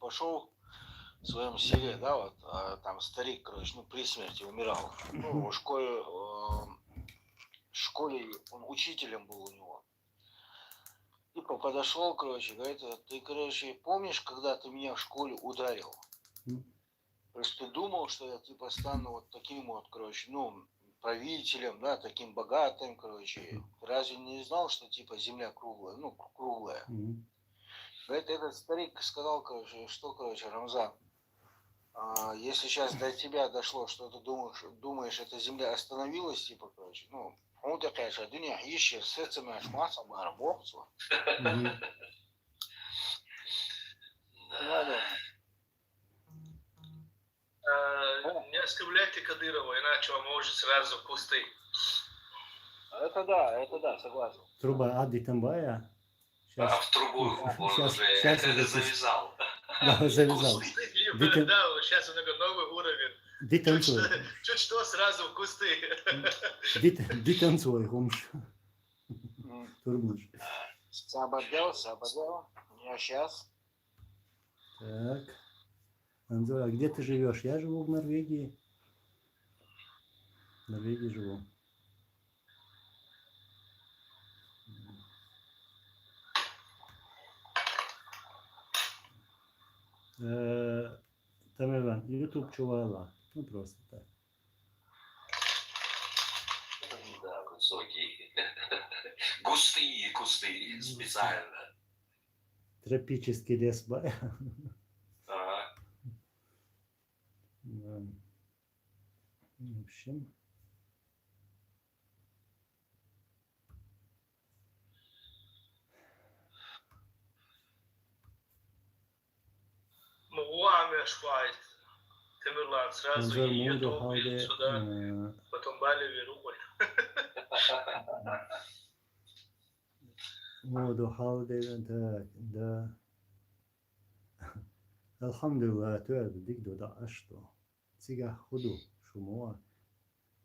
пошел в своем селе, да, вот, там старик, короче, ну, при смерти умирал. Ну, в школе он учителем был у него. Типа подошел, короче, говорит, ты, короче, помнишь, когда ты меня в школе ударил? То есть ты думал, что я, типа, стану вот таким вот, короче, ну, правителем, да, таким богатым, короче. Разве не знал, что, типа, земля круглая, ну, круглая? Говорит, этот старик сказал, короче, что, короче, Рамзан, если сейчас до тебя дошло, что ты думаешь, эта земля остановилась, типа, короче, ну, он такая же, дуня, ищи, сетцами ашмаса, барбоксу. Не оскорбляйте Кадырова, иначе он может сразу в кусты. Это да, согласен. Труба Ади Тамбая. В трубу он уже завязал. Да, завязал. Да, сейчас у него новый уровень. Чуть что сразу в кусты. Дитанцой, хумш. Турбуш. Сабадел. Я сейчас. Так. Анзор, а где ты живешь? Я живу в Норвегии. В Норвегии живу. Там Иван, YouTube чувала. Ну просто так. Да, высокие. Густые кусты специально. Тропический лес. Ага. Да. В общем. Швайц. Темирлан сразу ее добил сюда, потом Бали рубль. Моду халде так, да. Алхамдулилlah, дик да, что? Сега худу, шумоа.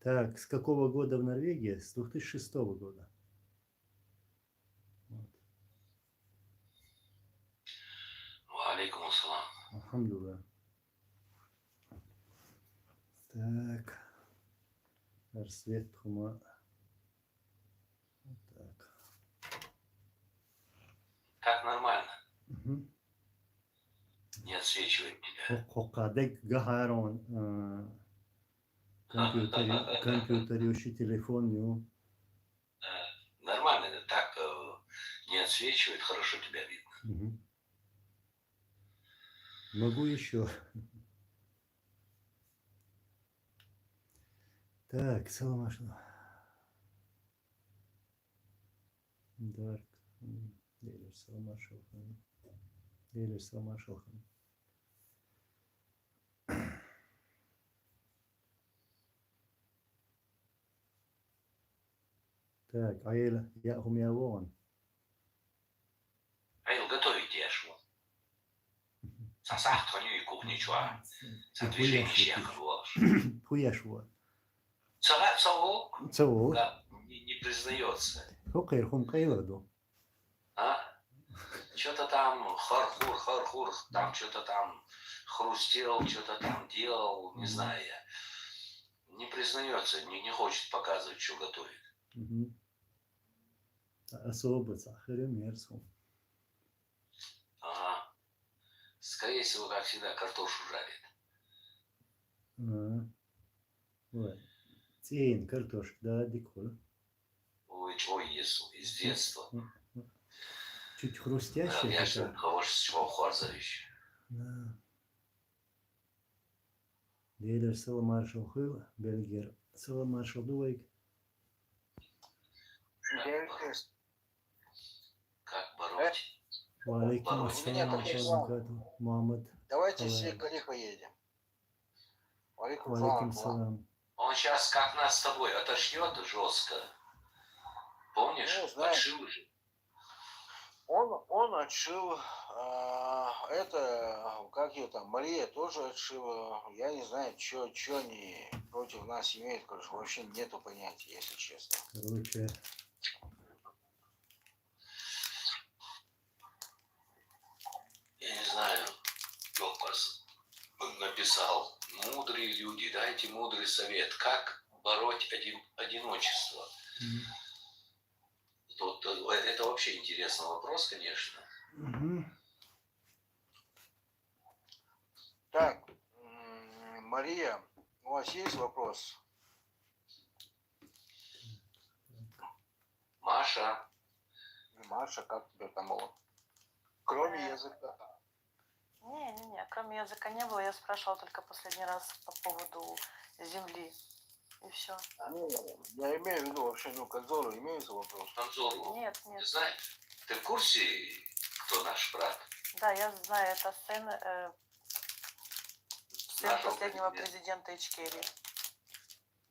Так, с какого года в Норвегии? С 2006 года. Вот. Алейкум ассалам. Алхамдулилlah. Так. Арсвет хума. Вот так. Так нормально. Не отсвечивает тебя. Хокадек гагарон. Компьютериющий телефон, ну. Нормально, так не отсвечивает, хорошо тебя видно. Могу еще. Так, саламашну. Дарк. Делер саламашалхан. Делер саламашалхан. Так, Аэль, я умею. Аэль, готовить ешь. Сосах твою кухню, чуа. Движение всех ложь. Хуешво. Цаву? Да, не признается. Хокер хумкайладу. А? Что-то там хар-хур, там что-то там хрустел, что-то там делал, не знаю я. Не признается, не хочет показывать, что готовит. Особо сахарю мерзкую. Ага. Скорее всего, как всегда, картошу жарит. Вот. Тень, картошка, да, диколь. Ой, есу, из детства. Чуть хрустящая. Я же кого с чего хорзович. Да. Делер саламаршал хыл, бельгер саламаршал дуайк. Как бороть? Валейкум ассалам, Мухаммад. Давайте все к Алифа едем. Валейкум салам. Он сейчас как нас с тобой отошьет жестко. Помнишь? Отшил уже. Он отшил, это, как ее там, Мария тоже отшила. Я не знаю, что они против нас имеют, короче, вообще нету понятия, если честно. Короче. Я не знаю. написал: мудрые люди, дайте мудрый совет, как бороть одиночество. Мгм. Тут, это вообще интересный вопрос, конечно. Мгм. Так, Мария, у вас есть вопрос? Маша, И Маша, как тебе там было? Кроме Э, языка. Не, кроме языка не было. Я спрашивала только последний раз по поводу земли. И все. Я имею в виду вообще, ну, к Анзору имеется вопрос? Анзору, Нет, ты нет. знаешь, ты в курсе, кто наш брат? Да, я знаю, это сын Нашего последнего президента. президента Ичкерии.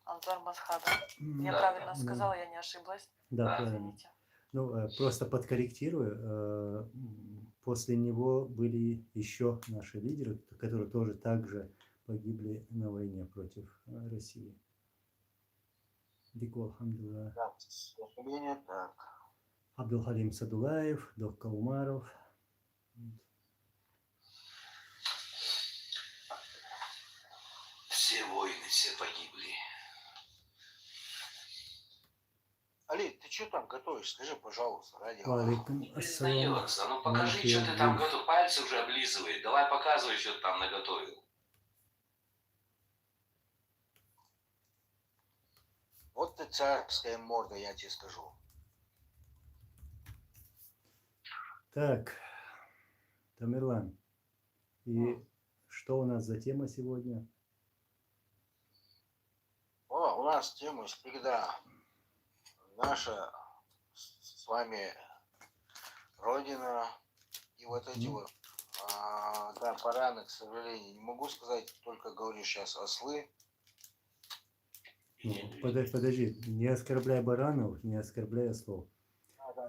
Анзор Масхадов. Я Да, правильно да. сказала, я не ошиблась. Да, Да. правильно. Извините. Ну, просто подкорректирую. После него были еще наши лидеры, которые тоже также погибли на войне против России. Дико Алхамдулилlah. Да, к сожалению, так. Абдулхалим Садулаев, Док Каумаров. Все воины, все погибли. Али, ты что там готовишь? Скажи, пожалуйста, ради Аллаха. Валейкум Не ассалам. признается. Ну покажи, Валейкум что ты там ассалам. готовил. Пальцы уже облизывает. Давай показывай, что ты там наготовил. Вот ты царская морда, я тебе скажу. Так, Тамерлан. И что у нас за тема сегодня? О, у нас тема всегда наша с вами Родина и вот эти Мгм. вот, да, бараны, к сожалению, не могу сказать, только говорю сейчас ослы. Ну, подожди, не оскорбляй баранов, не оскорбляй ослов.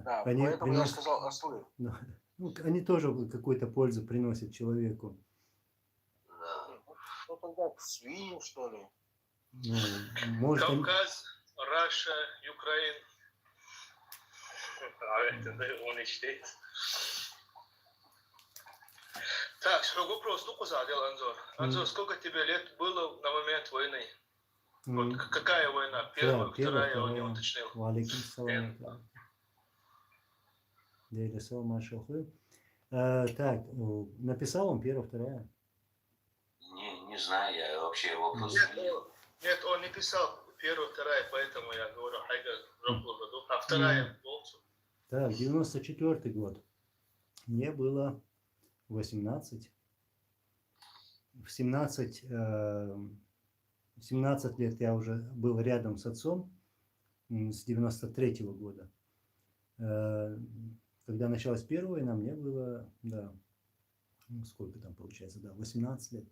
Да, Они поэтому я приносят- сказал ослы. Ну, они тоже какую-то пользу приносят человеку. Да. Ну тогда свиньи, что ли? Ну, может, они- Кавказ, Раша, Украин. А это да, он и читает. Так, вопрос, ну куда задел Анзор? Анзор, сколько тебе лет было на момент войны? Вот какая война? Первая, вторая, он не уточнил. Валейкум салам. Дейли салам, машахуй. Так, написал он первая, вторая. Не знаю, я вообще вопрос не видел. Нет, он не писал первая, вторая, поэтому я говорю, хайга, а вторая, Так, 94-й год. Мне было 18. В 17 лет я уже был рядом с отцом с 93-го года. Когда началась первая война, мне было, да, ну, сколько там получается, да, 18 лет.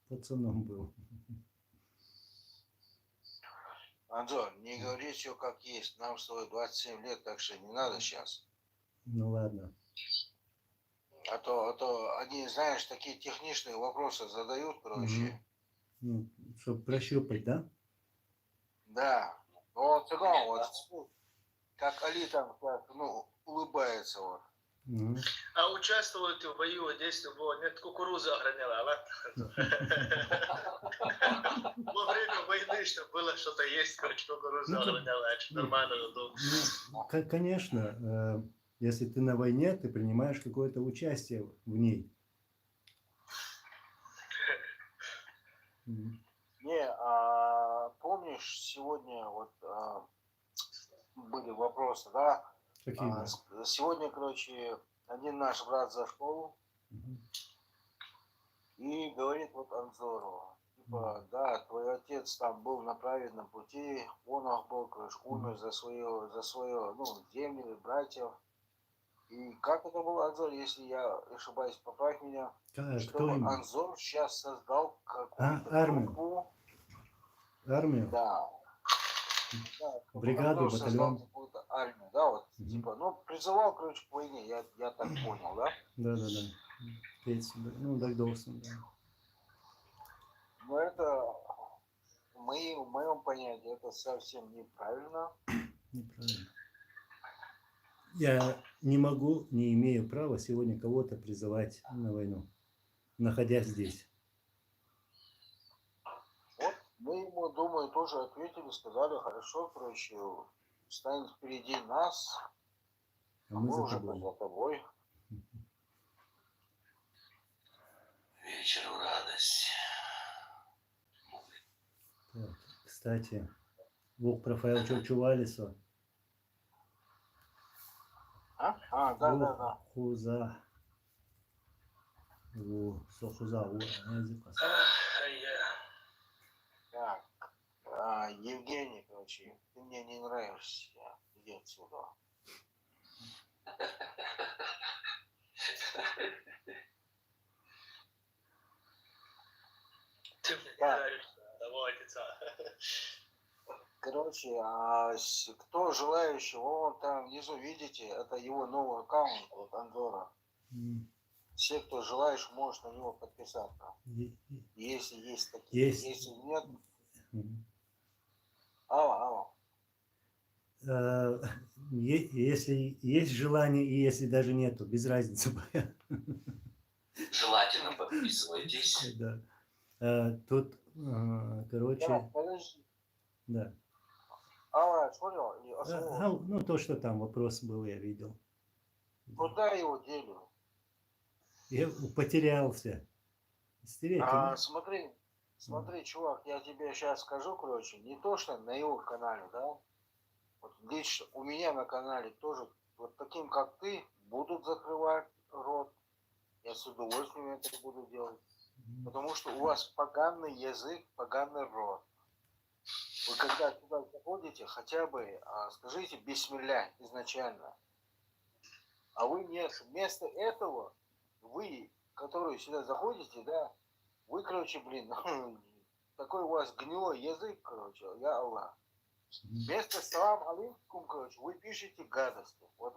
Пацаном был. Анзор, не говори все как есть. Нам стоит 27 лет, так что не надо сейчас. Ну ладно. А то они, знаешь, такие техничные вопросы задают, короче. Ну, чтобы прощупать, да? Да. Вот цыган, вот, как Али там, так, ну, улыбается вот. Мгм. А участвовали в бою, действия было, нет, кукурузу охраняла, ладно? Во время войны, что было что-то есть, короче, кукурузу охраняла, это нормально. Ну, конечно, если ты на войне, ты принимаешь какое-то участие в ней. Мгм. Не, помнишь, сегодня вот были вопросы, да? Какие были? Сегодня, короче, один наш брат зашел Мгм. и говорит вот Анзору, типа, да, твой отец там был на праведном пути, он был, короче, умер за свое, ну, земли, братьев. И как это было, Анзор, если я ошибаюсь, поправь меня, Кто чтобы именно? Анзор сейчас создал какую-то армию. группу, Армию? да, чтобы Бригаду, Анзор создал батальон? какую-то армию, да, вот, Мгм. типа, ну, призывал, короче, к войне, я так понял, да? Да. Ну, так должен, да. Но это, в моем понятии, это совсем неправильно. Неправильно. Я не могу, не имею права сегодня кого-то призывать на войну, находясь здесь. Вот мы ему, думаю, тоже ответили, сказали, хорошо, короче, встань впереди нас, А а мы мы за уже тобой. за тобой. Вечер в радость. Так, кстати, Бог Рафаэл Чувалисо. Да. Хуза. Сохуза. Так, Евгений, короче, ты мне не нравишься. Иди отсюда. Ты мне не Да. нравишься. Давайте, Короче, кто желающий, вон там внизу, видите, это его новый аккаунт, вот Анзора. Все, кто желаешь, можешь на него подписаться. Если есть такие. Есть. Если нет, алло. Если есть желание и если даже нету, без разницы. Желательно подписывайтесь. Да. Тут, короче, Да, подожди. да. Алло, понял? Ну, то, что там вопрос был, я видел. Куда его дели? Я потерялся. Стереть, да? Смотри, чувак, я тебе сейчас скажу, короче, не то, что на его канале, да? Вот лично у меня на канале тоже вот таким, как ты, будут закрывать рот. Я с удовольствием это буду делать. Потому что у вас поганый язык, поганый рот. Вы когда туда заходите, хотя бы скажите бисмилля изначально. А вы нет. Вместо этого, вы, которые сюда заходите, да, вы, короче, блин, такой у вас гнилой язык, короче, я Аллах. Вместо салам алейкум, короче, вы пишете гадости. Вот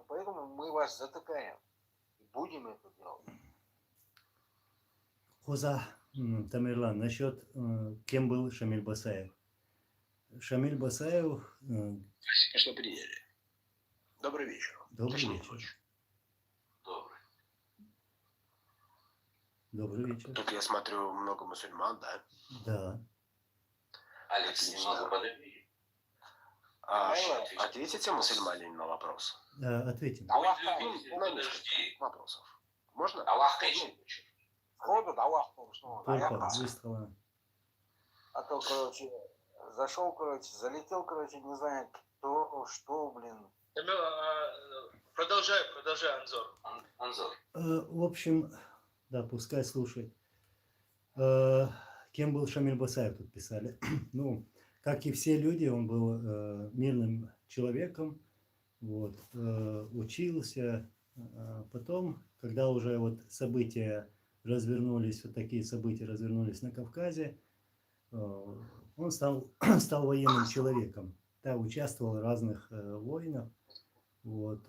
поэтому мы вас затыкаем. И будем это делать. Хуза, Тамерлан, насчет кем был Шамиль Басаев. Шамиль Басаев... Спасибо, что приняли. Добрый вечер. Добрый Точнее, вечер. ночь. Добрый. Добрый вечер. Тут я смотрю много мусульман, да? Да. Алекс, Отлично. немного подожди. Ответите мусульманин на вопрос? Ответим. Аллах, На Подожди. несколько вопросов. Можно? Аллах, конечно. входу, Аллах, что? Только выстрела. А то, короче, зашел, короче, залетел, короче, не знаю, кто, что, блин. Продолжай, Анзор. Анзор. В общем, да, пускай слушает. Кем был Шамиль Басаев, тут писали. Ну, как и все люди, он был мирным человеком, вот, учился. Потом, когда уже вот события развернулись, вот такие события развернулись на Кавказе, он стал военным человеком. Да, участвовал в разных войнах, вот,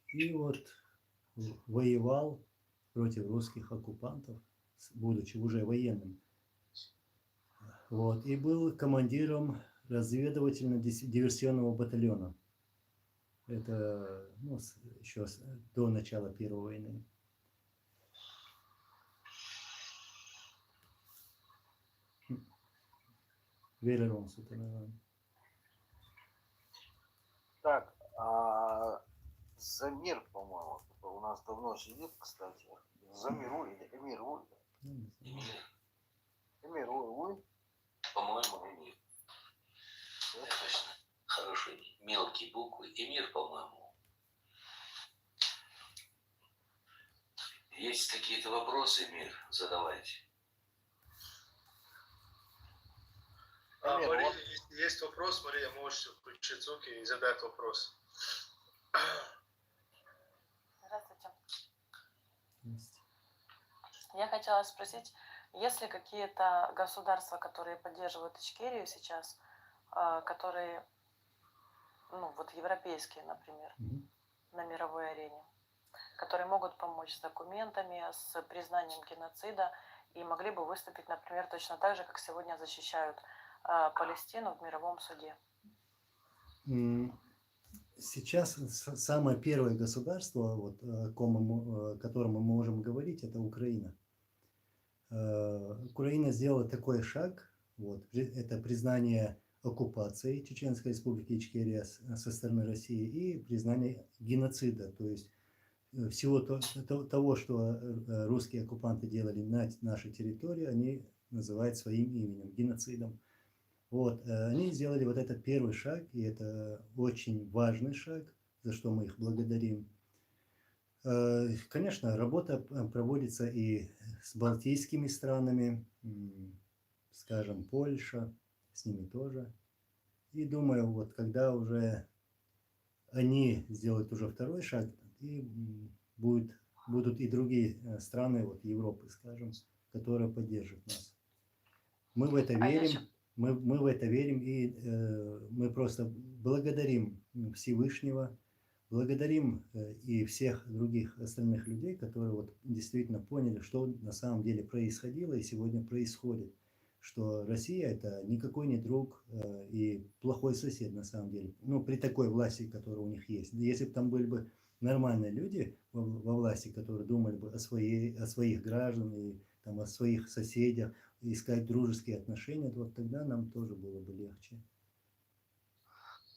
и вот воевал против русских оккупантов, будучи уже военным. Вот, и был командиром разведывательно-диверсионного батальона. Это еще до начала Первой войны. Велерон, Так, Замир, по-моему, у нас давно сидит, кстати. Замиру или Эмиру? Эмиру, По-моему, Эмир. Точно. Хорошие мелкие буквы. Эмир, по-моему. Есть какие-то вопросы, Эмир? Задавайте. Мария, если есть вопрос, Мария, можете включить звук и задать вопрос. Здравствуйте. Я хотела спросить, есть ли какие-то государства, которые поддерживают Ичкерию сейчас, которые, ну вот европейские, например, на мировой арене, которые могут помочь с документами, с признанием геноцида и могли бы выступить, например, точно так же, как сегодня защищают Палестину в мировом суде? Сейчас самое первое государство, вот, о котором мы можем говорить, это Украина. Украина сделала такой шаг, вот, это признание оккупации Чеченской Республики Ичкерия со стороны России и признание геноцида, то есть всего того, что русские оккупанты делали на нашей территории, они называют своим именем, геноцидом. Вот, они сделали вот этот первый шаг, и это очень важный шаг, за что мы их благодарим. Конечно, работа проводится и с балтийскими странами, скажем, Польша, с ними тоже. И думаю, вот когда уже они сделают уже второй шаг, и будут и другие страны вот Европы, скажем, которые поддержат нас. Мы в это верим. Мы в это верим, и мы просто благодарим Всевышнего, благодарим и всех других остальных людей, которые вот действительно поняли, что на самом деле происходило и сегодня происходит. Что Россия это никакой не друг и плохой сосед на самом деле. Ну, при такой власти, которая у них есть. Если бы там были бы нормальные люди во власти, которые думали бы о своих граждан и там, о своих соседях, искать дружеские отношения, вот тогда нам тоже было бы легче.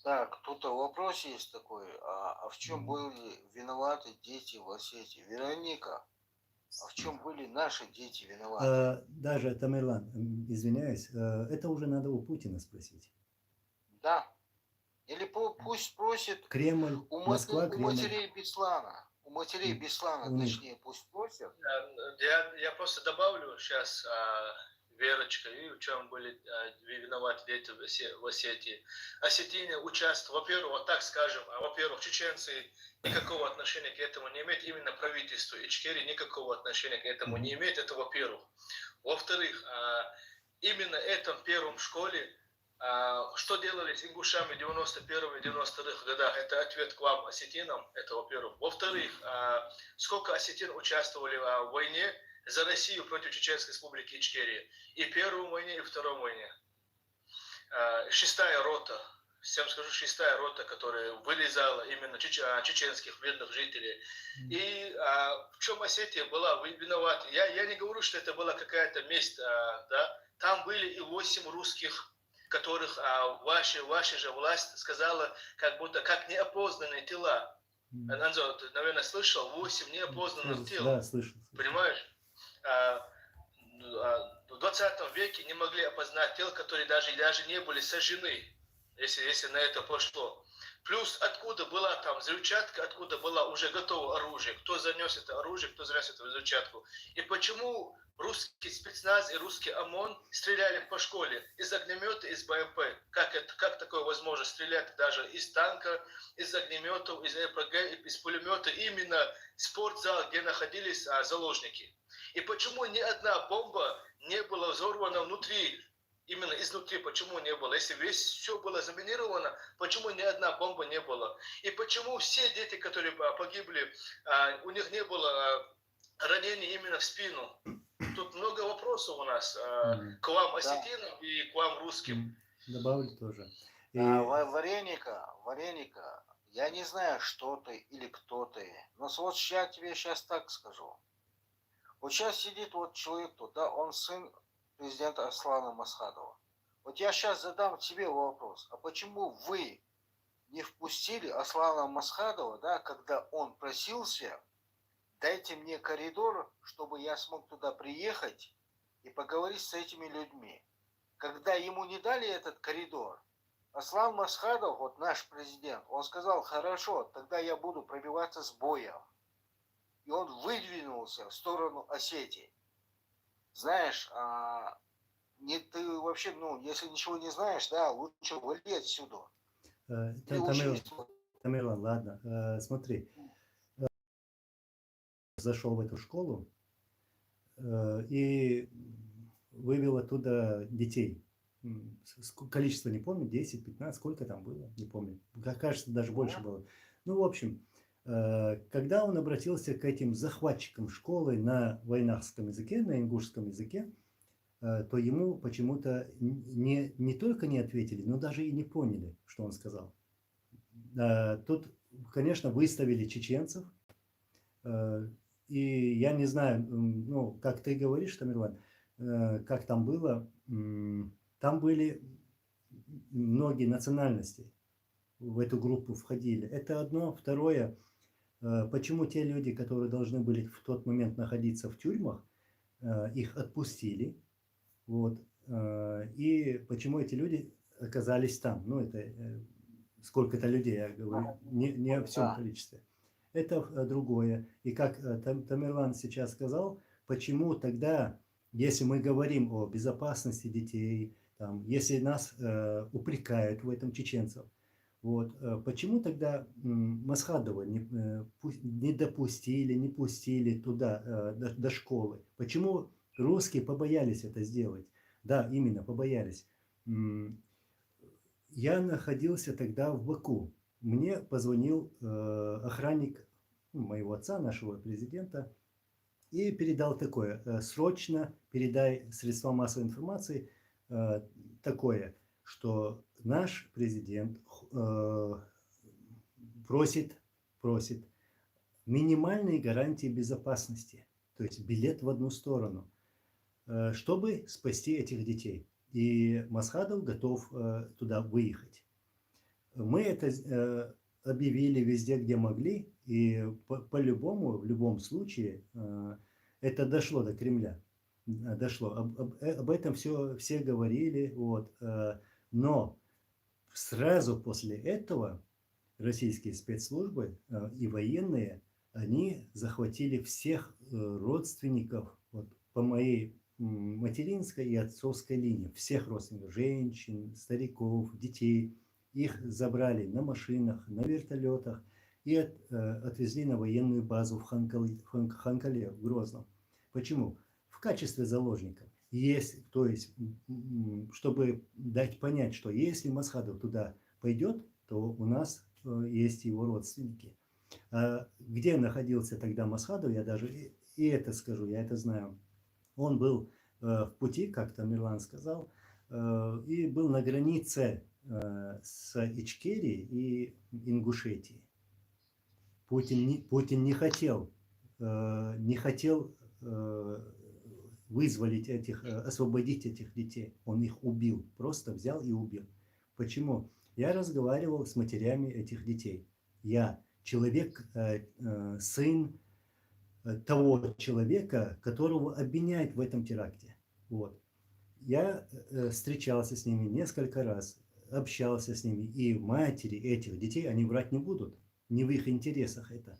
Так, тут вопрос есть такой. А в чем были виноваты дети в Осетии? Вероника, а в чем были наши дети виноваты? Даже, Тамерлан, извиняюсь, это уже надо у Путина спросить. Да. Или пусть спросит Кремль, Москва, у Кремль. матерей Беслана. У матерей Беслана, точнее, пусть спросят. Я просто добавлю сейчас, Верочка, и в чем были виноваты дети в Осетии. Осетине участвовали, во-первых, вот так скажем, во-первых, чеченцы никакого отношения к этому не имеют, именно правительство Ичкерии никакого отношения к этому не имеет, это во-первых. Во-вторых, именно этом первом школе, что делали с ингушами в 91-92 годах, это ответ к вам, осетинам, это во-первых. Во-вторых, сколько осетин участвовали в войне за Россию против Чеченской Республики Ичкерия. И в первой войне, и в второй войне. 6-я рота, всем скажу, 6-я рота, которая вылезала именно чеченских бедных жителей. И в чем Осетия была виновата? Я не говорю, что это была какая-то месть, да? Там были и 8 русских, которых ваша же власть сказала, как будто как неопознанные тела. Анзор, ты, наверное, слышал, 8 неопознанных тел. Да, слышал. Понимаешь? В 20 веке не могли опознать тел, которые даже не были сожжены, если на это пошло. Плюс откуда была там взрывчатка, откуда было уже готово оружие, кто занес это оружие, кто занес эту взрывчатку. И почему русский спецназ и русский ОМОН стреляли по школе из огнемета, из БМП? Как такое возможно стрелять даже из танка, из огнеметов, из РПГ, из пулемета, именно спортзал, где находились заложники? И почему ни одна бомба не была взорвана внутри, именно изнутри, почему не было? Если все было заминировано, почему ни одна бомба не была? И почему все дети, которые погибли, у них не было ранений именно в спину? Тут много вопросов у нас к вам, осетинам, и к вам, русским. Добавлю тоже. Вареника, я не знаю, что ты или кто ты, но вот я тебе сейчас так скажу. Вот сейчас сидит вот человек тут, да, он сын президента Аслана Масхадова. Вот я сейчас задам тебе вопрос. А почему вы не впустили Аслана Масхадова, да, когда он просился, дайте мне коридор, чтобы я смог туда приехать и поговорить с этими людьми. Когда ему не дали этот коридор, Аслан Масхадов, вот наш президент, он сказал, хорошо, тогда я буду пробиваться с боем. И он выдвинулся в сторону Осетии. Знаешь, ты вообще, если ничего не знаешь, да, лучше вали отсюда. Тамерлан, ладно, смотри. Зашел в эту школу и вывел оттуда детей. Количество не помню, 10, 15, сколько там было, не помню. Кажется, даже больше было. Ну, в общем, когда он обратился к этим захватчикам школы на вайнахском языке, на ингушском языке, то ему почему-то не только не ответили, но даже и не поняли, что он сказал. Тут, конечно, выставили чеченцев. И я не знаю, ну, как ты говоришь, Тамерлан, как там было. Там были многие национальности в эту группу входили. Это одно. Второе, почему те люди, которые должны были в тот момент находиться в тюрьмах, их отпустили. Вот. И почему эти люди оказались там? Ну, это сколько-то людей, я говорю, не о всем количестве. Это другое. И как Тамерлан сейчас сказал, почему тогда, если мы говорим о безопасности детей, там, если нас упрекают в этом чеченцев, вот, почему тогда Масхадова не допустили, не пустили туда, до школы? Почему русские побоялись это сделать? Да, именно, побоялись. Я находился тогда в Баку. Мне позвонил охранник моего отца, нашего президента, и передал такое: срочно передай средствам массовой информации такое, что наш президент просит минимальные гарантии безопасности, то есть билет в одну сторону, чтобы спасти этих детей. И Масхадов готов туда выехать. Мы это объявили везде, где могли, и по-любому, в любом случае, это дошло до Кремля. Дошло. Об этом все говорили. Вот. Но сразу после этого российские спецслужбы и военные, они захватили всех родственников вот, по моей материнской и отцовской линии. Всех родственников, женщин, стариков, детей. Их забрали на машинах, на вертолетах и отвезли на военную базу в Ханкале, в Грозном. Почему? В качестве заложников. То есть, чтобы дать понять, что если Масхадов туда пойдет, то у нас есть его родственники. Где находился тогда Масхадов, я даже и это скажу, я это знаю. Он был в пути, как Тамерлан сказал, и был на границе с Ичкерией и Ингушетией. Путин не хотел вызволить освободить этих детей. Он их убил, просто взял и убил. Почему? Я разговаривал с матерями этих детей. Я человек, сын того человека, которого обвиняют в этом теракте. Вот. Я встречался с ними несколько раз, общался с ними, и матери этих детей, они врать не будут, не в их интересах это.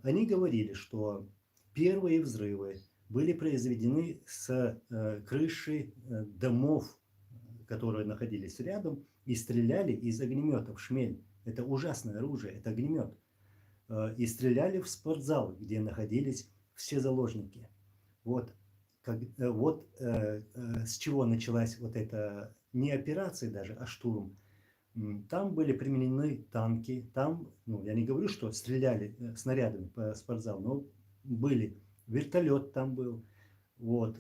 Они говорили, что первые взрывы были произведены с крыши домов, которые находились рядом, и стреляли из огнеметов. Шмель – это ужасное оружие, это огнемет. И стреляли в спортзал, где находились все заложники. Вот с чего началась вот эта не операция даже, а штурм. Там были применены танки, там, ну, я не говорю, что стреляли снарядами по спортзалу, но были, вертолет там был. Вот.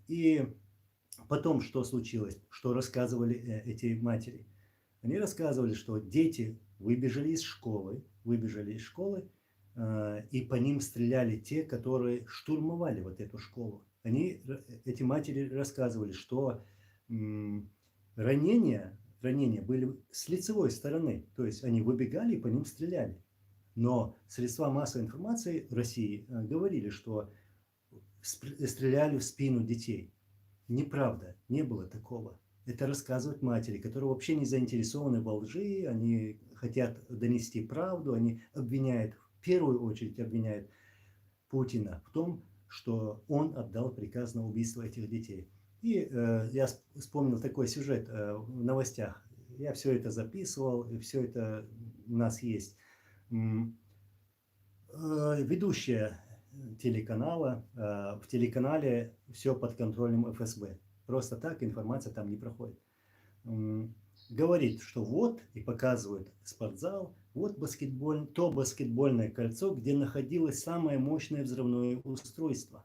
И потом что случилось, что рассказывали эти матери? Они рассказывали, что дети выбежали из школы, и по ним стреляли те, которые штурмовали вот эту школу. Эти матери рассказывали, что ранения были с лицевой стороны, то есть они выбегали и по ним стреляли. Но средства массовой информации России говорили, что стреляли в спину детей. Неправда, не было такого. Это рассказывают матери, которые вообще не заинтересованы во лжи, они хотят донести правду, они обвиняют, в первую очередь обвиняют Путина в том, что он отдал приказ на убийство этих детей. И я вспомнил такой сюжет в новостях. Я все это записывал, и все это у нас есть. Ведущая телеканала, в телеканале все под контролем ФСБ. Просто так информация там не проходит. Говорит, что вот, и показывает спортзал, вот то баскетбольное кольцо, где находилось самое мощное взрывное устройство.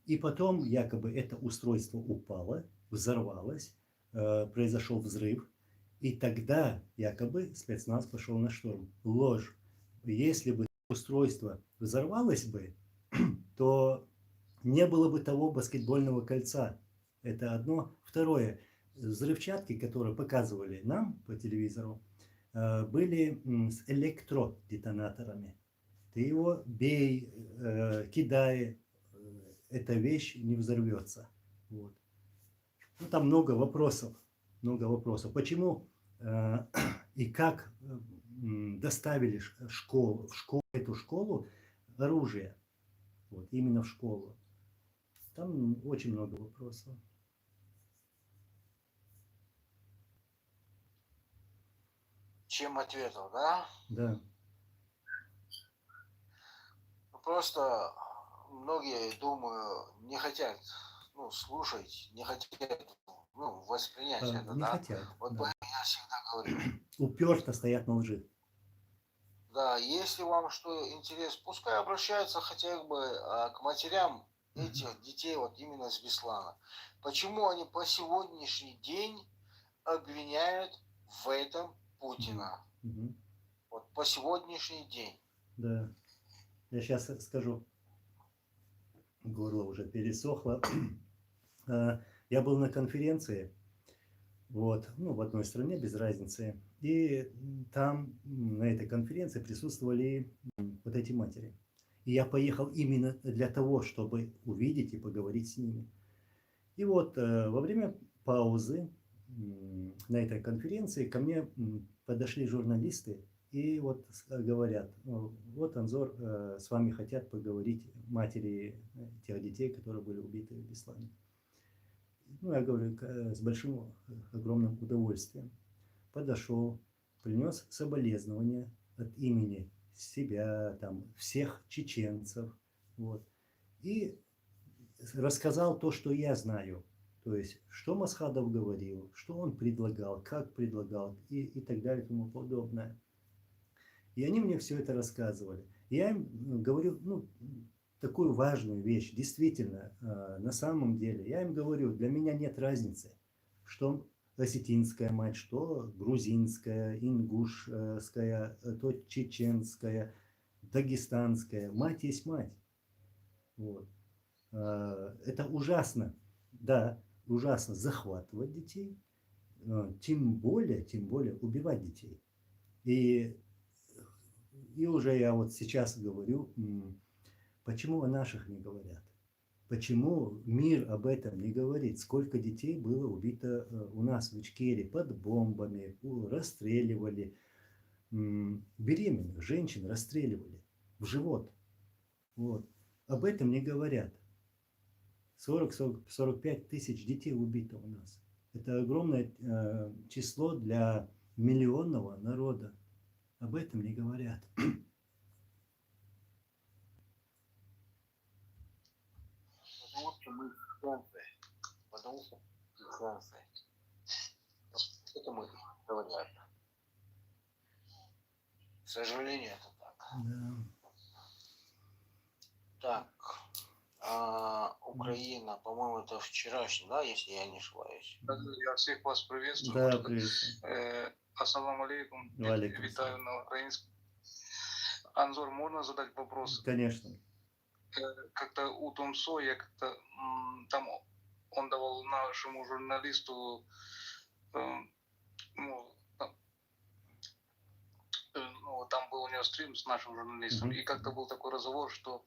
И потом якобы это устройство упало, взорвалось, произошел взрыв, И тогда якобы спецназ пошел на штурм. Ложь. Если бы устройство взорвалось бы, то не было бы того баскетбольного кольца. Это одно. Второе. Взрывчатки, которые показывали нам по телевизору, были с электродетонаторами. Ты его бей, кидай, эта вещь не взорвется. Вот. Ну, там много вопросов. Много вопросов. Почему и как доставили в эту школу оружие? Вот, именно в школу. Там очень много вопросов. Чем ответил, да? Да. Просто многие, думаю, не хотят, ну, слушать, не хотят, ну, воспринять это, Не да? хотят. Вот Да. поэтому я всегда говорю, Уперто стоят на лжи. да, если вам что интересно, пускай обращаются хотя бы к матерям этих детей, вот именно с Беслана. Почему они по сегодняшний день обвиняют в этом Путина? Мгм. Вот по сегодняшний день. Да. Я сейчас скажу. Горло уже пересохло. Я был на конференции, вот, ну, в одной стране, без разницы. И там на этой конференции присутствовали вот эти матери. И я поехал именно для того, чтобы увидеть и поговорить с ними. И вот во время паузы на этой конференции ко мне подошли журналисты и вот говорят: вот, Анзор, с вами хотят поговорить матери тех детей, которые были убиты в Беслане. Ну, я говорю, с большим, огромным удовольствием. Подошел, принес соболезнования от имени себя, там, всех чеченцев, вот, и рассказал то, что я знаю. То есть, что Масхадов говорил, что он предлагал, как предлагал и так далее и тому подобное. И они мне все это рассказывали. Я им говорю, ну, такую важную вещь, действительно, на самом деле, я им говорю, для меня нет разницы, что осетинская мать, что грузинская, ингушская, то чеченская, дагестанская. Мать есть мать. Вот. Это ужасно, да, ужасно захватывать детей, тем более убивать детей. И уже я вот сейчас говорю, почему о наших не говорят? Почему мир об этом не говорит? Сколько детей было убито у нас в Ичкерии под бомбами, расстреливали, беременных женщин расстреливали в живот. Вот. Об этом не говорят. 40-45 тысяч детей убито у нас. Это огромное число для миллионного народа. Об этом не говорят. Потому что мы Франция. Потому что мы Франция. Это мы говорят. К сожалению, это так. Да. Так, Украина, по-моему, это вчерашний, да, если я не ошибаюсь. Я всех вас приветствую. Да, приветствую. Ассаламу алейкум. Валейкум Витаю на украинском. Анзор, можно задать вопрос? Конечно. Как-то у Томсо я как-то там он давал нашему журналисту там был у него стрим с нашим журналистом, и как-то был такой разговор, что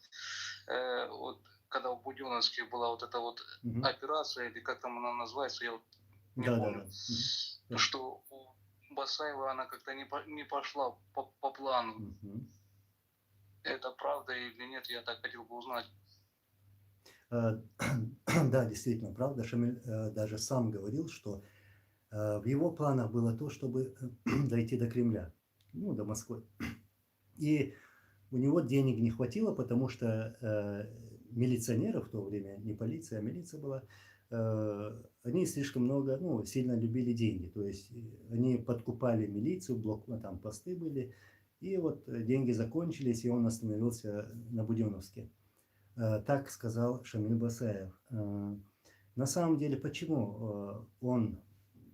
вот когда в Буденновске была вот эта вот операция, или как там она называется, я вот не помню, что у Басаева она как-то не пошла по плану. Это правда или нет, я так хотел бы узнать. Да, действительно, правда. Шамиль даже сам говорил, что в его планах было то, чтобы дойти до Кремля, ну, до Москвы. И у него денег не хватило, потому что милиционеров в то время, не полиция, а милиция была, они слишком много, ну, сильно любили деньги. То есть они подкупали милицию, там посты были, и вот деньги закончились, и он остановился на Буденновске. Так сказал Шамиль Басаев. На самом деле, почему он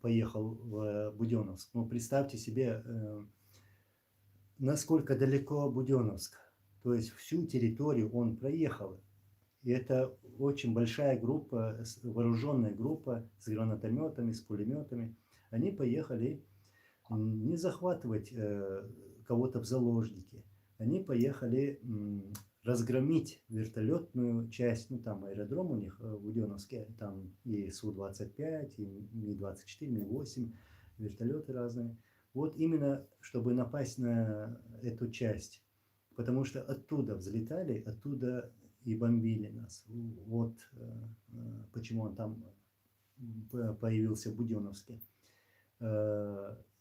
поехал в Буденновск. Ну, представьте себе, насколько далеко Буденновск. То есть всю территорию он проехал. И это очень большая группа, вооруженная группа с гранатометами, с пулеметами. Они поехали не захватывать кого-то в заложники. Они поехали разгромить вертолетную часть, ну там аэродром у них в Буденновске, там и Су-25, и Ми-24, Ми-8, вертолеты разные. Вот именно, чтобы напасть на эту часть. Потому что оттуда взлетали, оттуда и бомбили нас. Вот почему он там появился в Буденновске.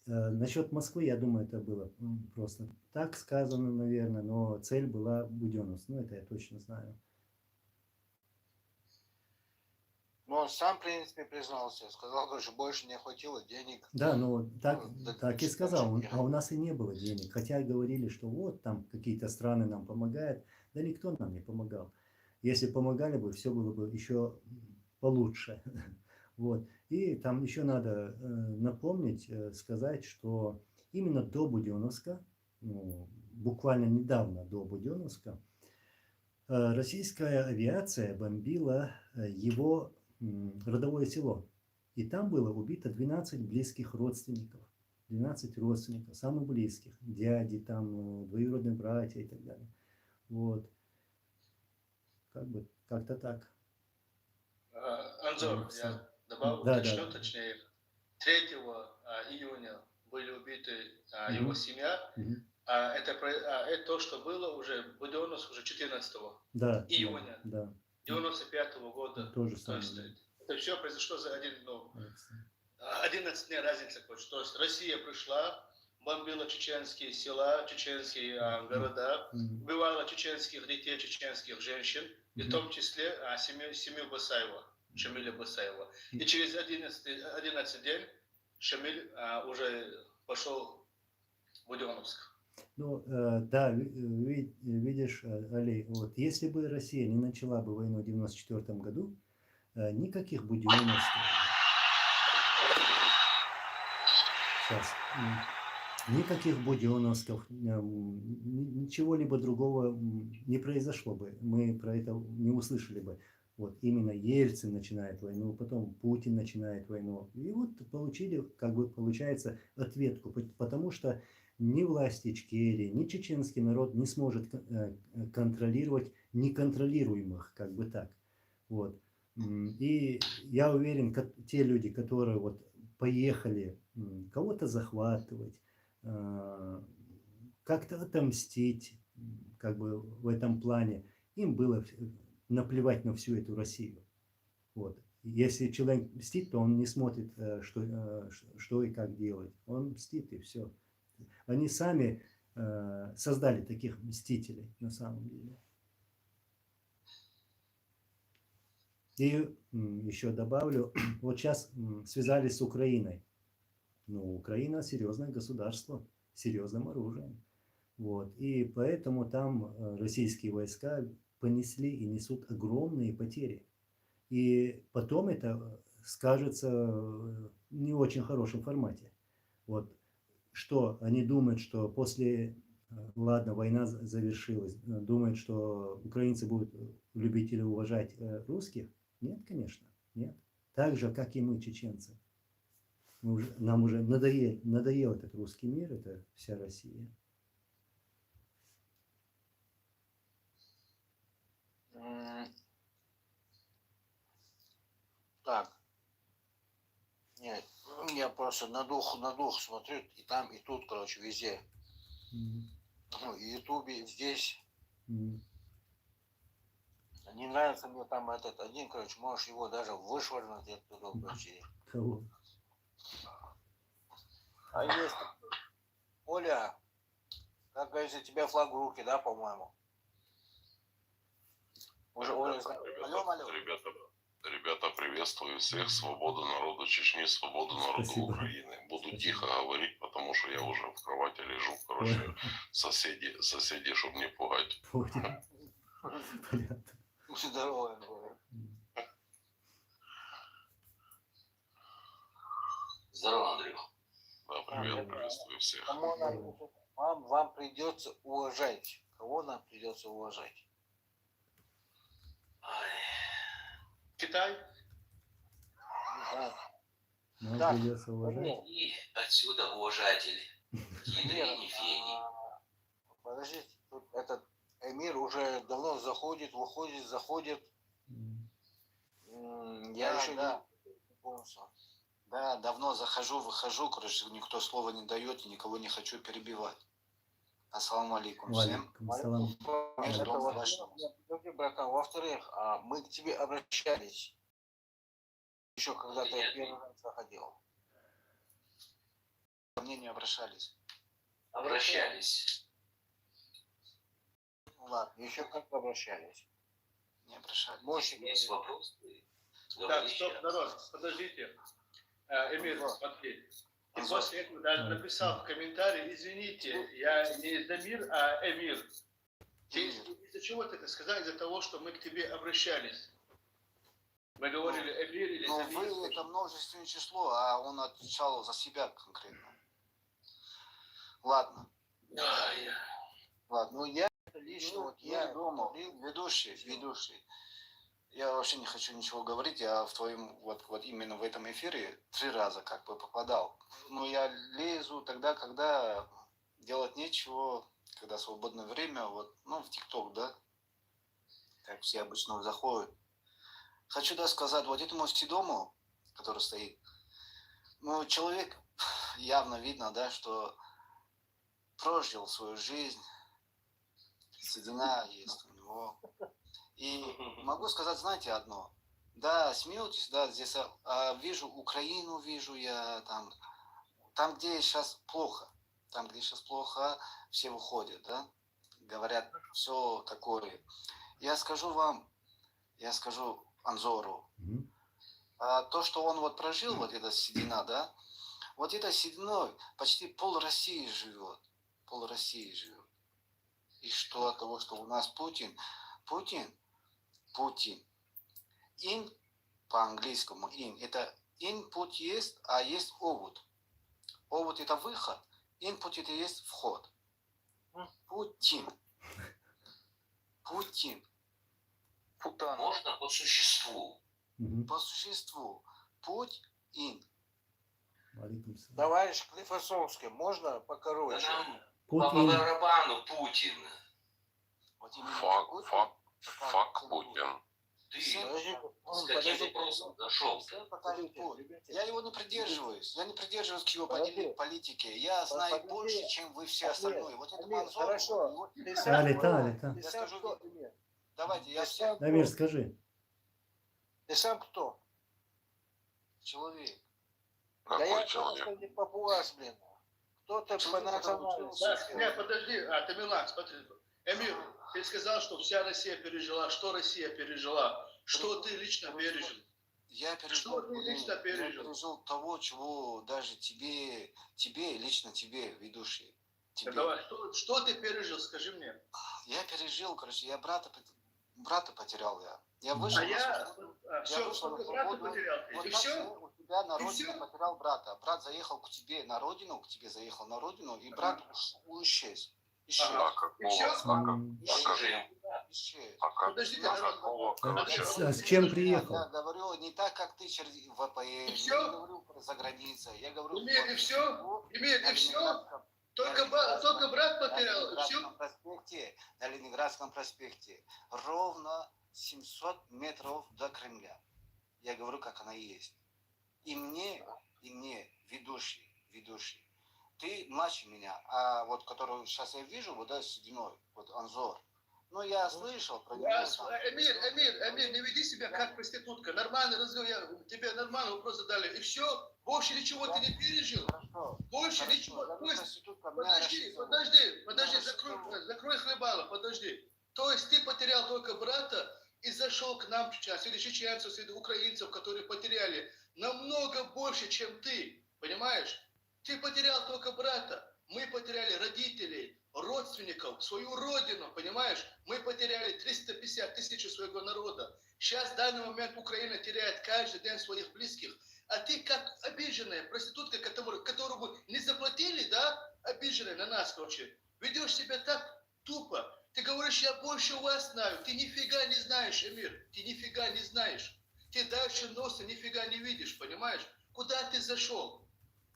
Насчет Москвы, я думаю, это было просто так сказано, наверное, но цель была Буденновск. Ну, это я точно знаю. Ну, он сам, в принципе, признался. Сказал, что больше не хватило денег. Да, ну так, Ну, так и так сказал. же, А у нас и не было денег. Хотя говорили, что вот там какие-то страны нам помогают. Да никто нам не помогал. Если помогали бы, все было бы еще получше. Вот. И там еще надо напомнить, сказать, что именно до Буденновска, ну, буквально недавно до Буденновска, российская авиация бомбила его родовое село. И там было убито 12 близких родственников. 12 родственников, самых близких. Дяди, там, двоюродные братья и так далее. Вот. Как бы, как-то так. Анзор, я добавлю, Да, уточню, да. точнее. 3 июня были убиты его семья. Это то, что было уже в Буденновск уже 14 Да, июня да. 95-го года. То же То самое. есть Да. это все произошло за 11 дней разница. То есть Россия пришла, бомбила чеченские села, чеченские города, убивала чеченских детей, чеченских женщин, и в том числе семью Басаева, Шамиля Басаева. И через 11 дней Шамиль уже пошел в Буденновск. Ну, да, видишь, Али, вот если бы Россия не начала бы войну в 1994 году, никаких Буденновских, никаких Буденновских, ничего-либо другого не произошло бы. Мы про это не услышали бы. Вот именно Ельцин начинает войну, потом Путин начинает войну. И вот получили, как бы получается, ответку, потому что ни власти Ичкерии, ни чеченский народ не сможет контролировать неконтролируемых, как бы так. Вот. И я уверен, те люди, которые вот поехали кого-то захватывать, как-то отомстить, как бы в этом плане, им было наплевать на всю эту Россию. Вот. Если человек мстит, то он не смотрит, что и как делать. Он мстит, и все. Они сами создали таких мстителей, на самом деле. И еще добавлю, вот сейчас связались с Украиной. Ну, Украина серьезное государство, с серьезным оружием. Вот. И поэтому там российские войска понесли и несут огромные потери. И потом это скажется в не очень хорошем формате. Вот. Что они думают, что после, ладно, война завершилась, думают, что украинцы будут любить или уважать русских? Нет, конечно, нет. Так же, как и мы, чеченцы. Нам уже надоел этот русский мир, это вся Россия. Так. Нет, я просто на дух смотрю, и там, и тут, короче, везде. Ну, и в Ютубе, и здесь. Не нравится мне там этот один, короче, можешь его даже вышвырнуть оттуда, короче. Кого? А есть Оля, как говорится, тебя флаг в руки, да, по-моему? Уже Оля знает. Алло. Ребята, приветствую всех. Свободу народу Чечни, свободу народу Спасибо. Украины. Буду Спасибо. тихо говорить, потому что я уже в кровати лежу. Короче, соседи, чтобы не пугать. Понял. Понятно. Здорово, говорю. Здорово, Андрюх. Да, привет, приветствую всех. Кому вам придется уважать? Кого нам придется уважать? Ой. Китай? Не знаю. Нам Так, придется уважать. И отсюда уважатели. Ядрени фени. Подождите, тут этот эмир уже давно заходит, выходит, заходит. Я Да, еще да. не полностью. Да, давно захожу, выхожу, короче, никто слова не дает и никого не хочу перебивать. Ассаламу алейкум всем. Валикум ассалам. Мир, Это дом, во-первых. вашему. Подожди, братан, во-вторых, мы к тебе обращались. Еще когда ты Нет. первый раз заходил. Ко мне не обращались. Обращались. Ну ладно, еще как обращались. Не обращались. Можете Есть говорить. вопрос? Так, стоп, народ, подождите. Эмир, смотри. И Анзор. после этого даже написал в комментарии, извините, я не Дамир, а Эмир. Ты из-за чего ты это сказал? Из-за того, что мы к тебе обращались. Мы говорили Эмир или Но Дамир. вы это множественное число, а он отвечал за себя конкретно. Ладно. Ай, Ладно. Ну я лично, вот Я я думал, ведущий. Я вообще не хочу ничего говорить. Я в твоем, вот именно в этом эфире 3 раза как бы попадал. Но я лезу тогда, когда делать нечего, когда свободное время, вот, ну, в ТикТок, да, как все обычно заходят. Хочу, да, сказать, вот этому Сидому, который стоит, ну, человек, явно видно, да, что прожил свою жизнь, седина есть у него. И могу сказать, знаете, одно. Да, смеетесь, да, здесь вижу Украину, вижу я там, где сейчас плохо. Там, где сейчас плохо, все выходят, да, говорят все такое. Я скажу Анзору, то, что он вот прожил, вот эта седина, да, вот этой сединой почти пол России живет. И что от того, что у нас Путин, ин по-английскому, это input есть, а есть output. Output это выход, input это есть вход. Путин. Путана. можно по существу? По существу. Путин. Валикум ассалам. Товарищ Клифосовский, можно покороче? Да нам по Путин. барабану Путин. Вот именно Фак Путин. Ты Подождите, с каким вопросом зашел? Я его не придерживаюсь. Я не придерживаюсь к его Подожди. политике. Я знаю Подожди. больше, чем вы все остальные. Вот это Амир, Манзор. хорошо. Ты сам Тали, кто? Тали. Ты Я сам скажу, кто, Амир? Давайте, я Ты всех сам Дамир, кто? скажи. Ты сам кто? человек. Да Какой я человек? просто не папуас, блин. Кто-то по национальности. Так, нет, подожди, Тамилан, смотри. Эмир, ты сказал, что вся Россия пережила. Что Россия пережила? Что ты лично пережил? Я Что ты лично пережил? пережил того, чего даже тебе, лично тебе, ведущий. Тебе. Давай, что ты пережил, скажи мне. Я пережил, короче, я брата потерял я. Я вышел Все, вышел на брата свободу. потерял. Вот И так все? у тебя на И родину всё? потерял брата. Брат заехал к тебе на родину, и брат исчез. А какого? всё? Исчез. Подождите, На народ. какого, короче, А с чем приехал? Я говорю не так, как ты через ВПН, И я всё? не говорю за границей, я говорю... Эмир, и всё? Эмир, и всё? Только брат потерял, и все? На Ленинградском проспекте ровно 700 метров до Кремля. Я говорю, как она есть. И мне, ведущий, ты младше меня, а вот которую сейчас я вижу, вот да, сединой, вот Анзор. Ну, я слышал про него. Эмир, не веди себя как проститутка. Нормальный разговор, тебе нормальный вопрос задали. И все? Больше ничего ты не пережил? Хорошо. Больше Хорошо, ничего? я То есть, проститутка, меня подожди, рассчитывают. закрой хлебало, подожди. То есть ты потерял только брата и зашел к нам сейчас, среди чеченцев, среди украинцев, которые потеряли намного больше, чем ты, понимаешь? Ты потерял только брата, мы потеряли родителей, родственников, свою родину, понимаешь? Мы потеряли 350 тысяч своего народа. Сейчас в данный момент Украина теряет каждый день своих близких. А ты как обиженная проститутка, которому не заплатили, да, обиженная на нас, короче, ведешь себя так тупо. Ты говоришь, я больше вас знаю. Ты нифига не знаешь, Эмир. Ты нифига не знаешь. Ты дальше носа нифига не видишь, понимаешь? Куда ты зашел?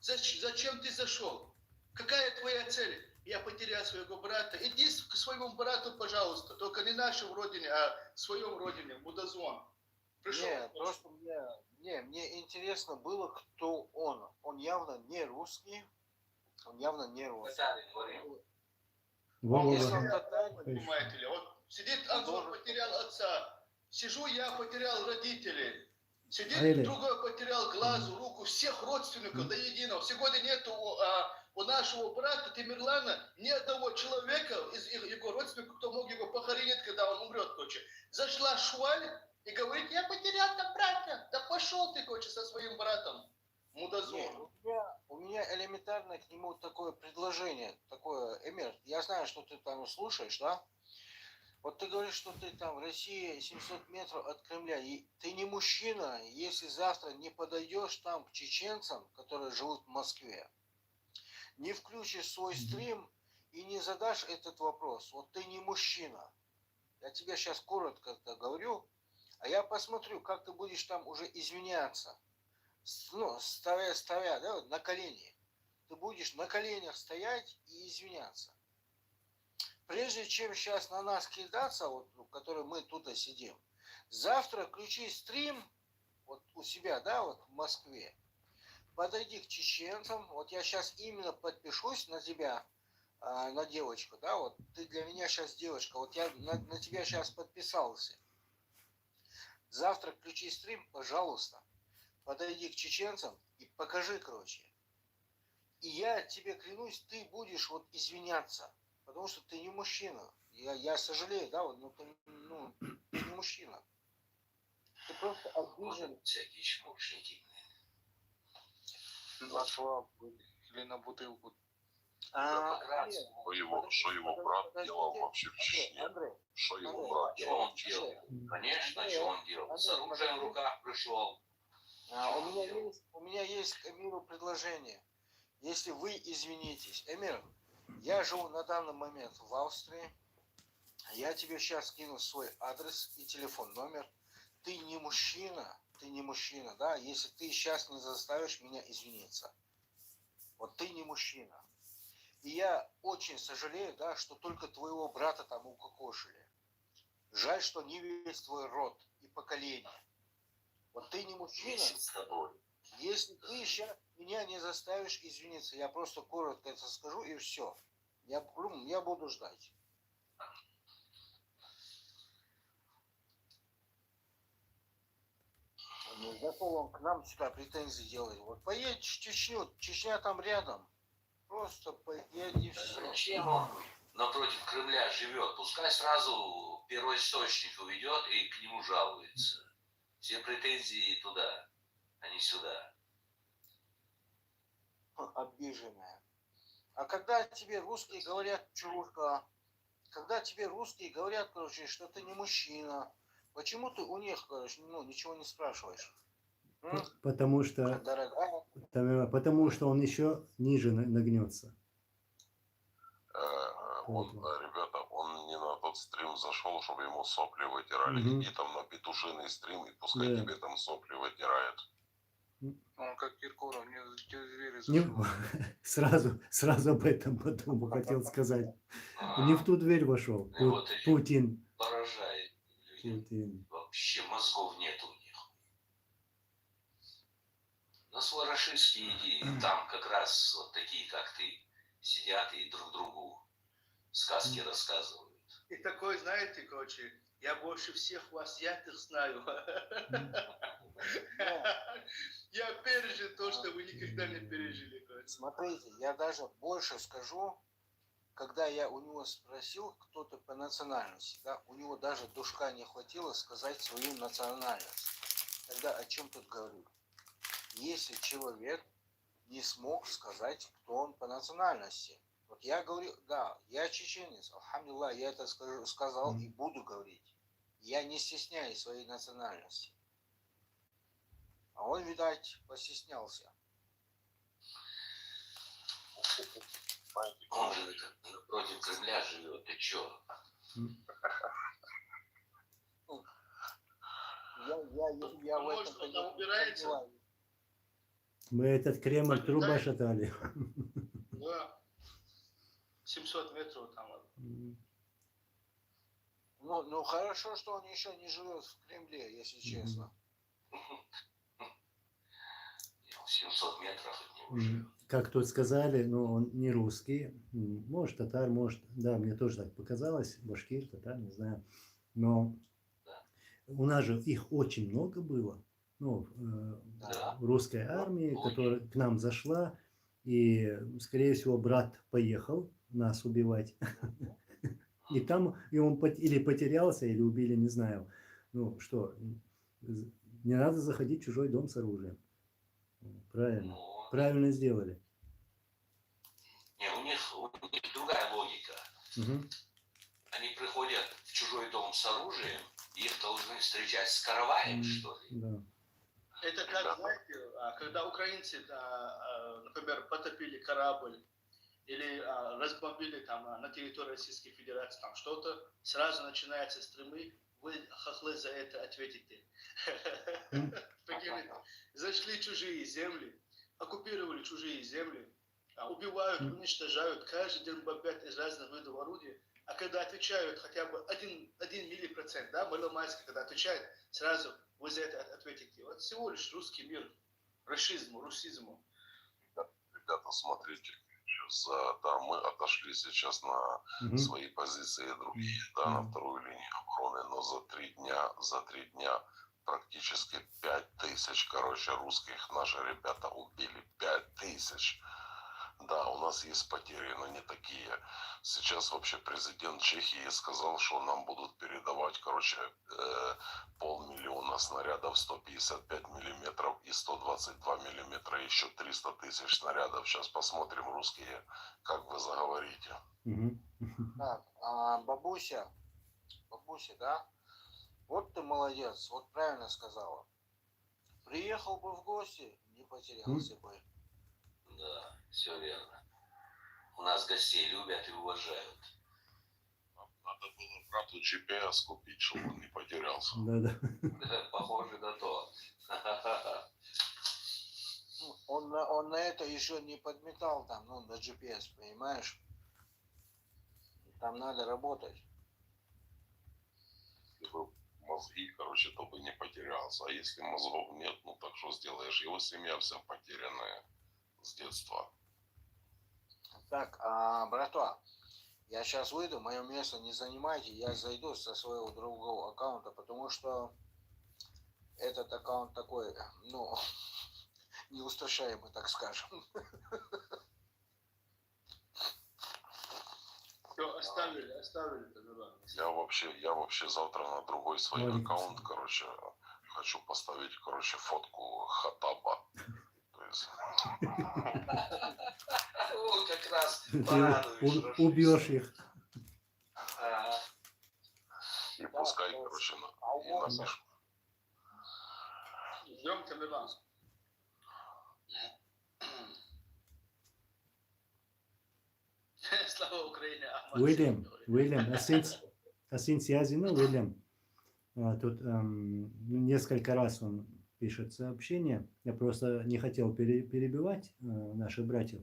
Зачем ты зашел? Какая твоя цель? Я потерял своего брата. Иди к своему брату, пожалуйста. Только не нашем родине, а в своем родине, Мудазон. Пришел. Нет, просто мне интересно было, кто он. Он явно не русский. Он явно не русский. Татарин, говорил. Если он Во-во-во. татарин, Понимаете ли? Вот сидит Антон, потерял отца. Сижу я, потерял родителей. Сидит Аэле. другой, потерял глаз, руку. Всех родственников до единого. Сегодня нету у нашего брата Тимирлана ни одного человека из его родственников, кто мог его похоронить, когда он умрет, короче. Зашла шваль и говорит, я потерял там брата. Да пошел ты, короче, со своим братом. Мудазон. нет, у меня элементарно к нему такое предложение, такое, Эмир, я знаю, что ты там слушаешь, да? Вот ты говоришь, что ты там в России 700 метров от Кремля, и ты не мужчина, если завтра не подойдешь там к чеченцам, которые живут в Москве, не включишь свой стрим и не задашь этот вопрос, вот ты не мужчина. Я тебе сейчас коротко говорю, а я посмотрю, как ты будешь там уже извиняться. Ну, стоя, да, вот на колени. Ты будешь на коленях стоять и извиняться. Прежде чем сейчас на нас кидаться, вот, которые мы тут сидим, завтра включи стрим вот у себя, да, вот в Москве. Подойди к чеченцам. Вот я сейчас именно подпишусь на тебя, на девочку, да, вот ты для меня сейчас девочка, вот я на тебя сейчас подписался. Завтра включи стрим, пожалуйста. Подойди к чеченцам и покажи, короче. И я тебе клянусь, ты будешь вот извиняться. Потому что ты не мужчина. Я сожалею, да, вот, но ты не мужчина. Ты просто обижен. Всякие чмошники. На слаб или на бутылку. Что его брат делал вообще в Чечне? Андрей, Что его брат Что делал? он делал? Конечно, что он делал? С оружием в руках пришел. у меня есть к Эмиру предложение. Если вы извинитесь, Эмир, я живу на данный момент в Австрии. Я тебе сейчас скину свой адрес и телефон, номер. Ты не мужчина, да, если ты сейчас не заставишь меня извиниться. Вот ты не мужчина. И я очень сожалею, да, что только твоего брата там укокошили. Жаль, что не весь твой род и поколение. Вот ты не мужчина. Месяц с тобой. Если ты сейчас меня не заставишь извиниться, я просто коротко это скажу и все. Я буду ждать. Зато он к нам сюда претензии делает. Вот поедь в Чечню, Чечня там рядом. Просто поедь и все. Зачем он напротив Кремля живет? Пускай сразу первоисточник уведет и к нему жалуется. Все претензии туда, а не сюда. Обиженная. А когда тебе русские говорят чушка, когда тебе русские говорят, короче, что ты не мужчина, почему ты у них, короче, ничего не спрашиваешь? Потому что, Дорогая. потому что он еще ниже нагнется. Ребята, он не на тот стрим зашел, чтобы ему сопли вытирали. Мгм. Иди там на петушиный стрим, и пускай Да. тебе там сопли вытирают. Он как Киркоров, мне двери Не, зашел. сразу об этом подумал, хотел сказать. Не в ту дверь вошел. И вот эти Путин. поражает людей. Путин. Вообще мозгов нет у них. На свой рашистский иди. Там как раз вот такие, как ты, сидят и друг другу сказки рассказывают. И такой, знаете, короче, я больше всех вас ятых знаю. Я пережил то, что вы никогда не пережили, короче. Смотрите, я даже больше скажу, когда я у него спросил, кто ты по национальности, да, у него даже душка не хватило сказать свою национальность. Тогда о чем тут говорю? Если человек не смог сказать, кто он по национальности. Вот я говорю, да, я чеченец, алхамдулилlah, я это сказал и буду говорить. Я не стесняюсь своей национальности. А он, видать, постеснялся. Он же напротив Кремля живет, ты чё? Я в Может, этом он там убирается? сомневаюсь. Мы этот Кремль труба шатали. Да. 700 метров там. Ну, хорошо, что он еще не живет в Кремле, если честно. 700 метров от него живет. Как тут сказали, ну, он не русский, может, татар, может, да, мне тоже так показалось, башкир, татар, не знаю, но у нас же их очень много было, ну, Да. в русской армии, которая к нам зашла, и, скорее всего, брат поехал нас убивать, и там, и он или потерялся, или убили, не знаю, ну, что, не надо заходить в чужой дом с оружием, правильно. Ну, Правильно сделали. не, у них другая логика. Угу. Они приходят в чужой дом с оружием, и их должны встречать с караваем, что ли? Да. Это как, знаете, когда украинцы, например, потопили корабль или разбомбили там на территории Российской Федерации там что-то, сразу начинаются стримы, вы, хохлы, за это ответите. Зашли чужие земли, оккупировали чужие земли, убивают, уничтожают, каждый день бомбят из разных видов орудий. А когда отвечают хотя бы 1 миллипроцент, да, маломальски, когда отвечают, сразу вы за это ответите. Вот всего лишь русский мир, русизму. Ребята, смотрите, да, мы отошли сейчас на свои позиции другие, да, на вторую линию обороны, но за три дня практически 5000, короче, русских наши ребята убили. 5000. Да, у нас есть потери, но не такие. Сейчас вообще президент Чехии сказал, что нам будут передавать, короче, 500 000 снарядов 155 миллиметров и 122 миллиметра, еще 300 000 снарядов. Сейчас посмотрим, русские, как вы заговорите. Так, бабуся, да? Вот ты молодец, вот правильно сказала. Приехал бы в гости, не потерялся бы. Да, все верно. У нас гостей любят и уважают. Надо было брату GPS купить, чтобы он не потерялся. Да. Похоже на то. Он на это еще не подметал там, ну, на GPS, понимаешь? Там надо работать. Если бы мозги, короче, то бы не потерялся. А если мозгов нет, ну так что сделаешь? Его семья вся потерянная с детства. Так, братва, я сейчас выйду, мое место не занимайте, я зайду со своего другого аккаунта, потому что этот аккаунт такой, ну, неустрашаемый, так скажем. Все, оставили. Я вообще завтра на другой свой аккаунт, короче, хочу поставить, короче, фотку Хаттаба. То есть... Ну, как раз порадуешь. Убьешь их. И пускай, короче, и напишут. Ждем Тамерлан. Слава Украине. Уильям, сын связи, ну, Уильям, тут несколько раз он пишет сообщение, я просто не хотел перебивать наших братьев.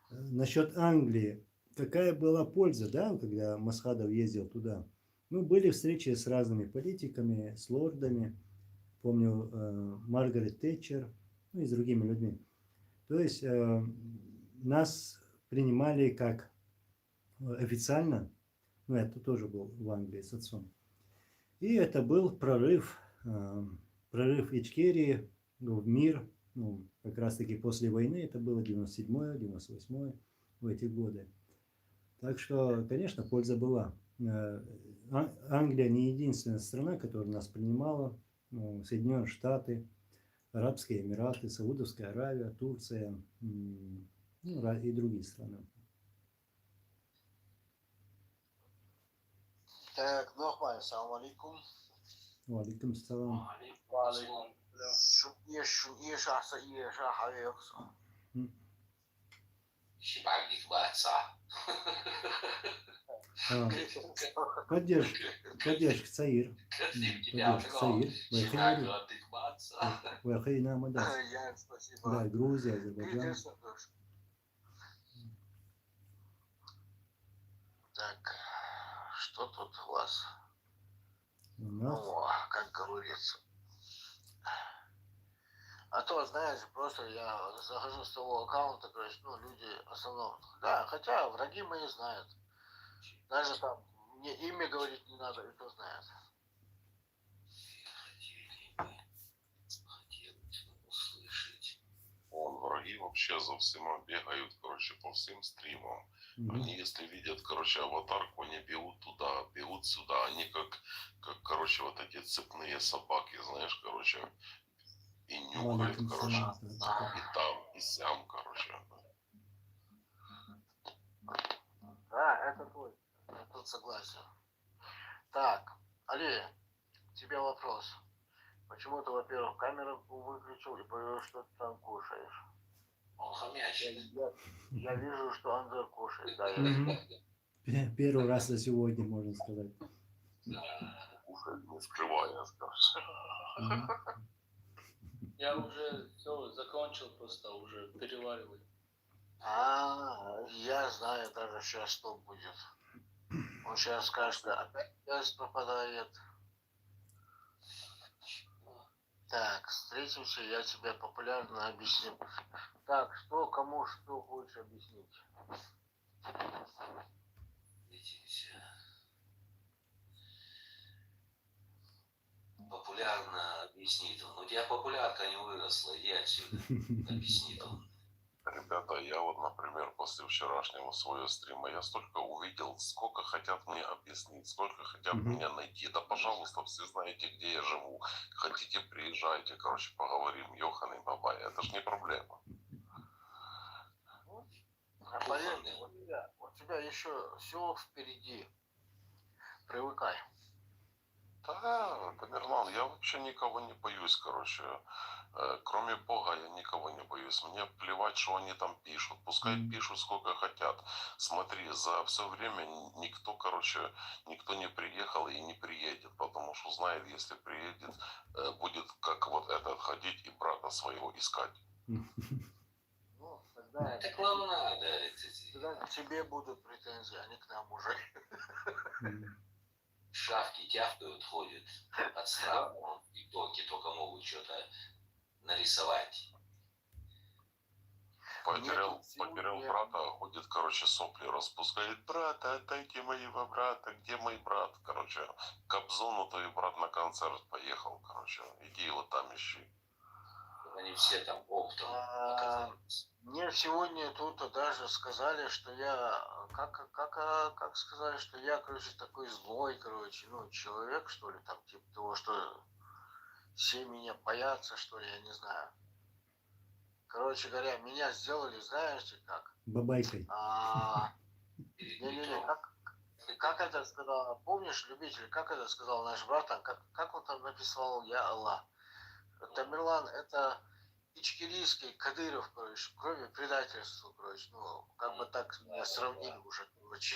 Насчет Англии, какая была польза, да, когда Масхадов ездил туда? Ну, были встречи с разными политиками, с лордами, помню, Маргарет Тэтчер, ну и с другими людьми. То есть нас принимали как официально, ну, это тоже был в Англии с отцом. И это был прорыв Ичкерии в мир, ну, как раз таки после войны, это было 97-й, 98-й, в эти годы. Так что, конечно, польза была. Англия не единственная страна, которая нас принимала, ну, Соединенные Штаты, Арабские Эмираты, Саудовская Аравия, Турция, ну, и другие страны. Так, нохмаль, салам алейкум. Валикум салам. Щипальник отца. поддержка Цаир. Тебя Поддержка Цаир. щипальник отца. Вахайна Мадас. Я, спасибо. Да, Грузия, Азербайджан. Интересно тоже. Так, что тут у вас? У нас Ну, как говорится. А то, знаешь, просто я захожу с того аккаунта, короче, ну, люди в основном, да, хотя враги мои знают. Даже там мне имя говорить не надо, и то знают. Хотел услышать. Враги вообще за всем бегают, короче, по всем стримам. мгм. Они, если видят, короче, аватарку, они бегут туда, бегут сюда. Они короче, вот эти цепные собаки, знаешь, короче, и нюхают, Алейкум короче, салам, да. и там, и сям, короче. Да, это твой. Я тут согласен. Так, Али, тебе вопрос. Почему ты, во-первых, камеру выключил и понял, что ты там кушаешь? Он хомячит. Я вижу, что Анзор кушает, да, я Мгм. Первый раз за сегодня, можно сказать. Кушают, не скрывая, скажешь. Мгм. Я уже все закончил, просто уже перевариваю. Я знаю даже сейчас, что будет. Он сейчас скажет, что опять связь пропадает. Так, встретимся, я тебе популярно объясню. Так, что, кому что хочешь объяснить? Встретимся. Популярно объяснит он. У тебя популярка не выросла, иди отсюда. Объяснит он. Ребята, я вот, например, после вчерашнего своего стрима, я столько увидел, сколько хотят мне объяснить, сколько хотят Мгм. меня найти. Да, пожалуйста, все знаете, где я живу. Хотите, приезжайте, короче, поговорим, Йохан и Бабай. Это ж не проблема. А поверь мне, у тебя еще все впереди. Привыкай. Да, Тамерлан, я вообще никого не боюсь, короче. Кроме Бога я никого не боюсь. Мне плевать, что они там пишут. Пускай пишут сколько хотят. Смотри, за все время никто, короче, никто не приехал и не приедет. Потому что знает, если приедет, будет как вот этот ходить и брата своего искать. Ну, тогда, Так вам надо. тогда к тебе будут претензии, а не к нам уже. Мгм. Шавки тявкают, ходят от страха. В ТикТоке только могут что-то нарисовать. Потерял сегодня- брата, ходит, короче, сопли распускает. Брата, отдайте моего брата, где мой брат? Короче, к Обзону твой брат на концерт поехал, короче. Иди его там ищи. Они все там оптом оказались. Мне сегодня тут даже сказали, что я, как сказали, что я, короче, такой злой, короче, ну, человек, что ли, там, типа того, что все меня боятся, что ли, я не знаю. Короче говоря, меня сделали, знаете, как? Бабайкой. Перед Не-не-не, метро. как это сказал, помнишь, любитель, как это сказал наш брат, там, как он там написал, я Аллах. Тамерлан, это ичкерийский Кадыров, короче, кроме предательства, короче, ну, как бы так меня сравнили уже, короче.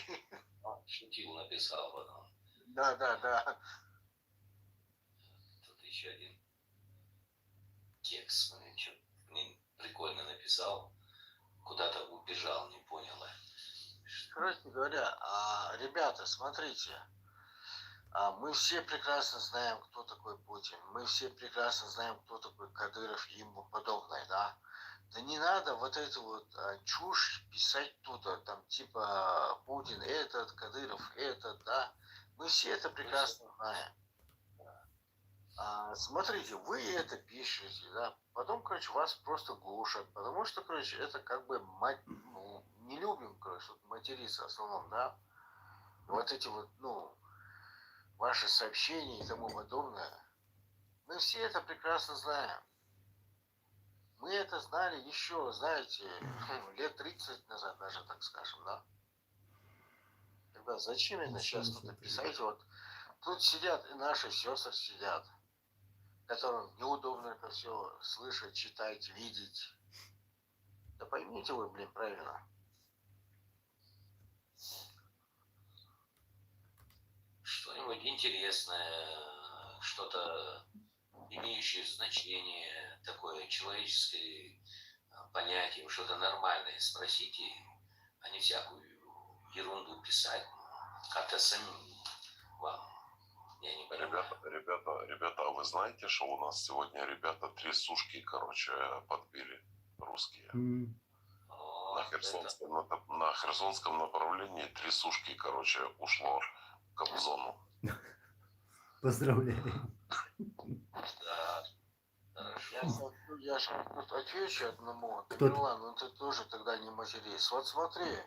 Шутил, написал потом. Да. Тут еще один текст, блин, что прикольно написал. Куда-то убежал, не поняла. Короче говоря, ребята, смотрите, мы все прекрасно знаем, кто такой Путин, мы все прекрасно знаем, кто такой Кадыров и ему подобное, да. Да не надо вот эту вот чушь писать тут, там, типа Путин этот, Кадыров этот, да. Мы все это прекрасно знаем. Смотрите, вы это пишете, да, потом, короче, вас просто глушат, потому что, короче, это как бы не любим, короче, вот материться в основном, да. Вот эти вот, ну, ваши сообщения и тому подобное. Мы все это прекрасно знаем. Мы это знали еще, знаете, лет 30 назад даже, так скажем, да. Ребят, зачем это сейчас тут писать? Вот тут сидят и наши сестры сидят. которым неудобно это все слышать, читать, видеть. Да поймите вы, блин, правильно. Что-нибудь интересное, что-то имеющее значение, такое человеческое понятие, что-то нормальное спросите, а не всякую ерунду писать. Как-то самим вам. Я не понимаю. Ребята, а вы знаете, что у нас сегодня ребята 3 сушки, короче, подбили русские? На Херсонском направлении 3 сушки, короче, ушло к Кобзону. Поздравляю. Да. Хорошо. Я же тут отвечу одному. Кто-то- Тамерлан, ну ты тоже тогда не матерись. Вот смотри,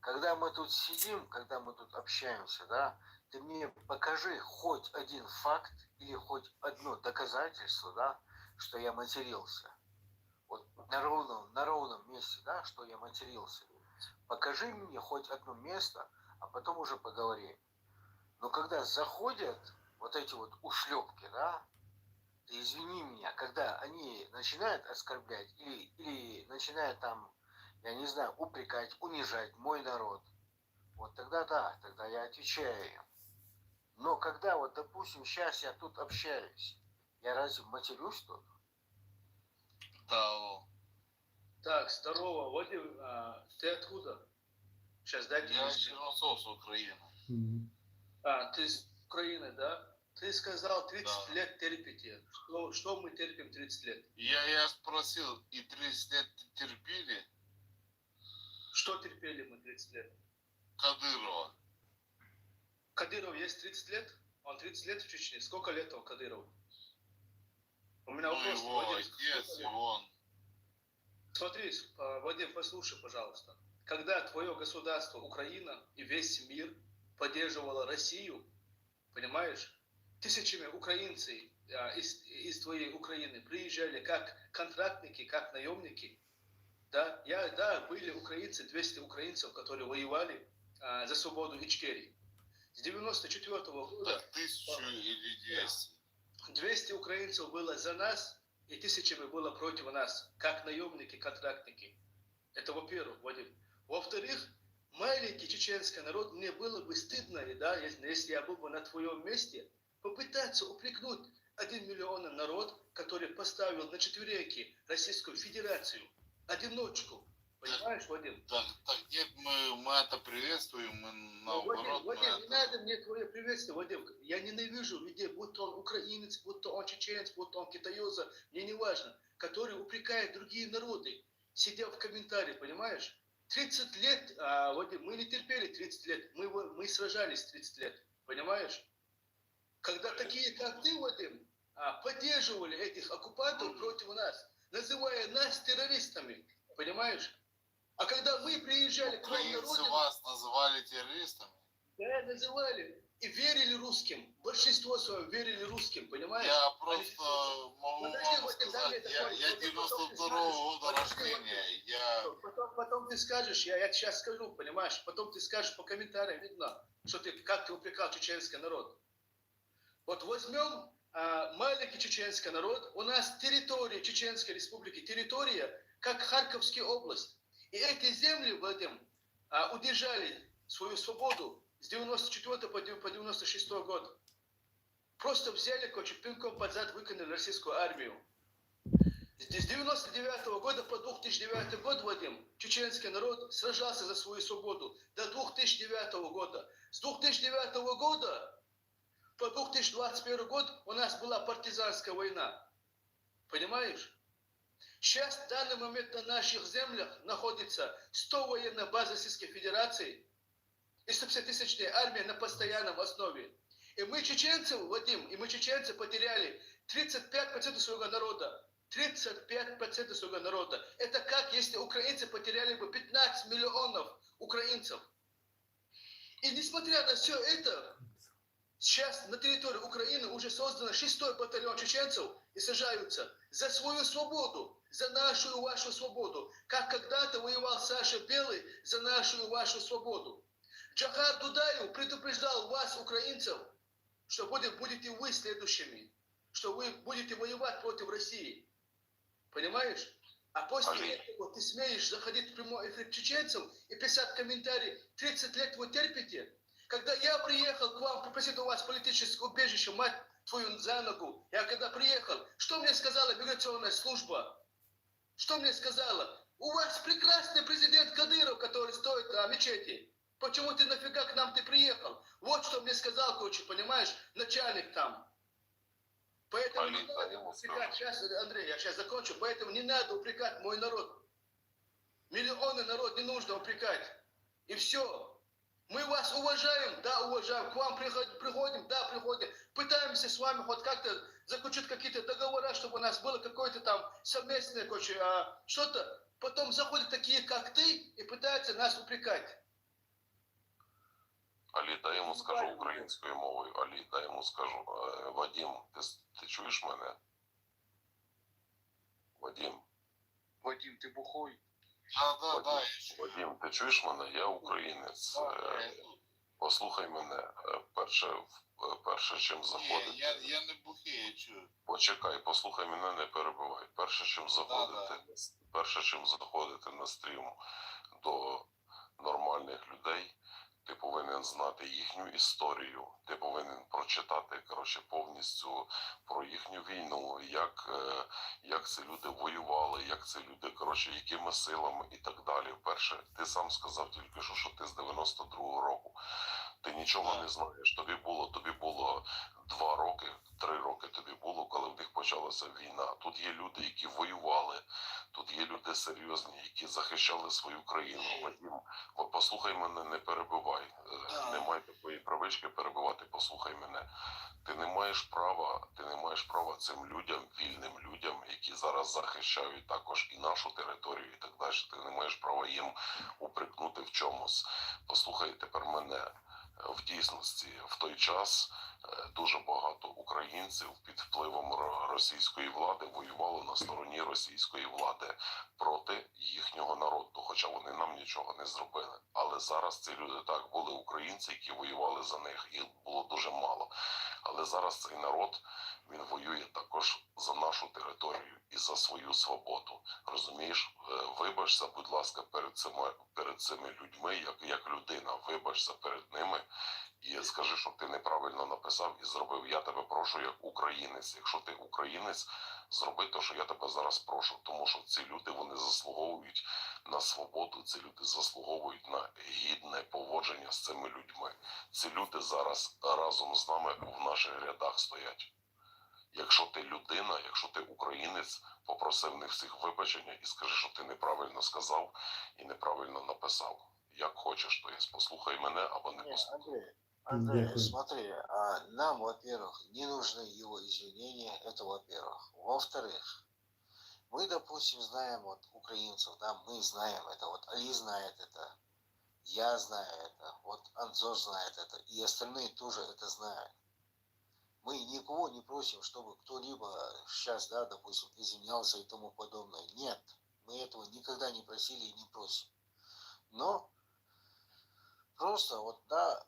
когда мы тут сидим, когда мы тут общаемся, да, ты мне покажи хоть один факт или хоть одно доказательство, да, что я матерился. Вот на ровном месте, да, что я матерился. Покажи мне хоть одно место, а потом уже поговорим. Но когда заходят вот эти вот ушлепки, да, ты извини меня, когда они начинают оскорблять или начинают там, я не знаю, упрекать, унижать мой народ, вот тогда да, тогда я отвечаю им. Но когда вот, допустим, сейчас я тут общаюсь, я разве матерюсь тут? Да. Так, здорово, Вадим, ты откуда? Сейчас дайте Я мне из Черновцов, с Украины. ты из Украины, да? Ты сказал, 30 Да. лет терпите. Что мы терпим 30 лет? Я спросил, и 30 лет терпели Что терпели мы 30 лет? Кадырова? Кадыров есть 30 лет? Он 30 лет в Чечне. Сколько лет он Кадыров? У меня Ну, вопрос. его Вадим, отец, сколько и лет? он. Смотри, Вадим, послушай, пожалуйста. Когда твое государство Украина и весь мир поддерживало Россию, понимаешь, тысячами украинцев из твоей Украины приезжали как контрактники, как наемники. Да, были украинцы, 200 украинцев, которые воевали за свободу Ичкерии. С 94-го года Так 1000 или 200. 200 украинцев было за нас, и тысячами было против нас, как наемники, контрактники. Это во-первых, Вадим. Во-вторых, маленький чеченский народ, мне было бы стыдно, да, если я был бы на твоем месте, попытаться упрекнуть 1 миллион народ, который поставил на четвереньки Российскую Федерацию, одиночку. Понимаешь, Вадим? Так нет, мы это приветствуем, мы наоборот. Вадим, не надо мне твое приветствие, Вадим. Я ненавижу людей, будь он украинец, будь то он чеченец, будь то он китаёза, мне не важно, которые упрекают другие народы, сидя в комментарии, понимаешь? 30 лет, Вадим, мы не терпели 30 лет, мы сражались 30 лет, понимаешь? Когда такие, как ты, Вадим, поддерживали этих оккупантов против нас, называя нас террористами, понимаешь? А когда мы приезжали к вам на Украинцы родину, вас называли террористами? да, называли, и верили русским, большинство свое верили русским, понимаешь? Я просто могу Подожди, вам вот ты дай сказать, мне такой- я вот ты потом 92-го года скажешь, подожди, рождения, я... Потом ты скажешь, я сейчас скажу, понимаешь, потом ты скажешь по комментариям, видно, что как ты упрекал чеченский народ. Вот возьмем маленький чеченский народ, у нас территория Чеченской Республики, территория, как Харьковская область. И эти земли, Вадим, удержали свою свободу с 94 по 96 год. Просто взяли, короче, пинком под зад выкинули российскую армию. С 99 года по 2009 год, Вадим, чеченский народ сражался за свою свободу до 2009 года. С 2009 года по 2021 год у нас была партизанская война. Понимаешь? Сейчас в данный момент на наших землях находится 100 военных баз Российской Федерации и 150-тысячная армия на постоянном основе. И мы чеченцы, Вадим, и мы чеченцы потеряли 35% своего народа. 35% своего народа. Это как если украинцы потеряли бы 15 миллионов украинцев. И несмотря на все это, сейчас на территории Украины уже создано 6-й батальон чеченцев и сражаются за свою свободу, за нашу и вашу свободу. Как когда-то воевал Саша Белый за нашу и вашу свободу. Джахар Дудаев предупреждал вас, украинцев, что будете вы следующими. что вы будете воевать против России. Понимаешь? А после этого ты смеешь заходить в прямой эфир чеченцев и писать комментарии. 30 лет вы терпите. Когда я приехал к вам попросить у вас политическое убежище, мать твою за ногу, я когда приехал, что мне сказала миграционная служба? Что мне сказала? У вас прекрасный президент Кадыров, который стоит мечети. Почему ты нафига к нам ты приехал? Вот что мне сказал, короче, понимаешь, начальник там. Поэтому не надо упрекать, сейчас, Андрей, я сейчас закончу, поэтому не надо упрекать мой народ. Миллионы народ не нужно упрекать. И все. Мы вас уважаем, да, уважаем. К вам приходим, да, приходим. Пытаемся с вами хоть как-то заключить какие-то договора, чтобы у нас было какое-то там совместное, короче, что-то. Потом заходят такие, как ты, и пытаются нас упрекать. Алі, дай йому скажу українською мовою. Алі, дай йому скажу. Вадим, ти чуєш мене? Вадим. Вадим, ты бухой? Да. Вадим, ти чуєш мене? Я українець. Послухай мене. Перше, чим заходити. Я не бухий, я чую. Почекай, послухай мене, не перебивай. Перше, чим заходити на стрім до нормальних людей, ти повинен знати їхню історію, ти повинен прочитати, коротше, повністю про їхню війну, як ці люди воювали, як ці люди, коротше, якими силами і так далі. Перше, ти сам сказав тільки що ти з 92-го року. Ти нічого не знаєш. Тобі було 2 роки, 3 роки тобі було, коли в них почалася війна. Тут є люди, які воювали, тут є люди серйозні, які захищали свою країну. Вадим, послухай мене, не перебивай. Немає такої привички перебивати, послухай мене. Ти не маєш права цим людям, вільним людям, які зараз захищають також і нашу територію, і так далі. Ти не маєш права їм упрекнути в чомусь. Послухай тепер мене. В дійсності, в той час дуже багато українців під впливом російської влади воювали на стороні російської влади проти їхнього народу, хоча вони нам нічого не зробили. Але зараз ці люди, так, були українці, які воювали за них, їх було дуже мало. Але зараз цей народ, він воює також за нашу територію і за свою свободу. Розумієш? Вибачся, будь ласка, перед цими людьми, як людина, вибачся перед ними і скажи, що ти неправильно написав і зробив. Я тебе прошу як українець. Якщо ти українець, зроби те, що я тебе зараз прошу. Тому що ці люди, вони заслуговують на свободу, ці люди заслуговують на гідне поводження з цими людьми. Ці люди зараз разом з нами в наших рядах стоять. Якщо ти людина, якщо ти українець, попроси в них всіх вибачення і скажи, що ти неправильно сказав і неправильно написав. Як хочеш, то є, послухай мене або не послухай. Андрей, смотри, нам, во-первых, не нужны его извинения, это во-первых. Во-вторых, мы, допустим, знаем вот украинцев, да, мы знаем это, вот Али знает это, я знаю это, вот Анзор знает это, и остальные тоже это знают. Мы никого не просим, чтобы кто-либо сейчас, да, допустим, извинялся и тому подобное. Нет, мы этого никогда не просили и не просим. Но просто вот, да,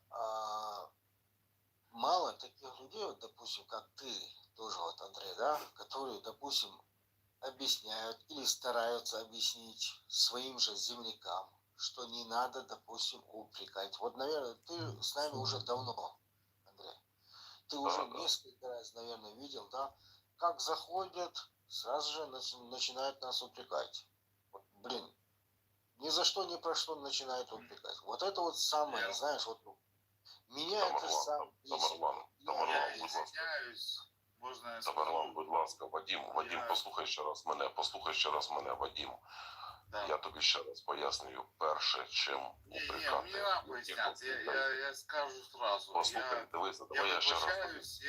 мало таких людей, вот, допустим, как ты, тоже вот, Андрей, да, которые, допустим, объясняют или стараются объяснить своим же землякам, что не надо, допустим, упрекать. Вот, наверное, ты с нами уже давно, Андрей. Ты уже несколько раз, наверное, видел, да, как заходят, сразу же начинают нас упрекать. Вот, блин, ни за что, ни про что начинают упрекать. Вот это вот самое, знаешь, вот меня это сам... Тамерлан, будь ласка, Вадим, послухай ще раз мене, Вадим. Да. Я тобі ще раз пояснюю, перше, чим упрекати. Не надо поясняться, я скажу сразу. Послухай, дивися, давай я ще раз.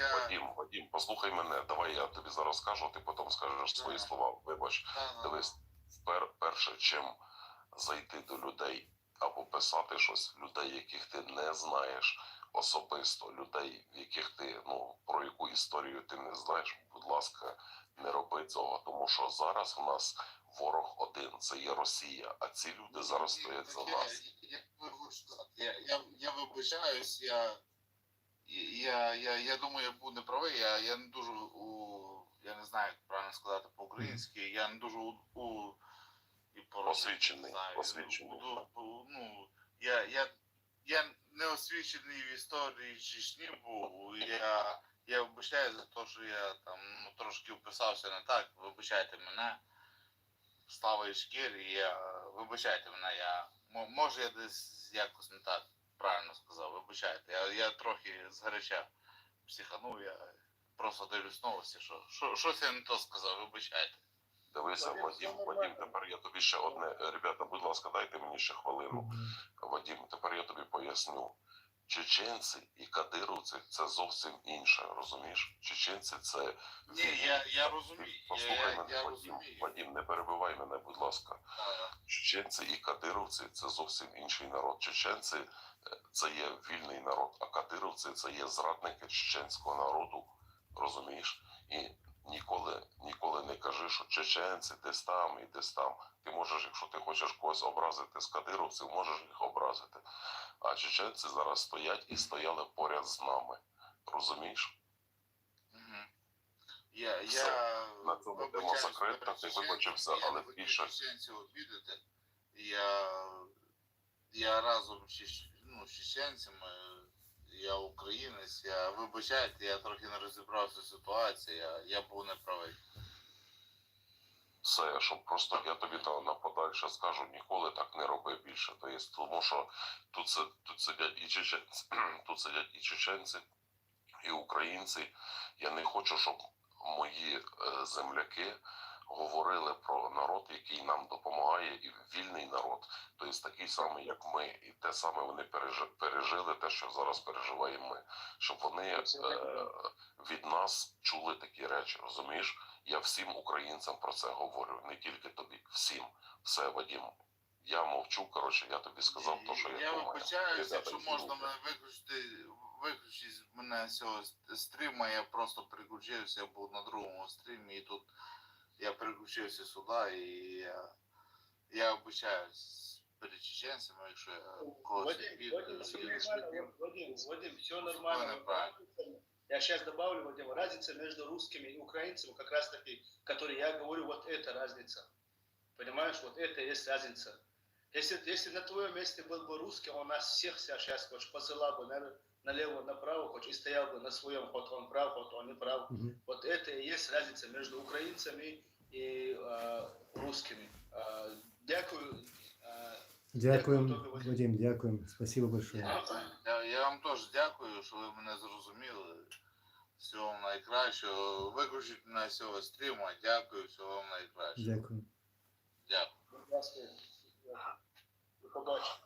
Вадим, послухай мене, давай я тобі зараз скажу, ти потім скажеш свої слова, вибач. Дивись, перше, чим зайти до людей або писати щось, людей, яких ти не знаєш особисто, людей, яких ти, про яку історію ти не знаєш, будь ласка, не роби цього, тому що зараз у нас ворог один, це є Росія, а ці люди зараз стоять за нас. Я вибачаюсь, я думаю, я був неправий, я не дуже я не знаю, як правильно сказати по-українськи, я не дуже і Освічений, знаю, освічений. Ну, я не освічений в історії Чечні був. Я вибачаю за те, що я там трошки вписався не так. Вибачайте мене. Слава Ічкерії, вибачайте мене, може я десь якось не так правильно сказав, вибачайте. Я трохи згаряча психанув, я просто дивлюсь новості, щось я не то сказав, вибачайте. Дивися, Вадим, тепер я тобі ще одне. Ребята, будь ласка, дайте мені ще хвилину. Вадим, тепер я тобі поясню. Чеченці і кадировці – це зовсім інше, розумієш? Чеченці – це... Ні, я розумію. Послухай мене, я Вадим, розумію. Вадим, не перебивай мене, будь ласка. Чеченці і кадировці – це зовсім інший народ. Чеченці – це є вільний народ, а кадировці – це є зрадники чеченського народу, розумієш? І ніколи не кажи, що чеченці десь там і десь там. Ти можеш, якщо ти хочеш когось образити з кадировців, можеш їх образити. А чеченці зараз стоять і стояли поряд з нами. Розумієш? Я на цьому тема закрита, ти вибачився, але більше... Чеченців обідати. Я разом з чеченцями, я українець, вибачайте, я трохи не розібрався в ситуації, я був неправий. Все, щоб просто я тобі на подальше скажу, ніколи так не роби більше. Тому що тут сидять і чеченці, і українці. Я не хочу, щоб мої земляки говорили про народ, який нам допомагає, і вільний народ, тобто такий самий, як ми, і те саме вони пережили, те, що зараз переживаємо ми, щоб вони від нас чули такі речі, розумієш? Я всім українцям про це говорю, не тільки тобі, всім. Все, Вадим, я мовчу, коротше, я тобі сказав те, що я думаю. Я вибачаюся, якщо можна мене виключити мене з цього стріму, я просто переключився, я був на другому стрімі, і тут я переключився сюди, і я вибачаюсь перед чеченцями, якщо я когось Вадим, все нормально. Я сейчас добавлю, Вадим, разница между русскими и украинцами, как раз таки, которые я говорю, вот это разница. Понимаешь, вот это и есть разница. Если на твоем месте был бы русский, он нас всех сейчас посылал бы налево, направо, хоть и стоял бы на своем, хоть он прав, хоть он не прав. Вот это и есть разница между украинцами и русскими. Дякую. Дякую, Вадим, дякую. Спасибо большое. Я вам теж дякую, що ви мене зрозуміли. Всього вам найкращого. Виключіть мене з цього стріму. Дякую, всього вам найкращого. Дякую. Дякую. До побачення.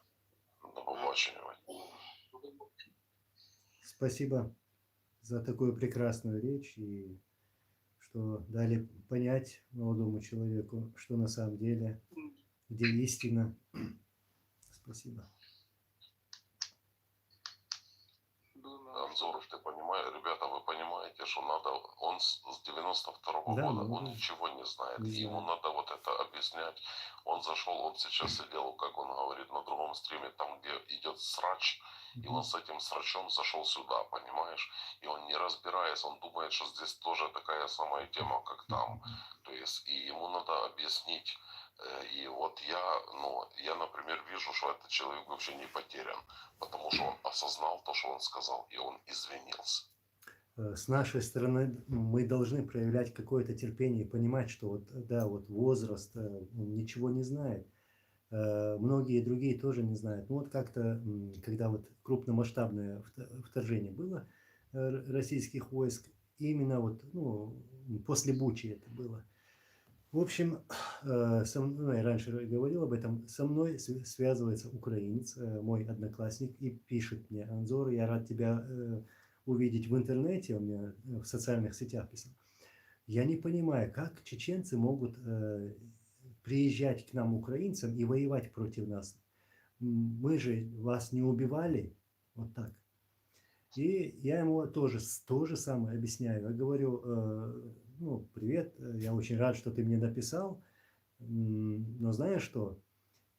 До побачення, Вадим. Спасибо за такую прекрасную речь и что дали понять молодому человеку, что на самом деле, где истина. Спасибо. Анзоров, ты понимаешь, ребята, вы понимаете, что надо, он с 92-го Да, года, ну, он да. ничего не знает, Не и ему знаю. надо вот это объяснять. Он зашел, он сейчас сидел, как он говорит, на другом стриме, там, где идет срач, и он с этим срачом зашел сюда, понимаешь, и он не разбирается, он думает, что здесь тоже такая самая тема, как там, то есть, и ему надо объяснить. И вот я, например, вижу, что этот человек вообще не потерян, потому что он осознал то, что он сказал, и он извинился. С нашей стороны мы должны проявлять какое-то терпение и понимать, что вот, да, вот возраст, он ничего не знает. Многие другие тоже не знают. Ну вот как-то, когда вот крупномасштабное вторжение было российских войск, именно вот, после Бучи это было. В общем, я раньше говорил об этом, со мной связывается украинец, мой одноклассник, и пишет мне: Анзор, я рад тебя увидеть в интернете, он мне в социальных сетях писал. Я не понимаю, как чеченцы могут приезжать к нам, украинцам, и воевать против нас. Мы же вас не убивали, вот так. И я ему тоже то же самое объясняю. Я говорю: привет, я очень рад, что ты мне написал, но знаешь что,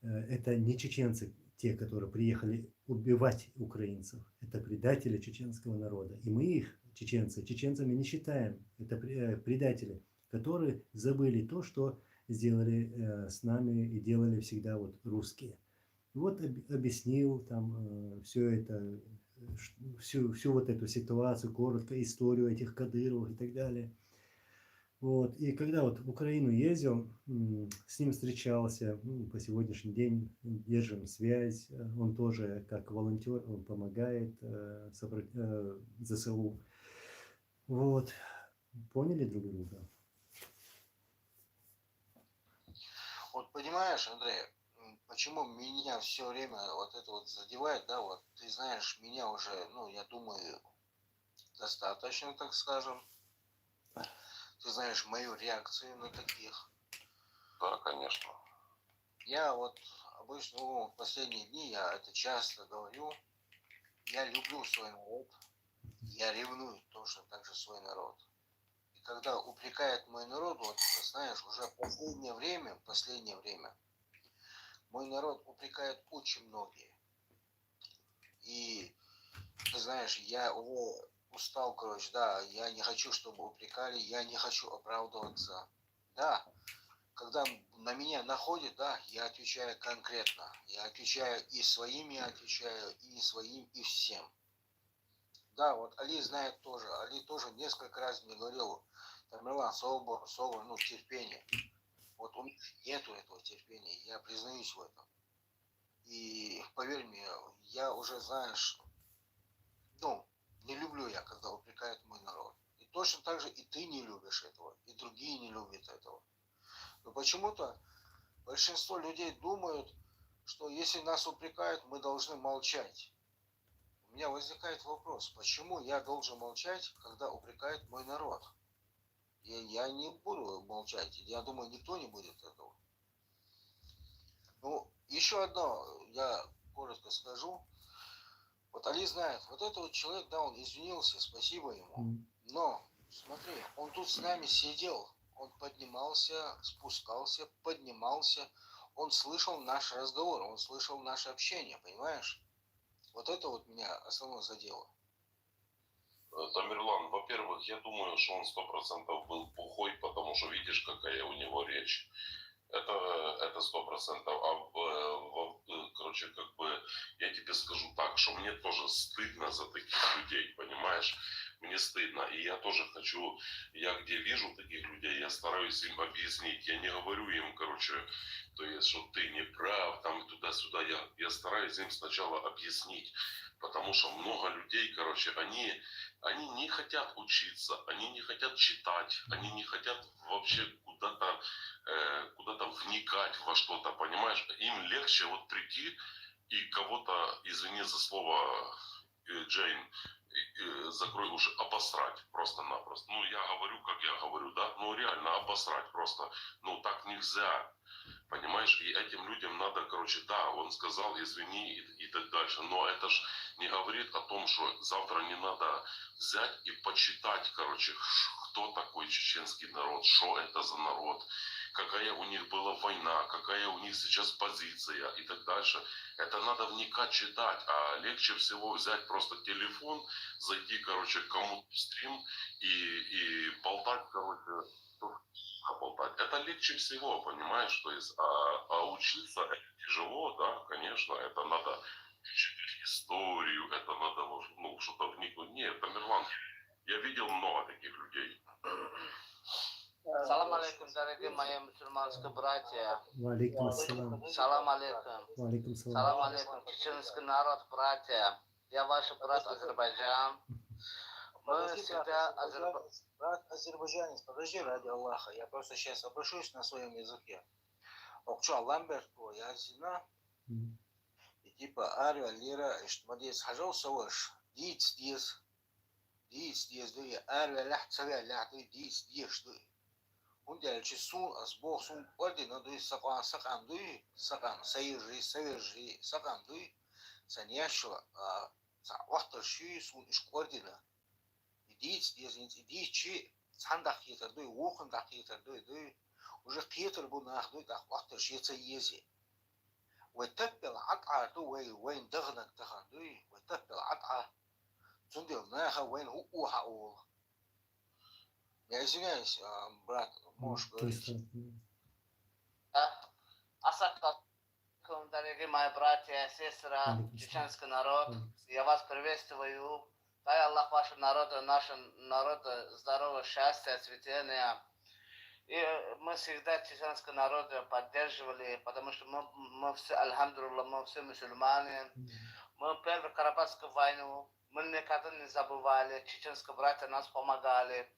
это не чеченцы, те, которые приехали убивать украинцев. Это предатели чеченского народа. И мы их, чеченцы, чеченцами не считаем. Это предатели, которые забыли то, что сделали с нами и делали всегда вот русские. Вот объяснил там все это, всю вот эту ситуацию, коротко, историю этих Кадыровых и так далее. Вот. И когда вот в Украину ездил, с ним встречался, по сегодняшний день держим связь, он тоже как волонтер, он помогает ЗСУ. Вот. Поняли друг друга? Вот понимаешь, Андрей, почему меня все время вот это вот задевает, да, вот ты знаешь, меня уже, ну, я думаю, достаточно, так скажем. Ты знаешь мою реакцию на таких. Да, конечно. Я вот обычно, в последние дни, я это часто говорю, я люблю свой народ, я ревную точно так же свой народ. И когда упрекает мой народ, вот знаешь, уже последнее время, мой народ упрекает очень многие. И ты знаешь, я уже устал, короче, да, я не хочу, чтобы упрекали, я не хочу оправдываться. Да, когда на меня находят, да, я отвечаю конкретно. Я отвечаю и своим, я отвечаю, и не своим, и всем. Да, вот Али знает тоже. Али тоже несколько раз мне говорил, Тамерлан, собор, ну, терпение. Вот у меня нету этого терпения, я признаюсь в этом. И поверь мне, я уже, знаешь, ну, не люблю я, когда упрекают мой народ. И точно так же и ты не любишь этого, и другие не любят этого. Но почему-то большинство людей думают, что если нас упрекают, мы должны молчать. У меня возникает вопрос, почему я должен молчать, когда упрекает мой народ? Я не буду молчать, я думаю, никто не будет этого. Ну, еще одно, я коротко скажу. Вот Али знает, вот этот вот человек, да, он извинился, спасибо ему. Но, смотри, он тут с нами сидел, он поднимался, спускался, поднимался, он слышал наш разговор, он слышал наше общение, понимаешь? Вот это вот меня основное задело. Тамерлан, во-первых, я думаю, что он 100% был пухой, потому что видишь, какая у него речь. Это 100%. Короче, как бы, я тебе скажу так, что мне тоже стыдно за таких людей, понимаешь? Мне стыдно. И я тоже хочу, я где вижу таких людей, я стараюсь им объяснить. Я не говорю им, короче, то есть, что ты не прав, там туда-сюда. Я стараюсь им сначала объяснить. Потому что много людей, короче, они не хотят учиться, они не хотят читать, они не хотят вообще куда-то вникать во что-то, понимаешь? Им легче вот прийти и кого-то, извини за слово, Джейн, закрой уши, обосрать просто-напросто. Ну, я говорю, как я говорю, да? Ну, реально обосрать просто. Ну, так нельзя. Понимаешь, и этим людям надо, короче, да, он сказал, извини и так дальше. Но это ж не говорит о том, что завтра не надо взять и почитать, короче, кто такой чеченский народ, что это за народ, какая у них была война, какая у них сейчас позиция и так дальше. Это надо вникать, читать, а легче всего взять просто телефон, зайти, короче, кому-то в стрим и болтать, короче, болтать. Это легче всего, понимаешь, то есть, а учиться это тяжело, да, конечно, это надо читать историю, это надо, ну, что-то вникнуть. Нет, Тамерлан, я видел много таких людей. Салам алейкум, дорогие мои мусульманские братья. Валейкум ассалам. Салам алейкум. Валейкум салам. Салам алейкум, чеченский народ, братья. Я ваш брат Азербайджан. Мы всегда Брат азербайджанец, подожди, ради Аллаха, я просто сейчас обращусь на своем языке. Окча Ламберт, я зина, и типа Ария, Лира, и что здесь хожу, совыш, диц, дуя, Ария, лях, царя, лях, диц, дуя. Он делает часу, а сбог сум, ордена, дуя, сакан, дуя, сакан, саежи, сакан, дуя, саняшо, вахтар ши, сун, иш ордена. Диц, чи, цандах хитер, дуя, ухандах хитер, дуя, уже хитер был нах, дуя, так вахтар ши, ца ези. ويتبع العطعة وين دغنك دغن ويتبع العطعة تندل ناها وين هو حقول. Я извиняюсь, брат, можешь говорить. Дорогие мои братья и сестры, чеченский народ, я вас приветствую. Дай Аллах вашему народу, нашему народу здоровья, счастья, цветения. И мы всегда чеченский народ поддерживали, потому что мы все, альхамдулилlah, мы все мусульмане. Мы первую Карабахскую войну, мы никогда не забывали, чеченские братья нас помогали.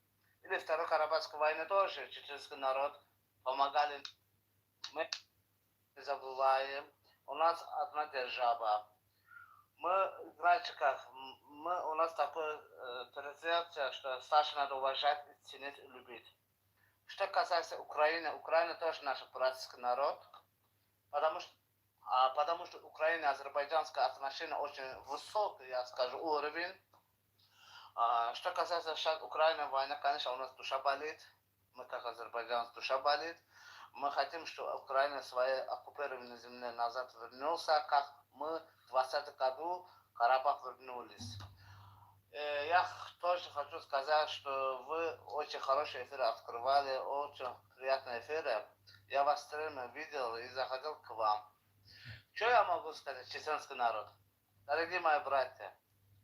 Или вторую Карабахскую войну тоже чеченский народ помогали. Мы не забываем, у нас одна держава. Мы, знаете как, у нас такая традиция, что старше надо уважать, ценить и любить. Что касается Украины, Украина тоже наш братский народ, потому что Украина и азербайджанские отношения очень высокий, я скажу, уровень. Что касается сейчас Украины, война, конечно, у нас душа болит. Мы как азербайджанцы, душа болит. Мы хотим, чтобы Украина свои оккупированные земли назад вернулся, как мы в 2020 году Карабах вернулись. Я тоже хочу сказать, что вы очень хорошие эфиры открывали, очень приятные эфиры. Я вас все время видел и заходил к вам. Что я могу сказать, чеченский народ? Дорогие мои братья,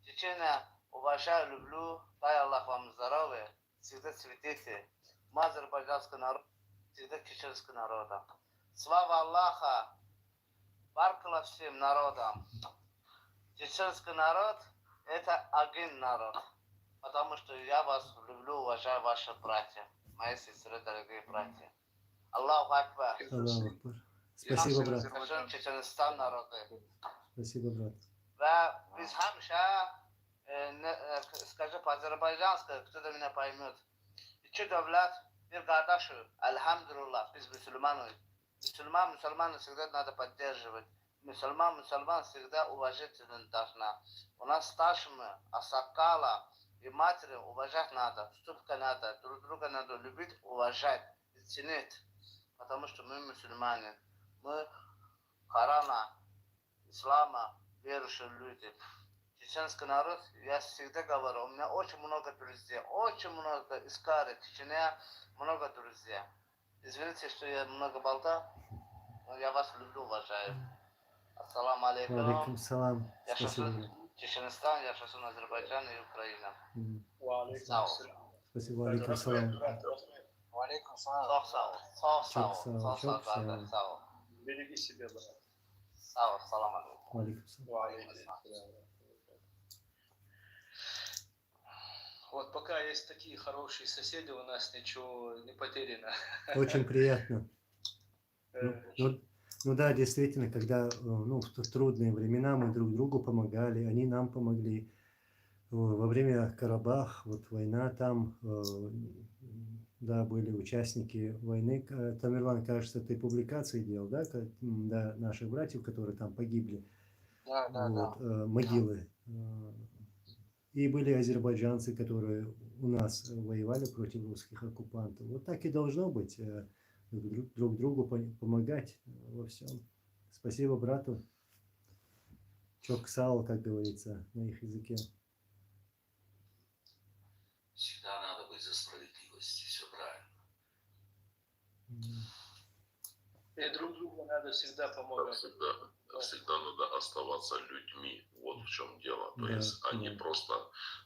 Чечения уважаю, люблю, дай Аллах вам здоровья, всегда цветите. Мы азербайджанский народ, всегда чеченский народ. Слава Аллаха, баркала всем народам. Чеченский народ – это один народ, потому что я вас люблю, уважаю, ваши братья, мои сестры, дорогие братья. Аллаху Акбар. Спасибо, брат. Чеченстан народы. Спасибо, брат. Да, biz hamşa, скажи по-азербайджански, кто-то меня поймет. İki devlet, bir kardeş, elhamdülillah, biz Müslümanız. Müslüman всегда надо поддерживать. Мусульман всегда уважительно должна. У нас старшими, асакала и матери уважать надо, ступка надо, друг друга надо любить, уважать и ценить. Потому что мы мусульмане, мы Корана, ислама, верующие люди. Чеченский народ, я всегда говорю, у меня очень много друзей, очень много из Кары, Чечня, много друзей. Извините, что я много болтал, но я вас люблю, уважаю. Ассаламу алейкум. Алейкум салам. Я Спасибо, шасун брат. Чеченстан, я шасун Азербайджан и Украина. Спасибо, алейкум салам. Валейкум салам. Сау. Береги себя, брат. Сау, салам алейкум. Алейкум салам. Вот пока есть такие хорошие соседи, у нас ничего не потеряно. Очень приятно. Ну да, действительно, когда в трудные времена мы друг другу помогали, они нам помогли. Во время Карабах, вот война там, да, были участники войны. Тамерлан, кажется, ты публикации делал, да, да, наших братьев, которые там погибли. Да. Могилы. И были азербайджанцы, которые у нас воевали против русских оккупантов. Вот так и должно быть. Друг другу помогать во всем. Спасибо брату. Чоксал, как говорится на их языке. Всегда надо быть за справедливость, все правильно. И друг другу надо всегда помогать. Всегда надо оставаться людьми. Вот в чем дело. То есть они просто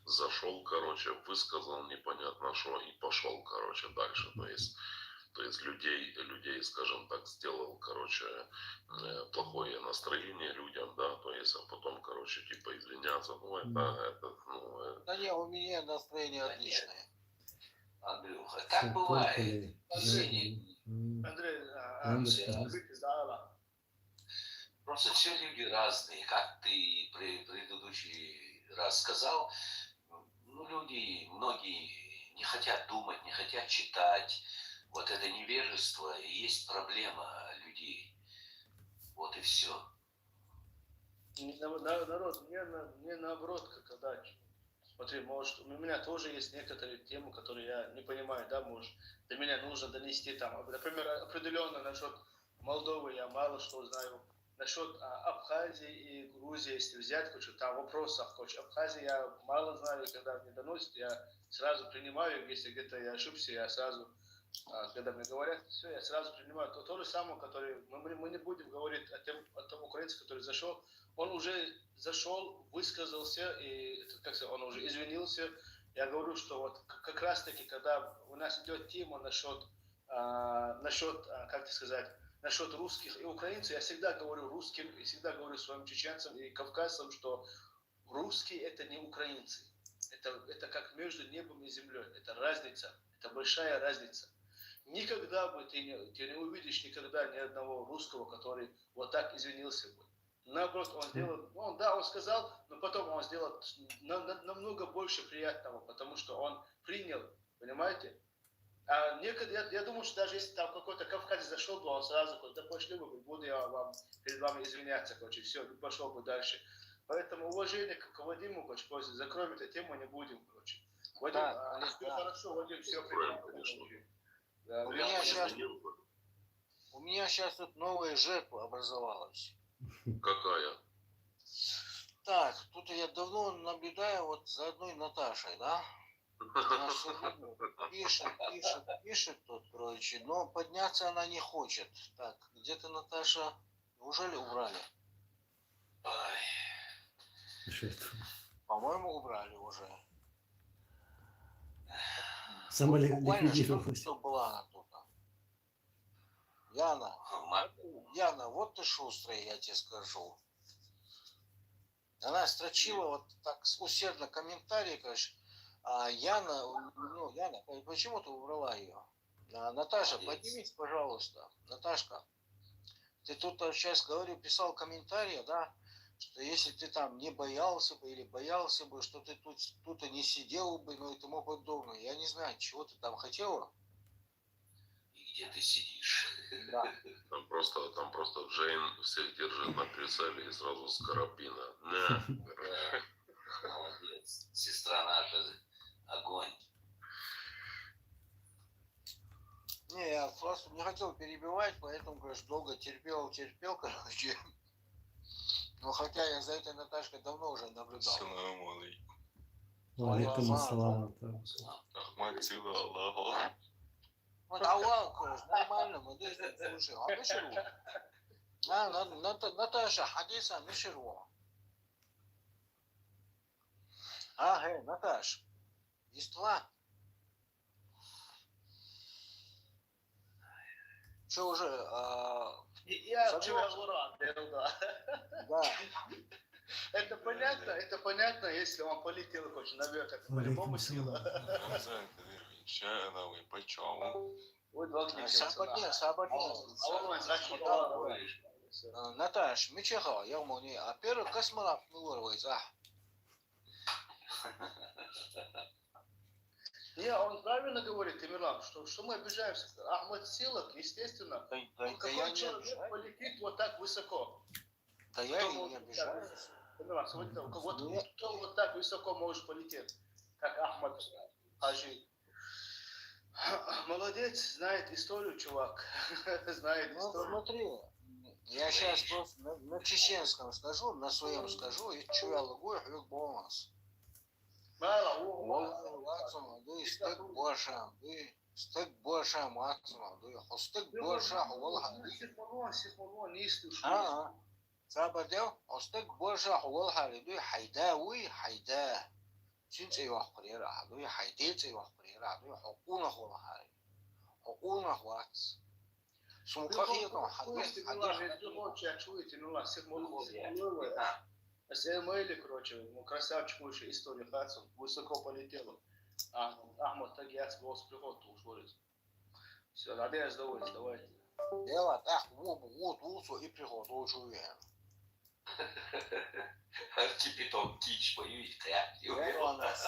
зашел, короче, высказал непонятно что и пошел, короче, дальше. То есть людей, скажем так, сделал, короче, плохое настроение людям, да, то есть, а потом, короче, типа извиняться, Да не, у меня настроение отличное. Андрюха, так бывает. Андрей, Просто все люди разные, как ты предыдущий раз сказал. Ну, люди, многие не хотят думать, не хотят читать. Вот это невежество и есть проблема людей. Вот и все. Народ, мне наоборот, когда, смотри, может, у меня тоже есть некоторые темы, которые я не понимаю, да, может, до меня нужно донести там, например, определенно насчет Молдовы я мало что знаю, насчет Абхазии и Грузии, если взять, короче, там в вопросах, короче, Абхазии я мало знаю, когда мне доносят, я сразу принимаю, если где-то я ошибся, я сразу, когда мне говорят, все, я сразу принимаю. То же самое, который, мы не будем говорить о том украинце, который зашел, он уже зашел, высказался, и, как сказать, он уже извинился. Я говорю, что вот как раз таки, когда у нас идет тема насчет, как сказать, насчет русских и украинцев, я всегда говорю русским, и всегда говорю своим чеченцам и кавказцам, что русские это не украинцы. Это как между небом и землей. Это разница, это большая разница. Никогда бы ты не увидишь никогда ни одного русского, который вот так извинился бы. Наоборот, он сделал, он сказал, но потом он сделал намного больше приятного, потому что он принял, понимаете? А я думаю, что даже если там какой-то кавказец зашел бы, он сразу говорит, да пошли бы, буду я перед вами извиняться, короче, все, пошел бы дальше. Поэтому уважение к Вадиму, короче, закроем эту тему, не будем, короче. Вадим, все хорошо, Вадим, все конечно. У меня сейчас тут новая жертва образовалась. Какая? Так, тут я давно наблюдаю вот за одной Наташей, да? Она все время пишет тут, короче, но подняться она не хочет. Так, где-то Наташа, неужели убрали? По-моему, убрали уже. Самоликвидировалась. Что была она тут? Яна, вот ты шустрая, я тебе скажу. Она строчила вот так усердно комментарии, короче. Яна, почему ты убрала ее? Наташа, поднимись, пожалуйста. Наташка, ты тут сейчас писал комментарии, да, что если ты там не боялся бы или боялся бы, что ты тут и не сидел бы, ну и тому подобное. Я не знаю, чего ты там хотела. И где ты сидишь? Да. Там просто Джейн всех держит на прицеле и сразу с карабина. На. Молодец. Сестра наша, огонь. Не, я просто не хотел перебивать, поэтому, конечно, долго терпел, короче. Но хотя я за этой Наташкой давно уже наблюдал. Салам алейкум. Алейкум ассалам. Ахмад Сила Аллаху. Вот Аллах, короче, нормально, мы здесь слушаем. А мы ширу. Наташа, хадиса, мы ширу. Наташ, иства. Что уже? Я тебя рад, да. Да. Это понятно, если он полетел, короче, наверх, это по-любому сила. Наташ, Мичеха, я умони, а первый космонавт милоровается. Не, он правильно говорит, Эмирлан, что мы обижаемся. Ахмад Силак, естественно, какой человек полетит вот так высоко? Да я и не обижаюсь. Кто вот так высоко может полететь, как Ахмад Хаджи? Молодец, знает историю, чувак. Знает историю. Смотри, я сейчас просто на чеченском скажу, на своем скажу, и что я лагую, хвик бонус. Стык больше, максимум, стык больше, не слушаю. Сабадел, стык больше, хайда. Синцей вахприра, хайдецей вахприра, хокуна холахари, хокуна хвац. Сумхахиетом хадис. СМЛ, короче, красавчик мой еще история Хадсон, высоко полетела. Ахмад Тагиац был с приход ушел. Все, надеюсь, давайте. Дело так, вот усу и приход ушуем. Архипитон Кич, боюсь,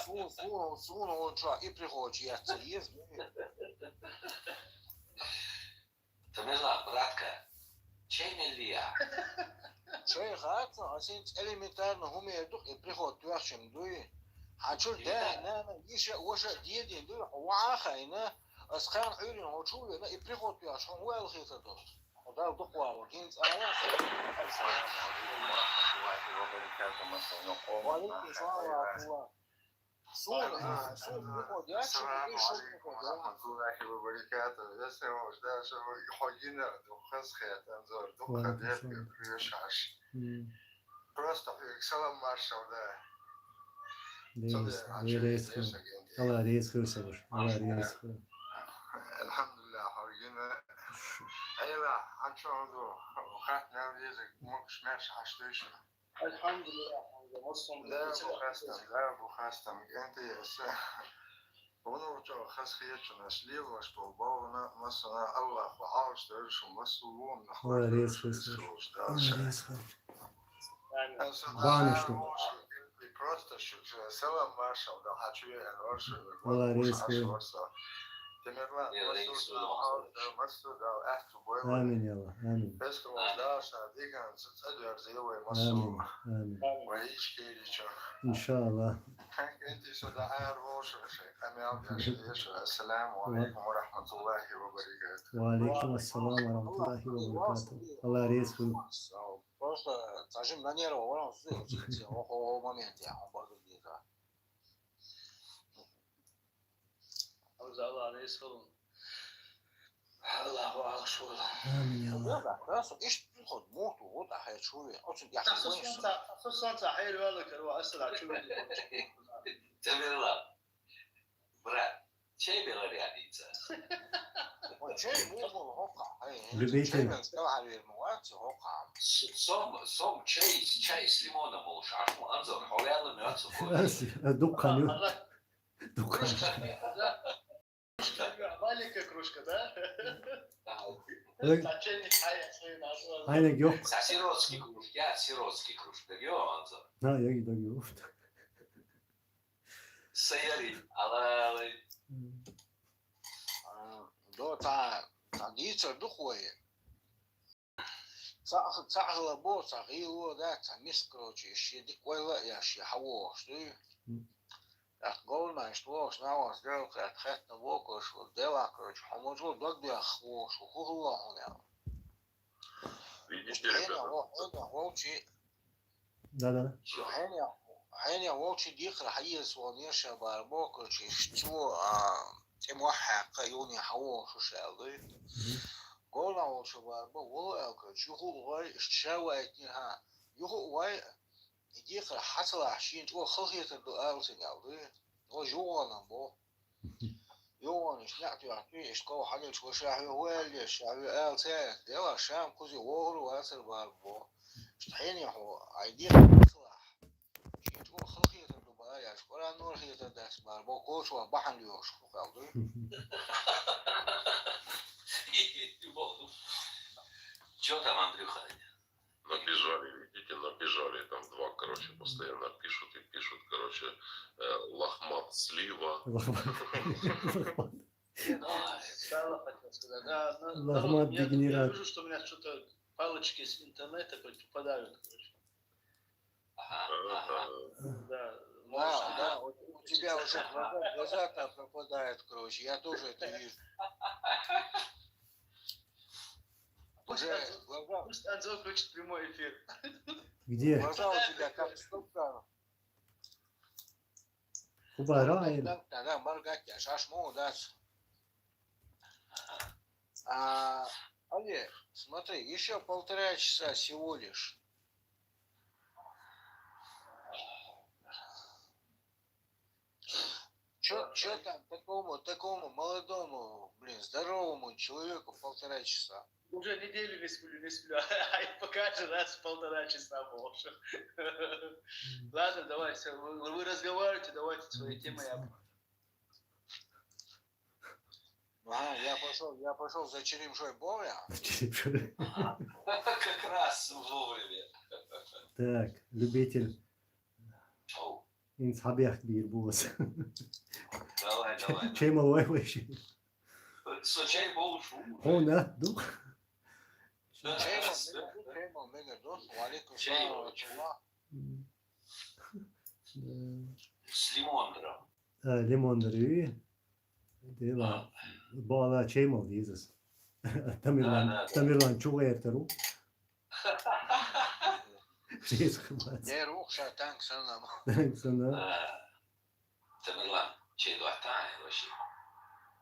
Сунул и приход, я есть. Ты не знаю, братка, чем Илья? Чай Хадсон, а синц элементарно умеет и приход тверчим дуй. Хочу да, еще уже дедин дуй, уахайна, асхан хюрин учуя, и приход тверчим, уэлхитадос. وده دخوة وكنت أنا السلام عليكم ورحمة الله وبركاته. مساء وعليكم السلام ورحمة الله. السلام عليكم ورحمة الله وبركاته. Я сегодня даже ходина духовская танзор духа детка приезжаешь. Просто салам маршал да. Allah reis kılsamış. Allah reis kıl. Elhamdülillah ходина. Ayla açıldı. Kat neredeyse mukşmer haşlıymış. Elhamdülillah. لا بخاستم انت ونرجع خسخيتنا سليوا شطوباونا مثلا الله وعاوش تعيش مسؤولون Allah reis kılsamış. Allah reis kıl. Просто سلام маршал да хочу я рошу. Allah reis kıl. Темирла مسؤول Amin ya Allah. Amin. بس وجداشنا ديكان تقدر زيوي Amin. مسؤول Amin. وعيش كيريشو İnşallah. انت سوداء روش السلام عليكم ورحمة الله وبركاته. Ve aleyküm selam ve rahmetullahi ve berekatuhu. Allah reis kıl. Просто скажи манеру, он зайти в моменте, он будет где-то. Allah reis olun. Allahu akbar. Amin ya Allah. Да, хорошо. ايش تاخذ موت ووضع هاي شوية. اصلا يا اخي وين خصوصا حلو هذا كروا اسرع شوي. Tamirla. Brat. Şey bir arayadıysa. شيء مو موقع هاي Любитель. شيء من على المواد موقع. Som çay с лимоном olmuş. Aşkım anzor. Havayalım ya. Dukkan yok. Dukkan. Маленькая кружка, да? Сочельник свои назвал. Aynen yok. Сиротский кружка. Ya sirotski krужка. Yo anzor. Ha yok. Sayarı. Allah. Да, традиция духовая. Сахла бо, сахило, да, мисс, короче, щедик, вайла, я щехаво, что голна, что снова сделать, отхет на воку, что дела, короче, хаможу, догдя, хво, что хугла, он я. Видите, ребята? волчи, Да. هنيا волчи дихра, хаес, волнеша, барбо, короче, что, موحق يوني حوو شو شاغي قولنا وشباب والله كشوفوا واي شاوي ها يهو واي يجيك حصل عشين تو خلية الدقال سنعوي وجوانا بو يوان شنعتو يعطي اشكو حاجة شو شاهي هو اللي شاهي آل تاك يلا شام كوزي وغلو واسر باربو شتحيني هو عيديك حصل شين تو خلية الدقال يشكولا نور هي تدس باربو كوشوا بحن ليوشكو قلبي Че там, Андрюха? Набежали, видите, набежали, там два, короче, постоянно пишут и пишут, короче, лохмат слива. Лохмат дегенерат. Я вижу, что у меня что-то палочки с интернета попадают, короче. Да, у тебя уже глаза пропадают, короче, я тоже это вижу. Пусть Анзор включит прямой эфир. Где? Глаза у тебя как ступка. Кубарай. Да, моргать, я шашму, да. Олег, смотри, еще 1,5 часа всего лишь. Че там такому молодому, здоровому человеку 1,5 часа? Уже неделю не сплю. А пока же раз в 1,5 часа больше. Ладно, давай, все. Вы разговариваете, давайте свои темы. Я пошел за Черемшой Боря. Как раз вовремя. Так, любитель. Инсабях бирбуз. Давай. Чем овой вообще? Сочай болушу. О, да, дух. С лимондером. Limonları. Değil mi? Bağla şey mi oldu Jesus? Тамерлан, Тамерлан, чугайыртыру. Шесть хватит. Не рухша танк санам. Тамерлан, чей дуатань вообще?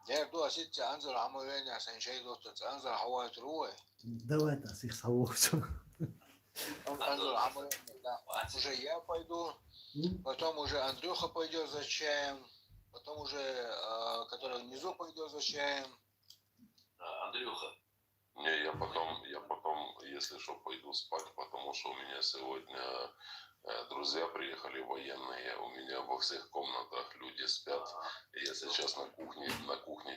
Я ду асит анзар амуэня саншей доктор анзар хавайт руэ. Давай нас их совсем. Анзар амуэня, да. Уже я пойду, потом уже Андрюха пойдет за чаем, потом уже, который внизу пойдет за чаем. Андрюха. Не, я потом, если что, пойду спать, потому что у меня сегодня друзья приехали военные, у меня во всех комнатах люди спят. И я сейчас на кухне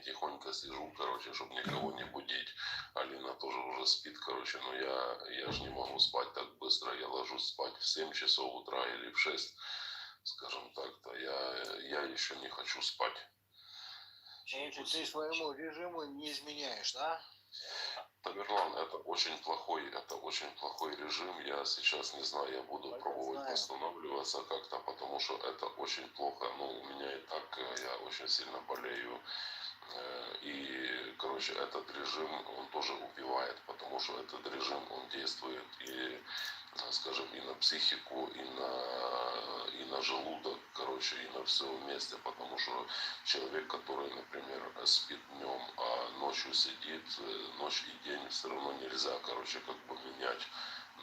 тихонько сижу, короче, чтобы никого не будить. Алина тоже уже спит, короче, но я же не могу спать так быстро. Я ложусь спать в 7 часов утра или в 6, скажем так-то. Я еще не хочу спать. Ты своему режиму не изменяешь, да? Тамерлан, это очень плохой режим. Я сейчас не знаю, я буду пробовать восстанавливаться как-то, потому что это очень плохо. Ну, у меня и так, я очень сильно болею. И, короче, этот режим, он тоже убивает, потому что этот режим, он действует и, скажем, и на психику, и на желудок, короче, и на все вместе, потому что человек, который, например, спит днем, а ночью сидит, ночь и день все равно нельзя, короче, как бы менять.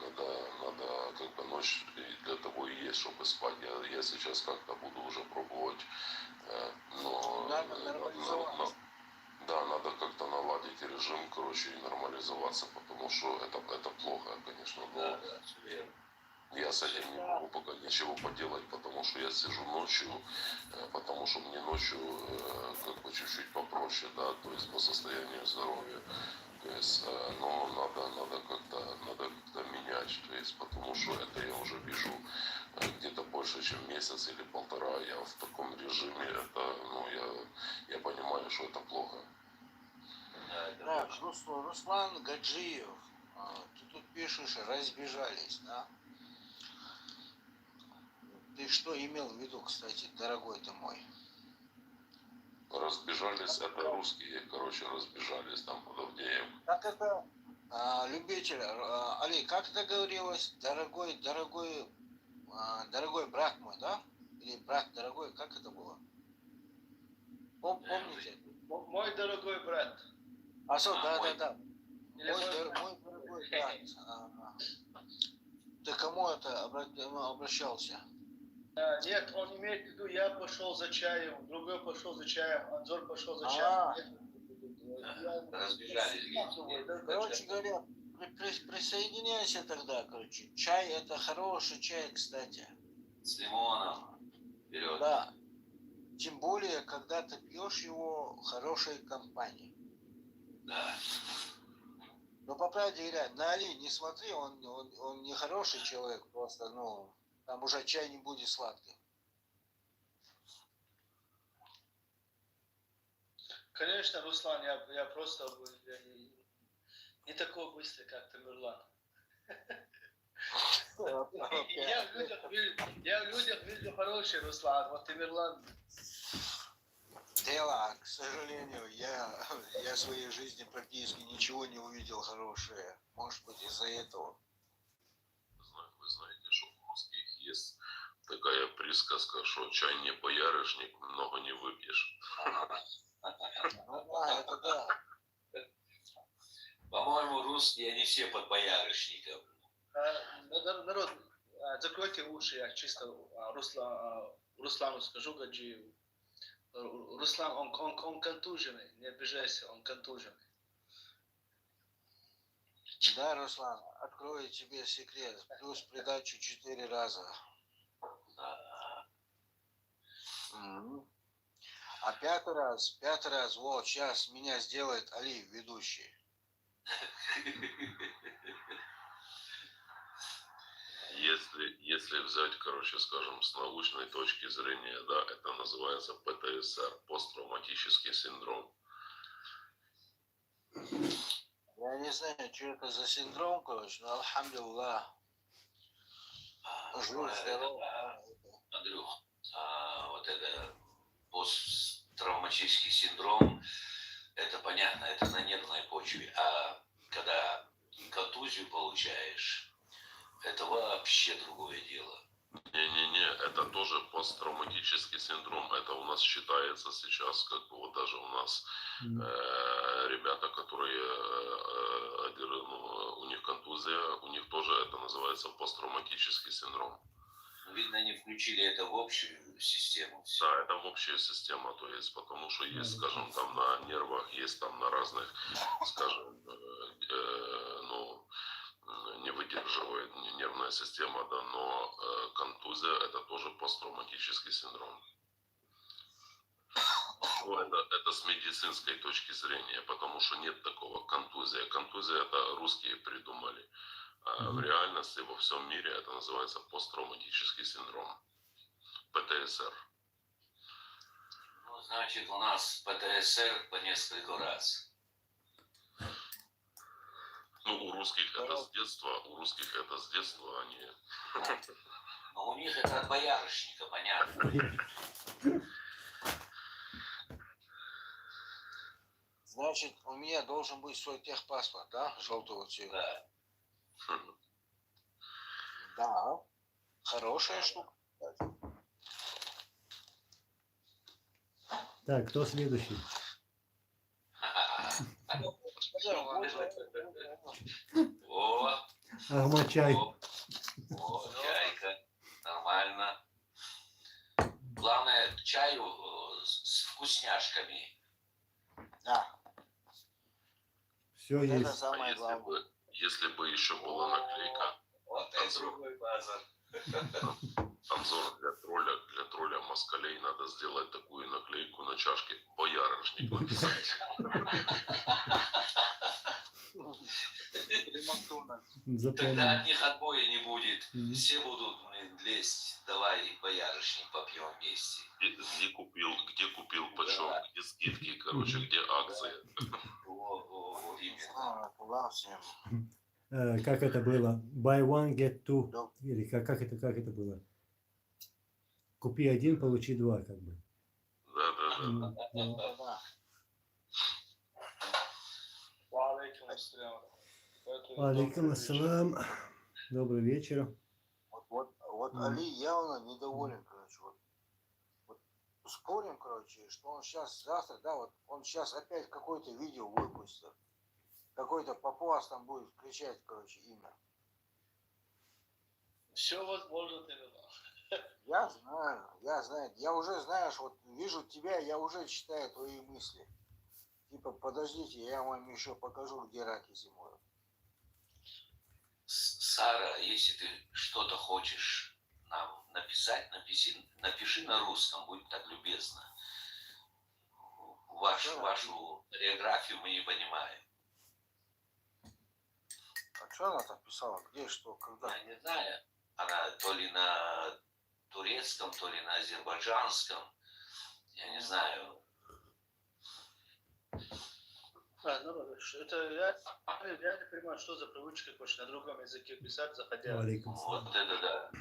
Надо как бы ночь для того и есть, чтобы спать. Я сейчас как-то буду уже пробовать, да, надо как-то наладить режим, короче, и нормализоваться, потому что это плохо, конечно, но я с этим не могу пока ничего поделать, потому что я сижу ночью, потому что мне ночью как бы чуть-чуть попроще, да, то есть по состоянию здоровья. То есть, но надо как-то менять, то есть, потому что это я уже вижу где-то больше, чем месяц или полтора, я в таком режиме, это, ну, я понимаю, что это плохо. Да, Руслан Гаджиев, ты тут пишешь, разбежались, да? Ты что имел в виду, кстати, дорогой ты мой? Разбежались, это русские, короче, разбежались там под Авдеевкой. Как это, любитель, Али, как это говорилось, дорогой брат мой, да? Или брат дорогой, как это было? Помните? Мой дорогой брат. Да. Мой дорогой брат. Ты кому это обращался? Нет, он имеет в виду, я пошел за чаем, другой пошел за чаем, Анзор пошел за чаем. Разбежались. Короче говоря, присоединяйся тогда, короче. Чай это хороший чай, кстати. С лимоном. Вперед. Да. Тем более, когда ты пьешь его в хорошей компании. Да. Но по правде говоря, на Али не смотри, он не хороший человек, просто, ну, там уже чай не будет сладким. Конечно, Руслан, я просто не такой быстрый, как Тамерлан. Я в людях вижу хороший, Руслан, вот Тамерлан. Дело, к сожалению, я в своей жизни практически ничего не увидел хорошее. Может быть, из-за этого. Вы знаете, что у русских есть такая присказка, что чай не боярышник, много не выпьешь. Ну да, это да. По-моему, русские, они все под боярышником. Народ, закройте уши, я чисто Руслану скажу, Гаджиеву. Руслан, он контуженный, не обижайся, он контуженный. Да, Руслан, открою тебе секрет. Плюс придачу 4 раза. А пятый раз, вот, сейчас меня сделает Али ведущий. Если взять, короче, скажем, с научной точки зрения, да, это называется ПТСР, посттравматический синдром. Я не знаю, что это за синдром, короче, но альхамдулилlah. Жив, здоров. Андрюх, вот это посттравматический синдром, это понятно, это на нервной почве. почве. А когда контузию получаешь, это вообще другое дело. Не-не-не, это тоже посттравматический синдром. Это у нас считается сейчас, как бы вот даже у нас ребята, которые у них контузия, у них тоже это называется посттравматический синдром. Видно, не включили это в общую систему. Да, это в общая система, то есть, потому что есть, скажем, там на нервах, есть там на разных, скажем, ну, не выдерживает нервная система, да, но контузия это тоже посттравматический синдром. Ну, это с медицинской точки зрения, потому что нет такого контузия. Контузия это русские придумали. А в реальности во всем мире это называется посттравматический синдром. ПТСР. Ну, значит, у нас ПТСР по несколько раз. Ну, у русских это с детства, они... Но у них это от боярышника, понятно. Значит, у меня должен быть свой техпаспорт, да? Желтого цвета. Да. Да. Хорошая штука. Так, кто следующий? О, Ахмачай. о, чайка. Нормально. Главное, к чаю с вкусняшками. Да. Все Это есть. самое главное. Если бы еще была наклейка, Вот это другой базар. обзор для тролля москалей, надо сделать такую наклейку на чашке «Боярышник» написать. Тогда от них отбоя не будет. Все будут лезть. Давай боярышник попьем вместе. Где купил, почем, где скидки, короче, где акции. Именно. Как это было? Buy one, get two. Или как это было? Купи один, получи два, как бы. Да. Алейкум ассалам. Добрый вечер. Вот Али явно недоволен, короче. Вот спорим, короче, что он сейчас завтра, да, вот он сейчас опять какое-то видео выпустит. Какой-то папуас там будет кричать, короче, имя. Все возможно, ты Я знаю. Я уже, знаешь, вот вижу тебя, я уже читаю твои мысли. Типа, подождите, я вам еще покажу, где раки зимуют. Сара, если ты что-то хочешь нам написать, напиши на русском, будь так любезна. Вашу хореографию мы не понимаем. А что она так писала? Где, что, когда? Я не знаю. Она то ли на турецком, то ли на азербайджанском. Я не знаю. Это я не понимаю, что за привычка хочешь на другом языке писать, заходя. Вот это да.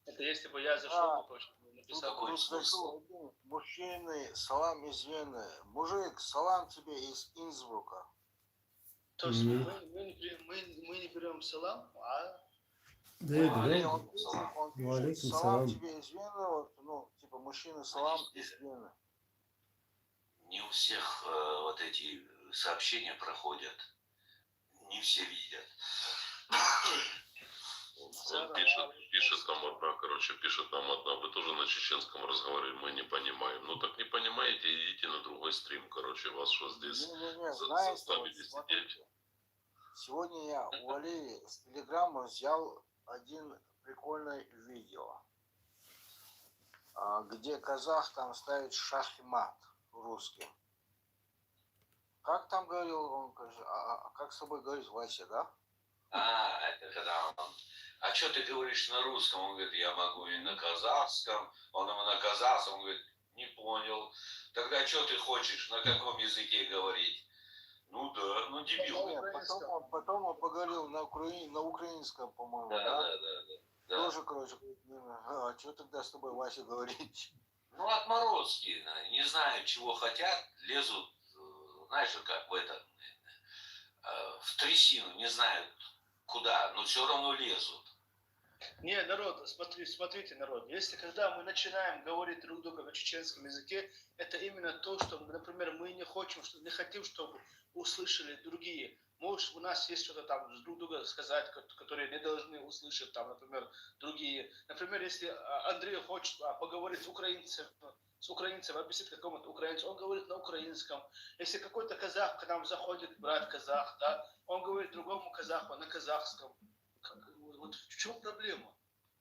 Это если бы я зашел, то написал. Какой смысл? Мужчины, салам из Вены. Мужик, салам тебе из Инсбрука. То есть мы не берем салам, а... Да. Он пишет, салам тебе из Вены, вот, ну, типа, мужчины, салам из Вены. Не у всех вот эти сообщения проходят. Не все видят. Он пишет нам одна, вы тоже на чеченском разговариваете, мы не понимаем. Ну так не понимаете, идите на другой стрим, короче, вас что здесь заставили сидеть. Сегодня я у Али с Телеграма взял один прикольное видео, где казах там ставит шахмат русским. Как там говорил он, как с собой говорит Вася, да? Это когда он... А что ты говоришь на русском? Он говорит, я могу и на казахском. Он ему на казахском, он говорит, не понял. Тогда что ты хочешь, на каком языке говорить? Ну да, ну дебил. Потом он поговорил на украинском, по-моему, да? Тоже, короче, а что тогда с тобой Вася говорить? Ну, отморозки, не знаю, чего хотят, лезут, знаешь, как в это, в трясину, не знают куда, но все равно лезут. Не, народ, смотрите, народ, если когда мы начинаем говорить друг другу на чеченском языке, это именно то, что, например, мы не хотим, чтобы услышали другие. Может, у нас есть что-то там друг друга сказать, которые не должны услышать, там, например, другие. Например, если Андрей хочет поговорить с украинцем, объяснить какому-то украинцу, он говорит на украинском. Если какой-то казах к нам заходит, брат казах, да, он говорит другому казаху на казахском. Вот в чем проблема?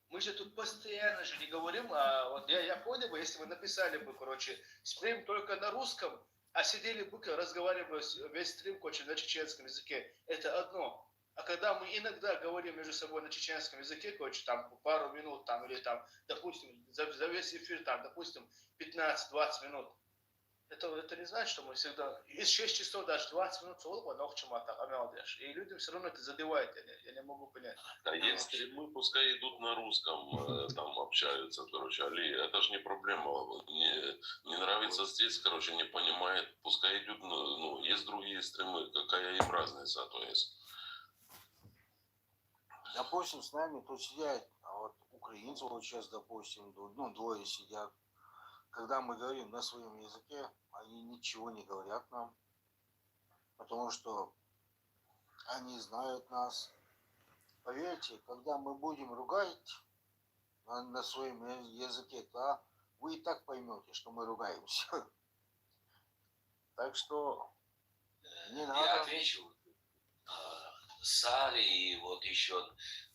Мы же тут постоянно же не говорим, вот я понял бы, если вы написали бы, короче, стрим только на русском, а сидели бы, разговаривали весь стрим, короче, на чеченском языке, это одно. А когда мы иногда говорим между собой на чеченском языке, короче, там пару минут, там, или там, допустим, за весь эфир, там, допустим, 15-20 минут, это не значит, что мы всегда, из 6 часов даже 20 минут солба, но и людям все равно это задевает, я не могу понять. А есть стримы, пускай идут на русском, там общаются, короче, Али, это же не проблема, не нравится здесь, короче, не понимает, пускай идут, ну, есть другие стримы, какая им разница, то есть. Допустим, с нами тут сидят, а вот украинцы вот сейчас, допустим, ну, двое сидят. Когда мы говорим на своем языке, они ничего не говорят нам, потому что они знают нас. Поверьте, когда мы будем ругать на своем языке, то вы и так поймете, что мы ругаемся. Так что не надо. Я отвечу Саре и вот еще.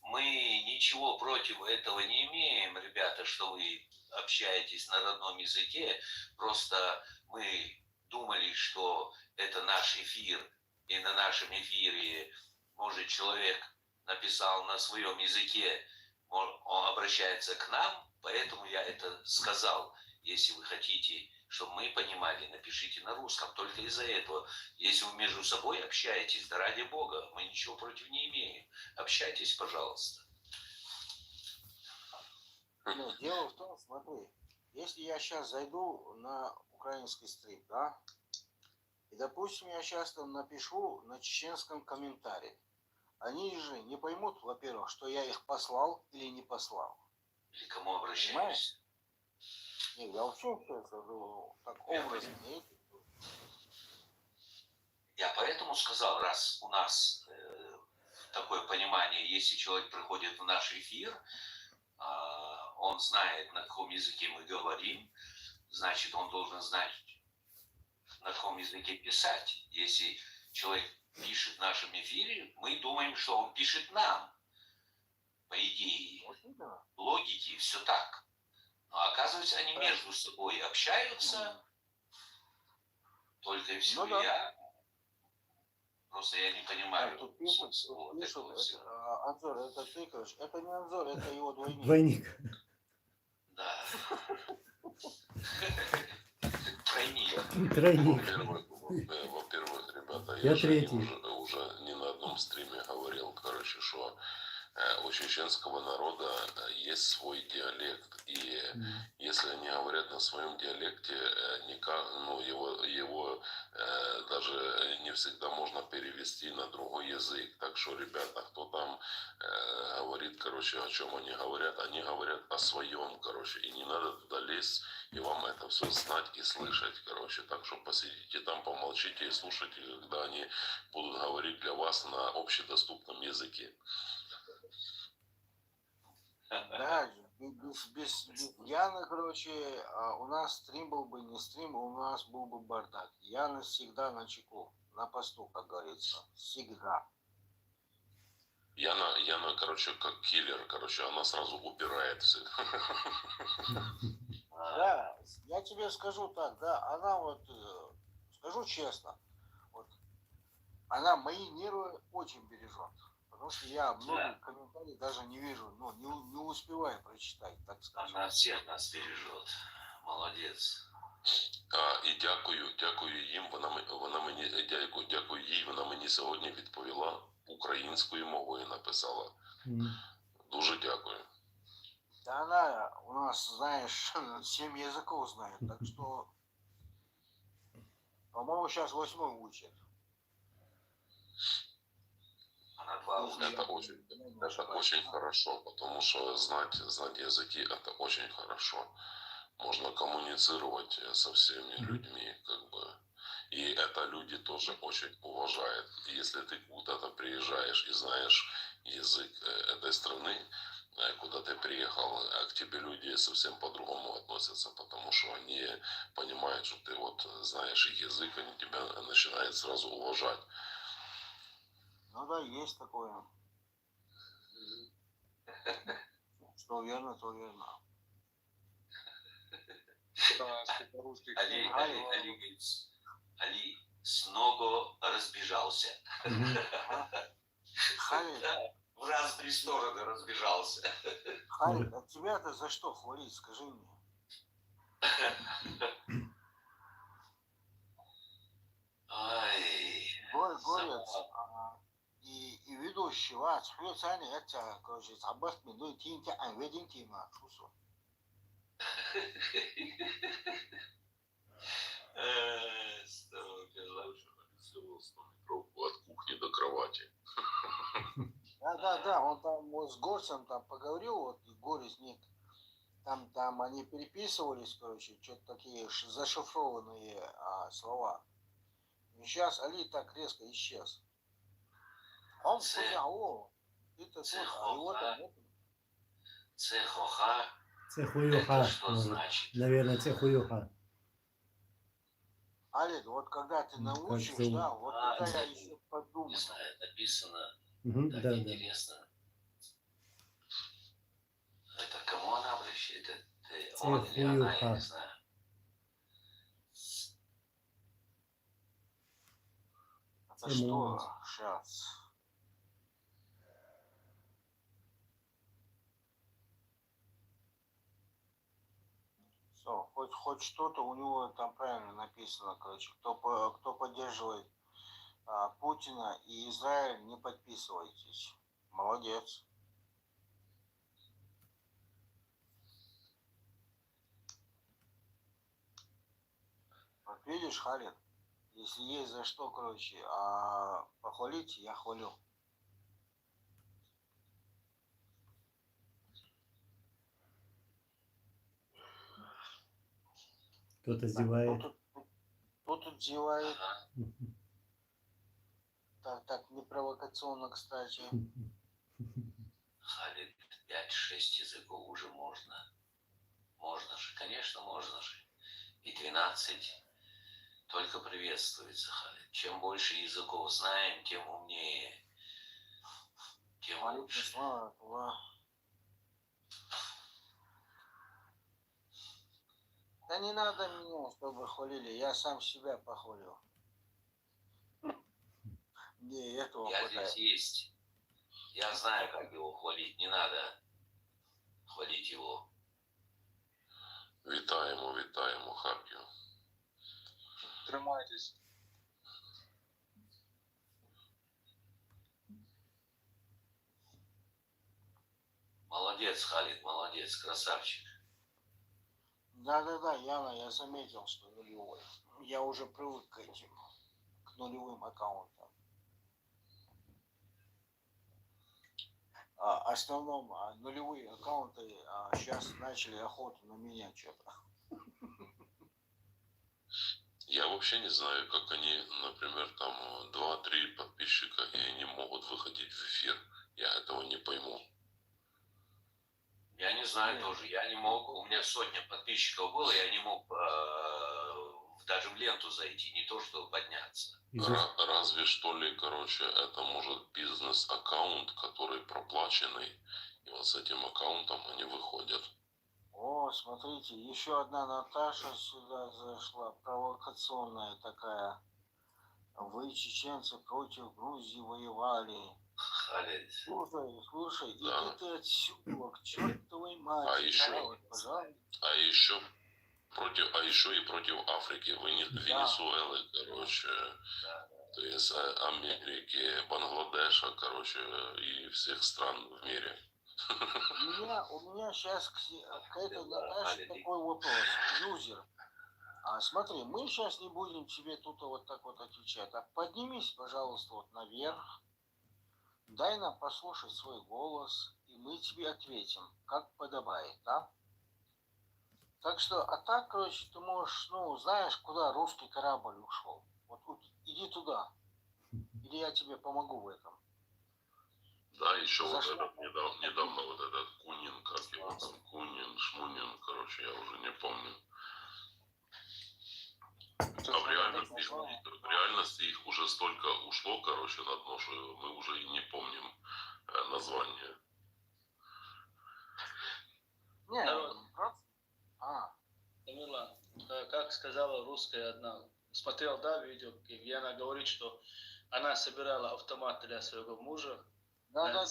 Мы ничего против этого не имеем, ребята, что вы общаетесь на родном языке. Просто мы думали, что это наш эфир, и на нашем эфире, может, человек написал на своем языке, он обращается к нам, поэтому я это сказал. Если вы хотите, чтобы мы понимали, напишите на русском. Только из-за этого, если вы между собой общаетесь, да ради Бога, мы ничего против не имеем. Общайтесь, пожалуйста. Ну, дело в том, смотри, если я сейчас зайду на украинский стрим, да, и, допустим, я сейчас там напишу на чеченском комментарии, они же не поймут, во-первых, что я их послал или не послал. Или кому обращаюсь? Нет, я вообще сейчас так образно. Я поэтому сказал, раз у нас такое понимание, если человек приходит в наш эфир, он знает, на каком языке мы говорим, значит, он должен знать, на каком языке писать. Если человек пишет в нашем эфире, мы думаем, что он пишет нам. По идее, логике, все так. Но оказывается, они между собой общаются, только и всего. Ну, да. Просто я не понимаю. Тут пишут, Анзор, это ты, короче. Это не Анзор, это его двойник. Двойник. Да. Тройник. Во-первых, ребята, Я же третий. уже не на одном стриме говорил, короче, что у чеченского народа есть свой диалект, и если они говорят на своем диалекте, ну, его даже не всегда можно перевести на другой язык. Так что, ребята, кто там говорит, короче, о чем они говорят о своем, короче, и не надо туда лезть, и вам это все знать и слышать, короче. Так что посидите там, помолчите и слушайте, когда они будут говорить для вас на общедоступном языке. Да, без Яны, короче, у нас стрим был бы не стрим, у нас был бы бардак. Яна всегда на чеку, на посту, как говорится. Всегда. Яна, короче, как киллер, короче, она сразу убирает все. Да, я тебе скажу так, да, она вот, скажу честно, вот, она мои нервы очень бережет. Потому что я многие комментарии даже не вижу, ну, не успеваю прочитать, так скажем. Она всех нас бережет. Молодец. І дякую їм, дякую їй, вона мені сьогодні відповіла українською мовою, написала. Дуже дякую. Да она у нас, знаешь, 7 языков знает, так что, по-моему, сейчас 8 учит. А на 2 Если уже. Это очень хорошо, потому что знать языки это очень хорошо. Можно коммуницировать со всеми людьми, как бы. И это люди тоже очень уважают. Если ты куда-то приезжаешь и знаешь язык этой страны, куда ты приехал, а к тебе люди совсем по-другому относятся, потому что они понимают, что ты вот знаешь их язык, они тебя начинают сразу уважать. Ну да, есть такое. Что верно, то верно. Да, сколько русских. Али снова разбежался. Халид, Да, в разные стороны разбежался. Халид, а тебя-то за что хвалить, скажи мне? Ай, Горец и ведущий вас, специально это, короче, забыть минут тиньте, а ведень тима, чувствую. От кухни до кровати. Да, он там вот с горцем там поговорил, вот и Горец нет. Там они переписывались, короче, что-то такие зашифрованные слова. И сейчас Али так резко исчез. Он сказал, это тот, а его там нет. Цехоха. Цехуюха, Это что значит? наверное, цехуюха. Али, вот когда ты научишь, зовут? да, вот тогда я еще подумаю. Не знаю, написано Да, так интересно. Это к кому она обращается? Он или она, я не знаю. Это что сейчас? Хоть что-то у него там правильно написано, короче. Кто поддерживает Путина и Израиль, не подписывайтесь. Молодец. Вот видишь, Халид, если есть за что, короче, похвалить, я хвалю. Кто-то зевает. Кто-то зевает. Так, не провокационно, кстати. Халид, 5-6 языков уже можно. Можно же, конечно, можно же. И 12 только приветствуется, Халид. Чем больше языков знаем, тем умнее. Тем лучше. Да не надо меня, чтобы хвалили. Я сам себя похвалил. Не, этого Я хватает. здесь есть. Я знаю, как его хвалить. Не надо хвалить его. Вітаємо, Харків. Тримайтесь. Молодец, Халид, молодец, красавчик. Да, Яна, я заметил, что нулевой. Я уже привык к этим, к нулевым аккаунтам. В основном нулевые аккаунты сейчас начали охоту на меня что-то. Я вообще не знаю, как они, например, там 2-3 подписчика, и они могут выходить в эфир. Я этого не пойму. Я не знаю тоже, я не мог, у меня 100 подписчиков было, я не мог даже в ленту зайти, не то что подняться. Разве что ли, короче, это может бизнес-аккаунт, который проплаченный, и вот с этим аккаунтом они выходят. О, смотрите, еще одна Наташа сюда зашла, провокационная такая. Вы, чеченцы, против Грузии воевали. Халид. Слушай, Да. иди ты отсюда, к чертовой матери. А еще и против Африки, Венесуэлы, короче, то есть Америки, Бангладеша, короче, и всех стран в мире. У меня сейчас к этой Наташе такой вопрос. Юзер. Смотри, мы сейчас не будем тебе тут вот так вот отвечать. А поднимись, пожалуйста, вот наверх, дай нам послушать свой голос, и мы тебе ответим, как подобает, да? Так что, а так, короче, ты можешь, ну, знаешь, куда русский корабль ушел. Вот иди туда. Или я тебе помогу в этом. Да, еще вот Зашла. этот недавно вот этот Кунин, как его там, Кунин, Шмунин, короче, я уже не помню. А в реальности их уже столько ушло, короче, на дно, что мы уже и не помним название. Не, Народ. просто... Тамила, как сказала русская одна, смотрел, да, видео, где она говорит, что она собирала автомат для своего мужа. Да.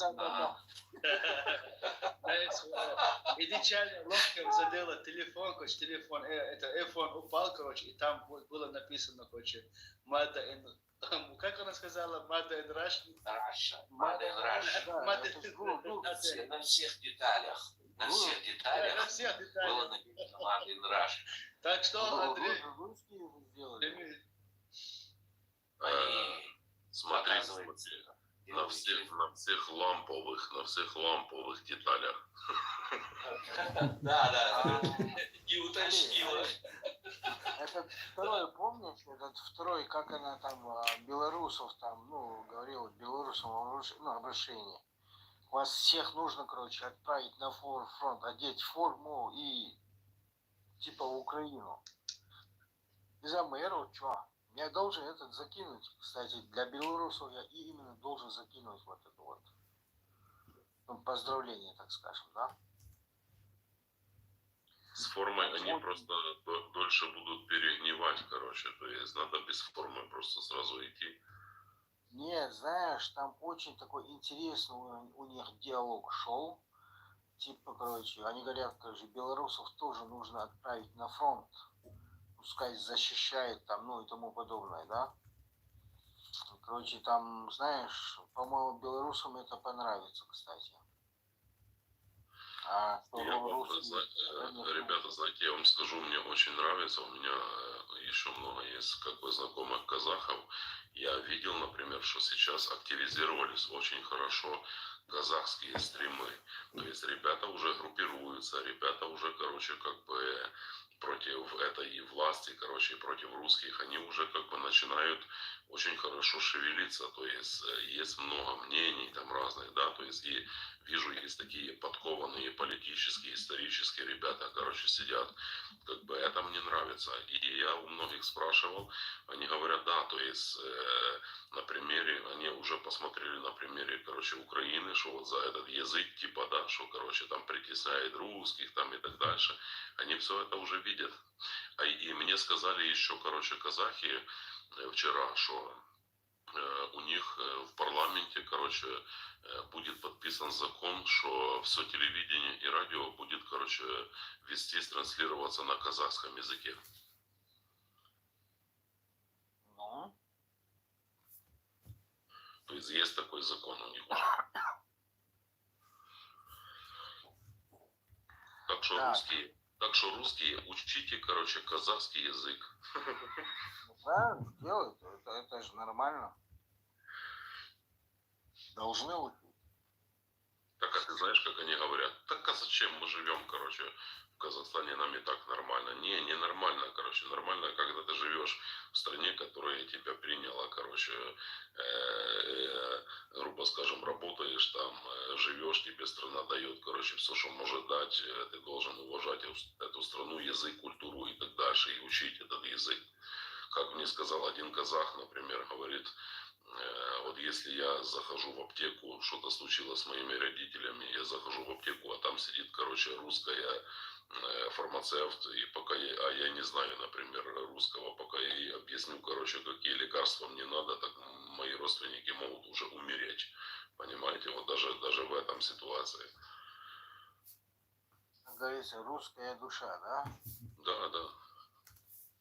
И нечаянно ложкой задела телефон, короче, это iPhone упал, короче, и там было написано, короче, Made in, как она сказала, Made in Russia? Made in Russia. На всех деталях. На всех деталях было написано Made in Russia. Так что, Андрей, Смотри, на всех ламповых деталях. Да. Не уточнила. Этот второй, помнишь, этот второй, как она там белорусов там, ну, говорила белорусам обращение. Вас всех нужно, короче, отправить на фронт, одеть форму и типа в Украину. И за мэру, чё? Я должен этот закинуть, кстати, для белорусов я именно должен закинуть вот это вот. Ну, поздравление, так скажем, да? С формой они просто дольше будут перегнивать, короче. То есть надо без формы просто сразу идти. Нет, знаешь, там очень такой интересный у них диалог шел. Типа, короче, они говорят, короче, белорусов тоже нужно отправить на фронт. Пускай защищает там, ну и тому подобное, да? Короче, там, знаешь, по-моему, белорусам это понравится, кстати. Ребята, знаете, я вам скажу, мне очень нравится, у меня еще много есть как бы знакомых казахов. Я видел, например, что сейчас активизировались очень хорошо казахские стримы. То есть ребята уже группируются, ребята уже, короче, как бы против этой власти, короче, против русских, они уже как бы начинают очень хорошо шевелиться, то есть много мнений там разных, да, то есть и вижу, есть такие подкованные политические, исторические ребята, короче, сидят, как бы это мне нравится. И я у многих спрашивал, они говорят, да, то есть на примере, они уже посмотрели на примере, короче, Украины, что вот за этот язык, типа, да, что, короче, там притесняет русских, там и так дальше, они все это уже видят. И мне сказали еще, короче, казахи вчера, что у них в парламенте, короче, будет подписан закон, что все телевидение и радио будет, короче, вестись, транслироваться на казахском языке. Ну? То есть есть такой закон у них уже. Так что русские, учите, короче, казахский язык. Правильно, делают, это же нормально. Должны учить. Так, а ты знаешь, как они говорят? Так, а зачем мы живем, короче, в Казахстане, нам и так нормально. Не нормально, короче. Нормально, когда ты живешь в стране, которая тебя приняла, короче, грубо скажем, работаешь там, живешь, тебе страна дает, короче, все, что может дать, ты должен уважать эту страну, язык, культуру и так дальше, и учить этот язык. Как мне сказал один казах, например, говорит, вот если я захожу в аптеку, что-то случилось с моими родителями, я захожу в аптеку, а там сидит, короче, русская фармацевт, и пока я не знаю, например, русского, пока я ей объясню, короче, какие лекарства мне надо, так мои родственники могут уже умереть. Понимаете, вот даже в этом ситуации. Как говорится, русская душа, да? Да.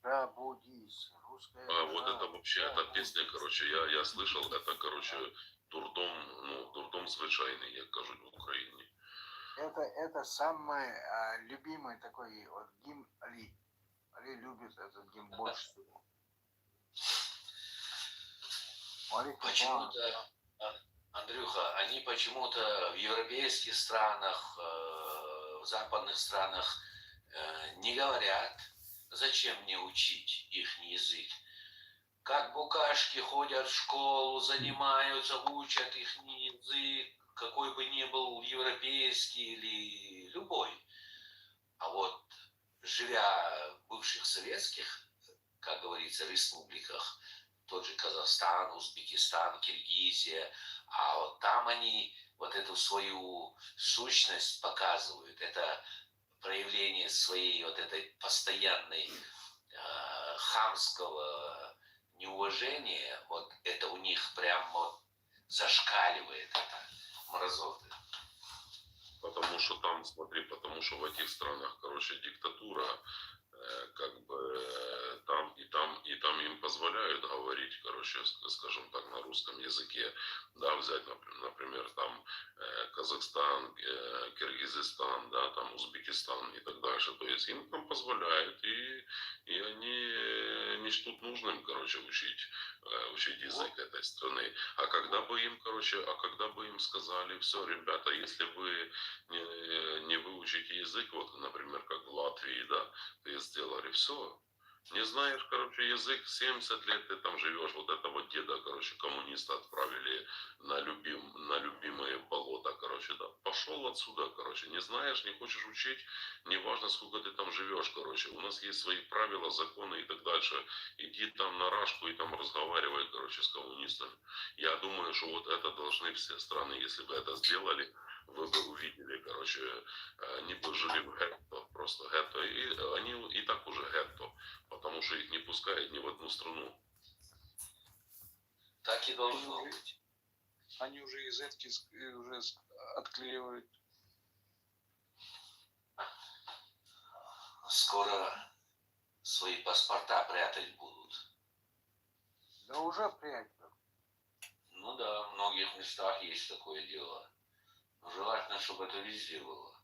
Пробудись, русская душа. Вот это вообще, эта песня, короче, я слышал, это, короче, дурдом звичайний, як кажуть в Україні. Это самый любимый такой вот гимн Али. Али любит этот гимн больше всего? Алейкум Почему-то, Андрюха, они почему-то в европейских странах, в западных странах не говорят, зачем мне учить их язык. Как букашки ходят в школу, занимаются, учат их язык, какой бы ни был европейский или любой. А вот живя в бывших советских, как говорится, республиках, тот же Казахстан, Узбекистан, Киргизия, а вот там они вот эту свою сущность показывают, это проявление своей вот этой постоянной хамского неуважения, вот это у них прям вот зашкаливает это мразоты. Потому что там, смотри, потому что в этих странах, короче, диктатура, как бы там им позволяют говорить, короче, скажем так, на русском языке, да, взять, например, там Казахстан, Киргизстан, да, там Узбекистан и так дальше, то есть им там позволяют, и они не чтут нужным, короче, учить язык этой страны. А когда бы им сказали, все, ребята, если вы не выучите язык, вот, например, как в Латвии, да, ты сделали все. Не знаешь, короче, язык, 70 лет ты там живешь, вот этого деда, короче, коммуниста отправили на любимые болота, короче, да. Пошел отсюда, короче, не знаешь, не хочешь учить, неважно, сколько ты там живешь, короче. У нас есть свои правила, законы и так дальше. Иди там на рашку и там разговаривай, короче, с коммунистами. Я думаю, что вот это должны все страны, если бы это сделали, вы бы увидели, короче, они бы жили в гетто, просто гетто, и они и так уже гетто, потому что их не пускают ни в одну страну. Так и должно быть. Они уже языки уже отклеивают. Скоро свои паспорта прятать будут. Да уже прятал. Ну да, в многих местах есть такое дело. Но желательно, чтобы это везде было.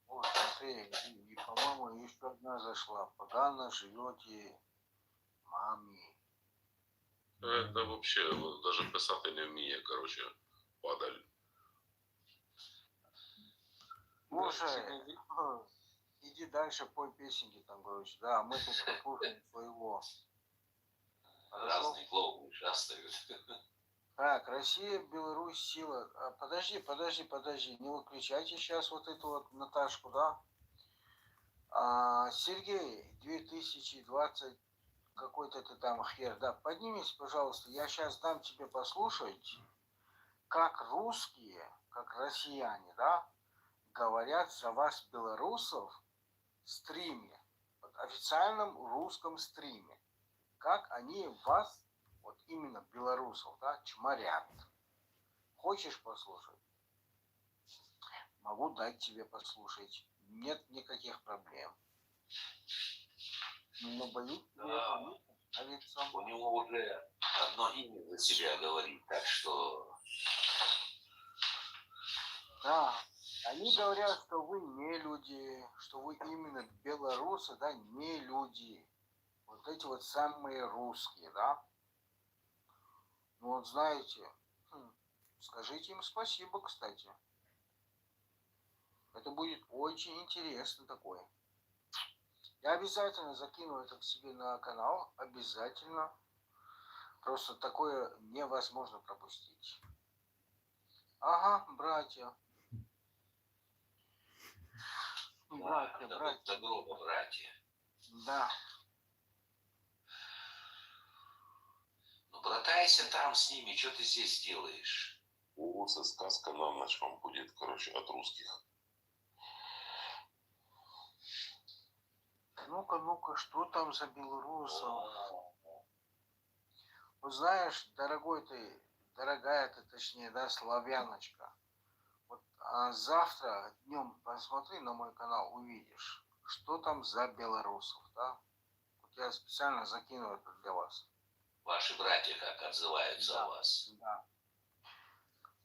Вот, смотри, и, по-моему, еще одна зашла. Погано живете, маме. Это вообще, вот, даже писати не вміє, короче, падаль. Слушай, иди дальше, пой песенки там, короче. Да, мы тут послушаем своего. Хорошо? Разные клоуны участвуют. Так, Россия, Беларусь, сила. Подожди, не выключайте сейчас вот эту вот Наташку, да? Сергей, 2020 какой-то ты там хер, да? Поднимись, пожалуйста, я сейчас дам тебе послушать, как русские, как россияне, да, говорят за вас, белорусов, в стриме, в официальном русском стриме. Как они вас, вот именно белорусов, да, чморят. Хочешь послушать? Могу дать тебе послушать. Нет никаких проблем. Но боюсь, Да. У него уже одно имя за себя говорит, так что... Да, они говорят, что вы не люди, что вы именно белорусы, да, не люди. Вот эти вот самые русские, да. Ну вот знаете, скажите им спасибо, кстати. Это будет очень интересно такое. Я обязательно закину это к себе на канал, обязательно. Просто такое невозможно пропустить. Ага, братья. Братья, Да, братья. добро, братья. Да. Ну, братайся там с ними, что ты здесь делаешь? Лучше сказка на ночь вам будет, короче, от русских. Ну-ка, что там за белорусов? Вот знаешь, дорогая ты, точнее, да, славяночка. Вот завтра днем посмотри на мой канал, увидишь, что там за белорусов, да? Вот я специально закину это для вас. Ваши братья как отзываются Да, о вас? Да.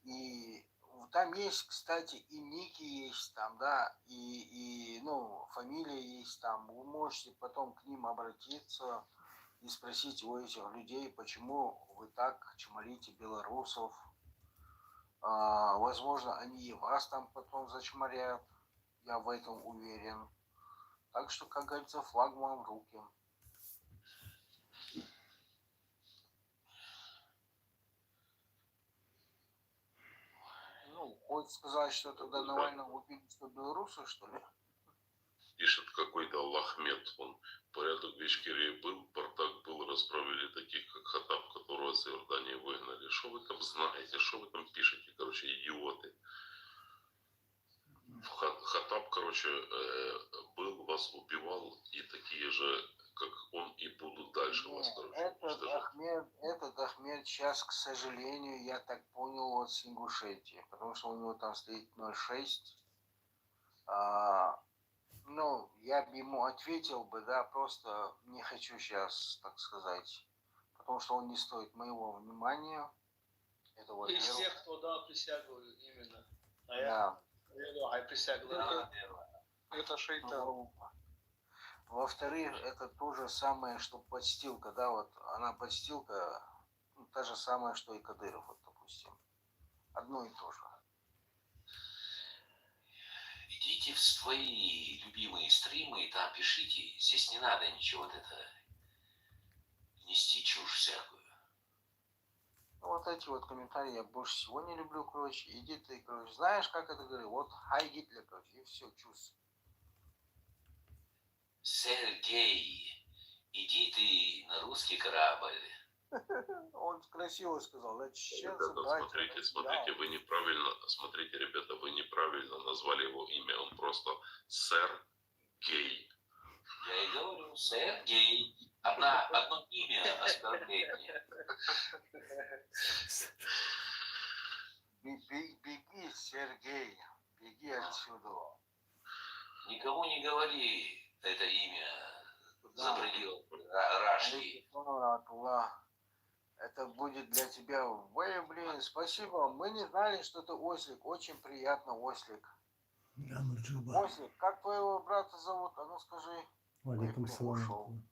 И там есть, кстати, и ники есть там, да, и ну, фамилия есть там, вы можете потом к ним обратиться и спросить у этих людей, почему вы так чморите белорусов. Возможно, они и вас там потом зачморят, я в этом уверен. Так что, как говорится, флаг вам в руки. Ну, хочешь сказать, что тогда Навального убийство белорусов, что ли? Пишет какой-то Аллахмед, он порядок в Ичкерии был, бардак был, расправили таких, как Хатаб, которого с Иордании выгнали. Что вы там знаете, что вы там пишете, короче, идиоты. Хатаб, короче, был, вас убивал, и такие же, как он, и будут дальше вас, короче, Этот Ахмед сейчас, к сожалению, я так понял, вот с Ингушетии, потому что у него там стоит 0,6. Ну, я бы ему ответил бы, да, просто не хочу сейчас, так сказать, потому что он не стоит моего внимания. Это вот из тех, кто дал присягу именно. Да. Это шейтан. Во-вторых, это то же самое, что подстилка, да, вот она подстилка, ну, та же самая, что и Кадыров, вот, допустим. Одно и то же. Идите в свои любимые стримы и там пишите. Здесь не надо ничего вот это нести чушь всякую. Ну, вот эти вот комментарии я больше всего не люблю, короче. Иди ты, короче, знаешь, как это говорю? Вот хай Гитлер, короче, и все, чувств. Сергей, иди ты на русский корабль. Он красиво сказал, да, чеченцы, ребята, братья. смотрите, вы неправильно, смотрите, ребята, вы неправильно назвали его имя, он просто сэр Гей. Я и говорю, Сергей. Одно имя оскорбление. Беги, Сергей, беги отсюда. Никому не говори это имя за пределы Рашки. Это будет для тебя. Ой, блин, спасибо. Мы не знали, что ты Ослик. Очень приятно, Ослик. Ослик, как твоего брата зовут? А ну скажи. Алейкум салам.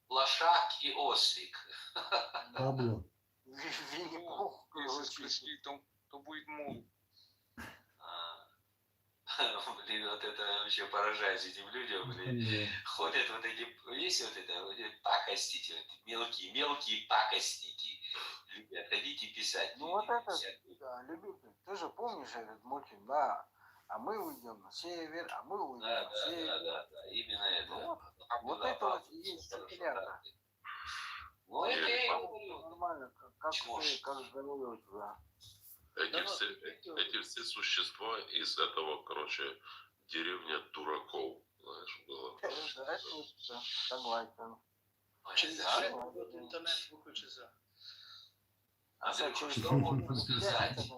Лошак и Ослик. Пабло. Винни-Пух. Если пришли, то будет мул. Блин, вот это вообще поражает этим людям, блин. Ходят вот эти, есть вот это, вот эти пакостики, вот, мелкие пакостники. Любят, ходите писать. Ну вот это, да, любитель. Ты же помнишь этот мультфильм, да? А мы уйдем на север, а мы уйдем на север. Да, именно это. Ну, вот это вот и есть циркулятор. Ну, это я говорю. Нормально, как здоровье у тебя. Эти все существа из этого, короче, деревня дураков, знаешь, было. Да, точно, согласен. Через интернет выключится. Что можно сказать?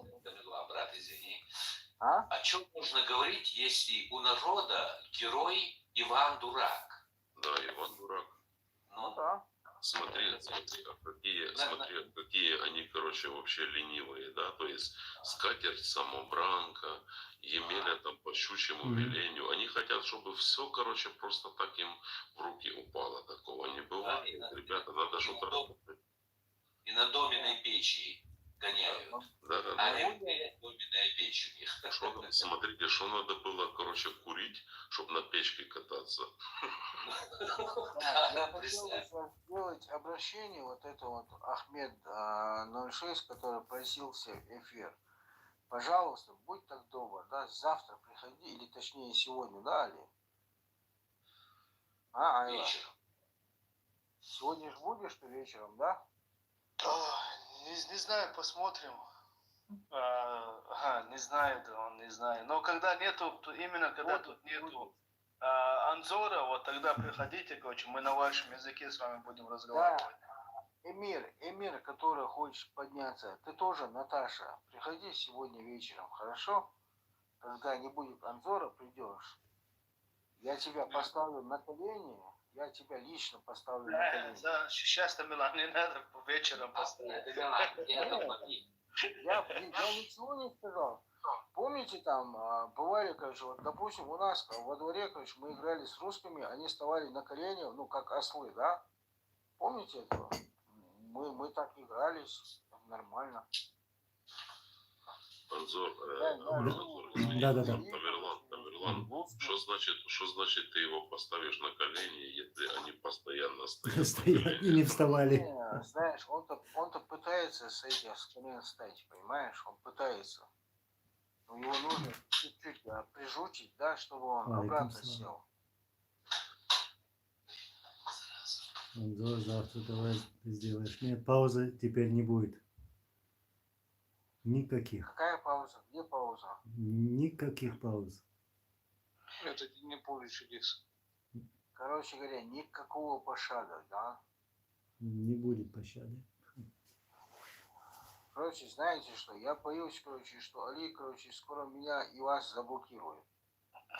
Брат, извини. О чем можно говорить, если у народа герой Иван Дурак? Да, Иван Дурак. Ну да. Смотри, какие они, короче, вообще ленивые, да, то есть скатерть самобранка, Емеля там по щучьему велению, они хотят, чтобы все, короче, просто так им в руки упало, такого не бывает, ребята, надо что-то работать. И на доменной печи гоняют. Да. А доменная печь у них. Смотрите, что надо было, короче, курить, чтобы на печке кататься. Я хотел сделать обращение, вот это вот Ахмед 06, который просился в эфир. Пожалуйста, будь так добр, да, завтра приходи, или точнее сегодня, да, Али? Айла? Вечером. Сегодня же будешь ты вечером, да? Не знаю, посмотрим. Не знаю, да, не знаю. Но когда нету, то именно когда тут нету Анзора, вот тогда приходите, короче, мы на вашем языке с вами будем разговаривать. Да. Эмир, который хочет подняться, ты тоже, Наташа, приходи сегодня вечером, хорошо? Когда не будет Анзора, придешь. Я тебя поставлю на колени, я тебя лично поставлю на колени. Сейчас-то, Милан, не надо вечером поставить. Я ничего не сказал. помните, там бывали, короче, вот, допустим, у нас во дворе, короче, мы играли с русскими, они вставали на колени, ну, как ослы, да? Помните этого? Мы так игрались, нормально. Анзор, Да, да, да. Тамерлан, что значит ты его поставишь на колени, если они постоянно стоят Стоят и не вставали. Не, знаешь, он-то пытается с этих с колен встать, понимаешь? Он пытается. Но его нужно чуть-чуть прижучить, да, чтобы он обратно сел. Анзор, завтра давай ты сделаешь. Нет, паузы теперь не будет. Никаких. Какая пауза? Где пауза? Никаких пауз. Это не поле чудес. Короче говоря, никакого пощады, да? Не будет пощады. Короче, знаете что? Я боюсь, короче, что Али, короче, скоро меня и вас заблокирует.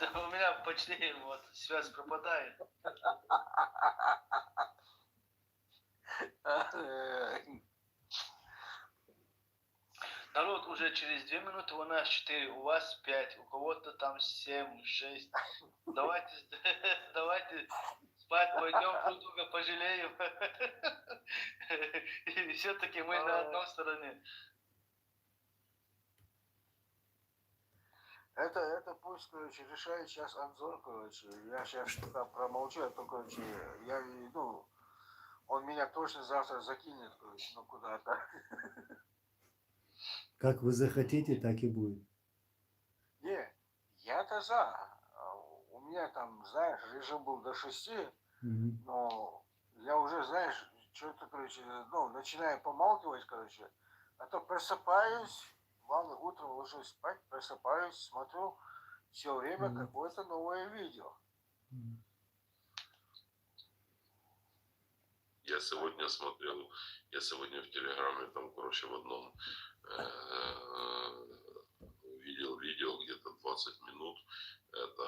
Да у меня почти вот связь пропадает. Народ, уже через 2 минуты у нас 4, у вас 5, у кого-то там 7, 6. Давайте спать пойдем, друг друга пожалеем. И все-таки мы на одной стороне. Это пусть, короче, решает сейчас Анзор, короче. Я сейчас что-то промолчу, а то, короче, я, ну, он меня точно завтра закинет, короче, ну куда-то. Как вы захотите, так и будет. Не, я-то за. У меня там, знаешь, режим был до 6, но я уже, знаешь, что-то, короче, ну, начинаю помалкивать, короче. А то просыпаюсь, главное, утром ложусь спать, просыпаюсь, смотрю, все время какое-то новое видео. Я сегодня смотрел, я сегодня в Телеграме, там, короче, в одном видел видео где-то 20 минут. Это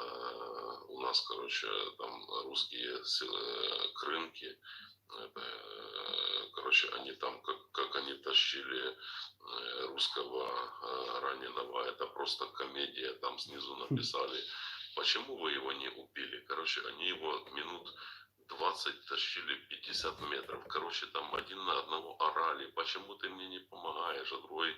у нас, короче, там русские крынки. Это, короче, они там, как они тащили русского раненого, это просто комедия. Там снизу написали, почему вы его не убили. Короче, они его минут 20 тащили 50 метров. Короче, там один на одного орали. Почему ты мне не помогаешь? А другой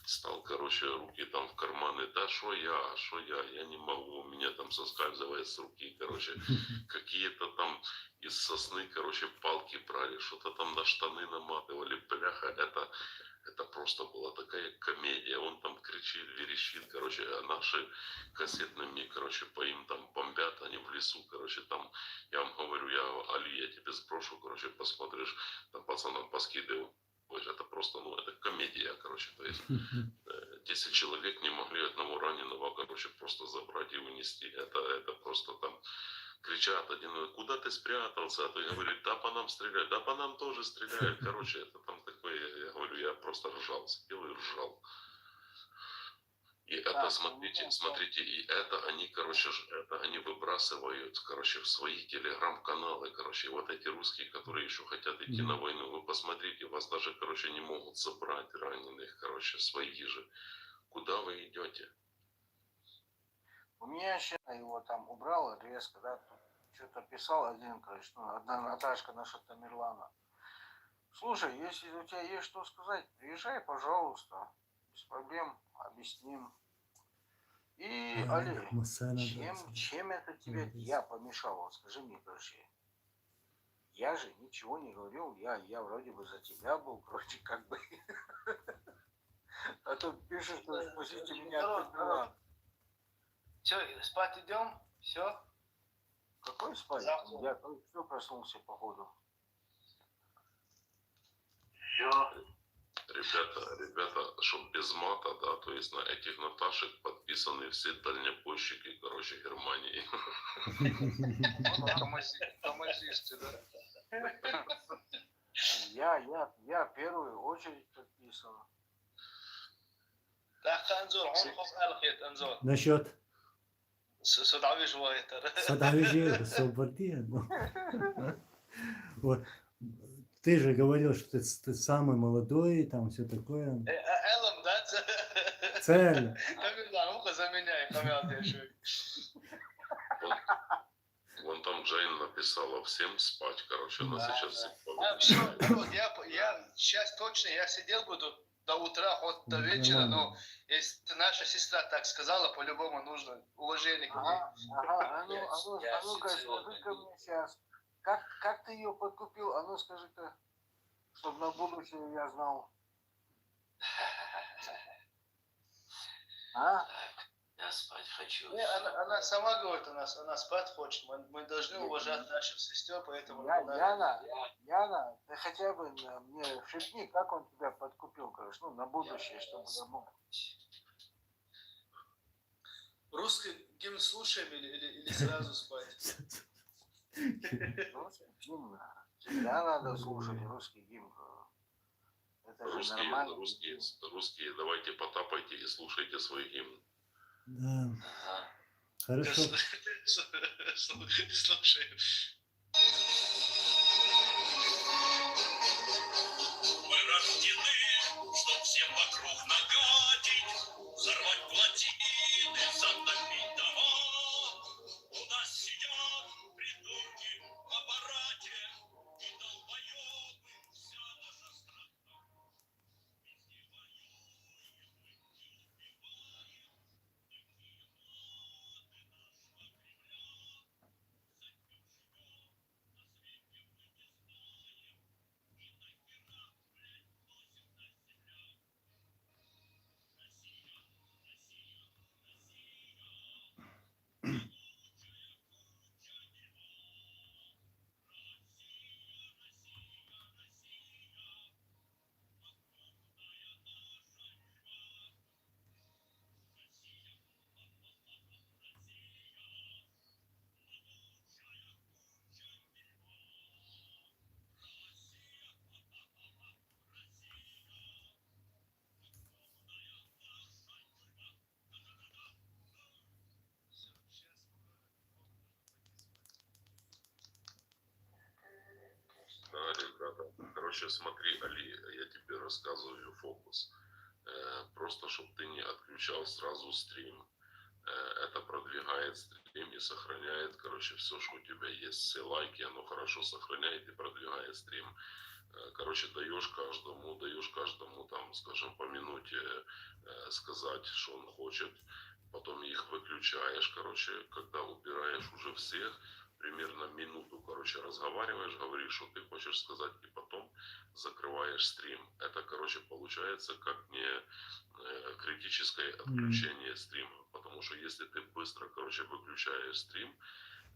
стал, короче, руки там в карманы. Да что я не могу. У меня там соскальзывает с руки. Короче, какие-то там из сосны, короче, палки брали. Что-то там на штаны наматывали. Бляха, это просто была такая комедия. Он там кричит, верещит, короче, а наши кассетными, короче, по им там бомбят, они в лесу, короче, там, я вам говорю, Али, я тебе сброшу, короче, посмотришь, там пацанам поскидываю. Это просто, ну, это комедия, короче, то есть 10 человек не могли одного раненого, короче, просто забрать и унести. Это просто там кричат один, куда ты спрятался? А то я говорю, да по нам стреляют, да по нам тоже стреляют. Короче, это там такое, я говорю, я просто ржал, сидел и ржал. И это, смотрите, и это они, короче, это они выбрасывают, короче, в свои телеграм-каналы, короче, вот эти русские, которые еще хотят идти на войну, вы посмотрите, вас даже, короче, не могут забрать раненых, короче, свои же. Куда вы идете? У меня сейчас его там убрал резко, да, что-то писал один, короче, ну, одна Наташка наша Тамерлана. Слушай, если у тебя есть что сказать, приезжай, пожалуйста, без проблем, объясним. И, Али, чем это тебе я помешал? Вот скажи мне, короче. Я же ничего не говорил, я вроде бы за тебя был, короче, как бы. А то пишешь, что спасите меня от Тамерлана. Все, спать идем? Все? Какой спать? Завтра. Я все проснулся, походу. Все. Ребята, чтоб без мата, да, то есть на этих Наташек подписаны все дальнобойщики, короче, Германии. Томазисты, да? Я в первую очередь подписан. تحت انزور عنقص الخيط انزور Насчет صدعوي جوايتر Садовижи, Собордия. Вот. Ты же говорил, что ты самый молодой, там все такое. علم ذات Цельно. Тамерлан, ну-ка заменяй, помянутый. Вон там Джейн написала всем спать, короче, она сейчас всех Я сейчас точно, я сидел буду до утра, хоть до вечера, но если наша сестра так сказала, по-любому нужно уважение к ней. Ага, а ну-ка, скажи-ка мне сейчас, как ты ее подкупил? А ну скажи-ка, чтобы на будущее я знал. А? Я спать хочу. Не, она сама говорит у нас, она спать хочет. Мы должны уважать наших сестер, поэтому... Яна, ты хотя бы мне шепни, как он тебя подкупил, короче, ну, на будущее, чтобы я мог. Русский гимн слушаем или сразу спать? Русский гимн. Всегда надо слушать русский гимн. Это же нормально. Русские, давайте потапайте и слушайте свой гимн. Да. Хорошо. Слушаем. Мы рождены, чтоб всем вокруг нагадить, взорвать плотины, затопить дома. У нас сидят придурки в аппарате и долбоебы, вся наша страна. Везде воюем, не убиваем, такие моды нашего Кремля. За кем живем, на свете мы не знаем, и нахера, блядь, носит нас земля. Россия, Россия, Россия, могучая куча дерьма. Россия, Россия, Россия, огромная наша тюрьма. Россия, Россия, могучая куча дерьма. Россия, Да, ребята. Короче, смотри, Али, я тебе рассказываю фокус. Просто, чтобы ты не отключал сразу стрим. Это продвигает стрим и сохраняет, короче, все, что у тебя есть. Все лайки, оно хорошо сохраняет и продвигает стрим. Короче, даешь каждому там, скажем, по минуте сказать, что он хочет. Потом их выключаешь, короче, когда убираешь уже всех, примерно минуту, короче, разговариваешь, говоришь, что ты хочешь сказать, и потом закрываешь стрим. Это, короче, получается как не критическое отключение стрима, потому что если ты быстро, короче, выключаешь стрим,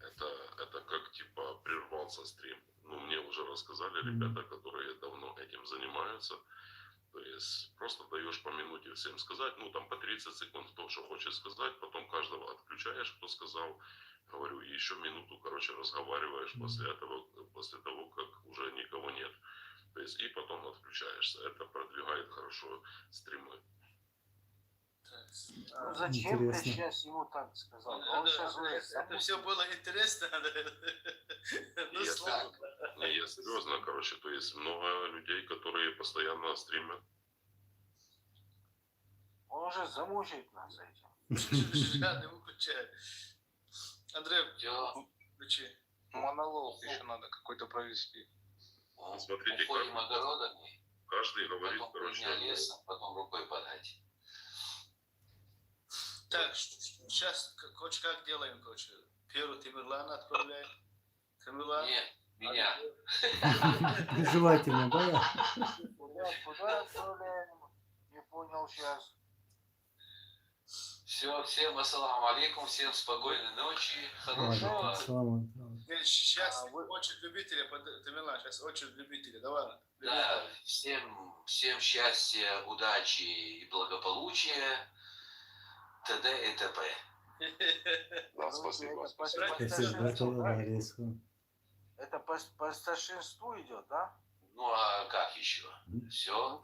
это как, типа, прервался стрим. Ну, мне уже рассказали ребята, которые давно этим занимаются. То есть просто даешь по минуте всем сказать, ну, там по 30 секунд кто что хочет сказать, потом каждого отключаешь, кто сказал, говорю, и еще минуту, короче, разговариваешь после того, как уже никого нет. То есть и потом отключаешься. Это продвигает хорошо стримы. Ну, зачем ты сейчас ему так сказал? Он сейчас это все было интересно. Я серьезно, короче, то есть много людей, которые постоянно стримят. Он уже замучает нас этим. Не выключай. Андрей, включи. Монолог еще надо какой-то провести. Смотрите, уходим огородами, каждый говорит, потом короче, лесом, потом рукой подать. Так, сейчас, короче, как делаем, короче? Первый Тамерлана отправляем. Тамерлан. Нет, меня. Желательно, да? Куда отправляем? Не понял сейчас. Все, всем ассаламу алейкум, всем спокойной ночи, хорошего. Сейчас очередь любителя, Тамерлан, сейчас очередь любителя, давай. Да, всем счастья, удачи и благополучия, т.д. и т.п. Да, спасибо. Это по старшинству идет, да? Ну а как еще? Все. Ну,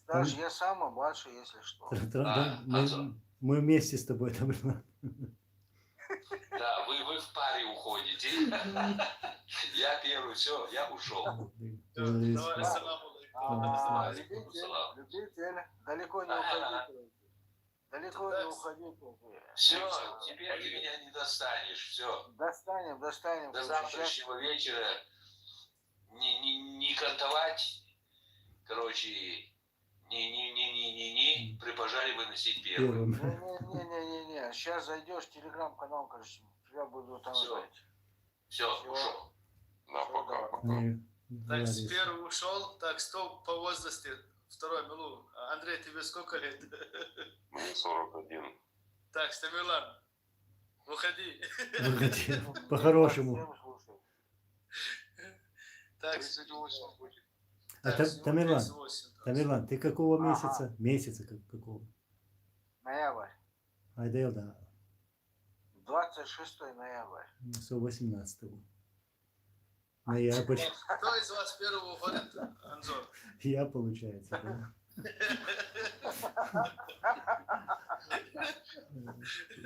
даже я самый младший, если что. Мы вместе с тобой там. Да, вы в паре уходите. Я первый, все, я ушел. Давай, ассаламу алейкум. Любитель, далеко не уходите. Далеко не уходи. Все, теперь ты меня не достанешь. Все. Достанем. До короче, щас- завтрашнего вечера не кантовать, короче, при пожаре выносить первым. Первым. Не. Сейчас зайдешь в телеграм-канал, короче, я буду там Всё. ждать. Все, ушел. На пока. Так, Говоришь. первый ушел. Так, кто по возрасте? Второй, Милу. Андрей, тебе сколько лет? Мне 41. Так, Стамилан, выходи. Выходи. По-хорошему. Всем слушай. Так, 38 будет. А так, всего Тамерлан, 38, да. Тамерлан, ты какого Ага. месяца? Месяца какого? Ноябрь. Айдел, да. 26 ноября. 18-го. Ноябрь. Кто из вас первого уходит, Анзор? Я, получается. Да?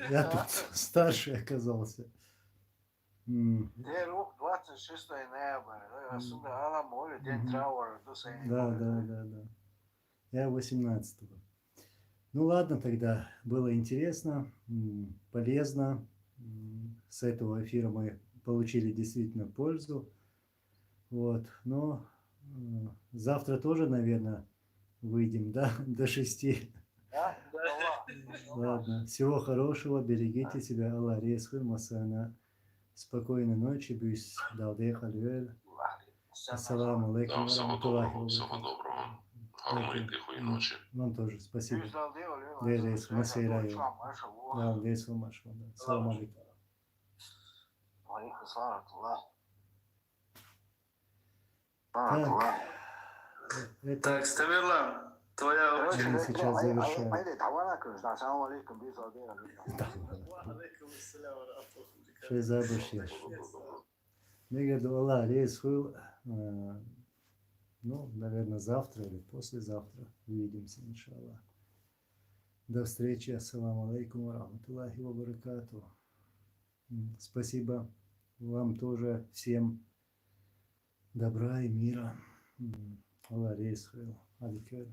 Я тут старший оказался. Рух 26 ноября. Aslında Alamoli, день Мгм. траура. Да. Я 18-го. Ну ладно тогда. Было интересно, полезно. С этого эфира мы получили действительно пользу. Вот. Но завтра тоже, наверное, выйдем, да, до 6. Да? Ладно. Всего хорошего. Берегите себя. Аллах резхуй масана. Спокойной ночи. Бюс далде халюэль. Ассаламу алейкум. Да, всего Ва-рахматуллахи доброго, всего ва-баракатуху. доброго. Гармонии, тихой ночи. Вам тоже спасибо. Yüz dal değil oluyor. Да, рейс, масейраю. Maşallah. Да, рейс, машалlah. Салам алейкум. Алейкум салам. Это Так, Стамирлан, твоя Короче, Мы очередь. сейчас завершаем. Haydi tavana kırmış. Assalamu alaikum. Yüz dal değil oluyor. Алейкум ассалям ва рахматуллахи. Şey забышьешь. Мне говорят, Аллах рейс был. Ну, наверное, завтра или послезавтра увидимся, иншаллах. До встречи. Ассаламу алейкум ва рахматуллахи ва баракату. Спасибо вам тоже, всем добра и мира. Аллах рейс был. Адикер.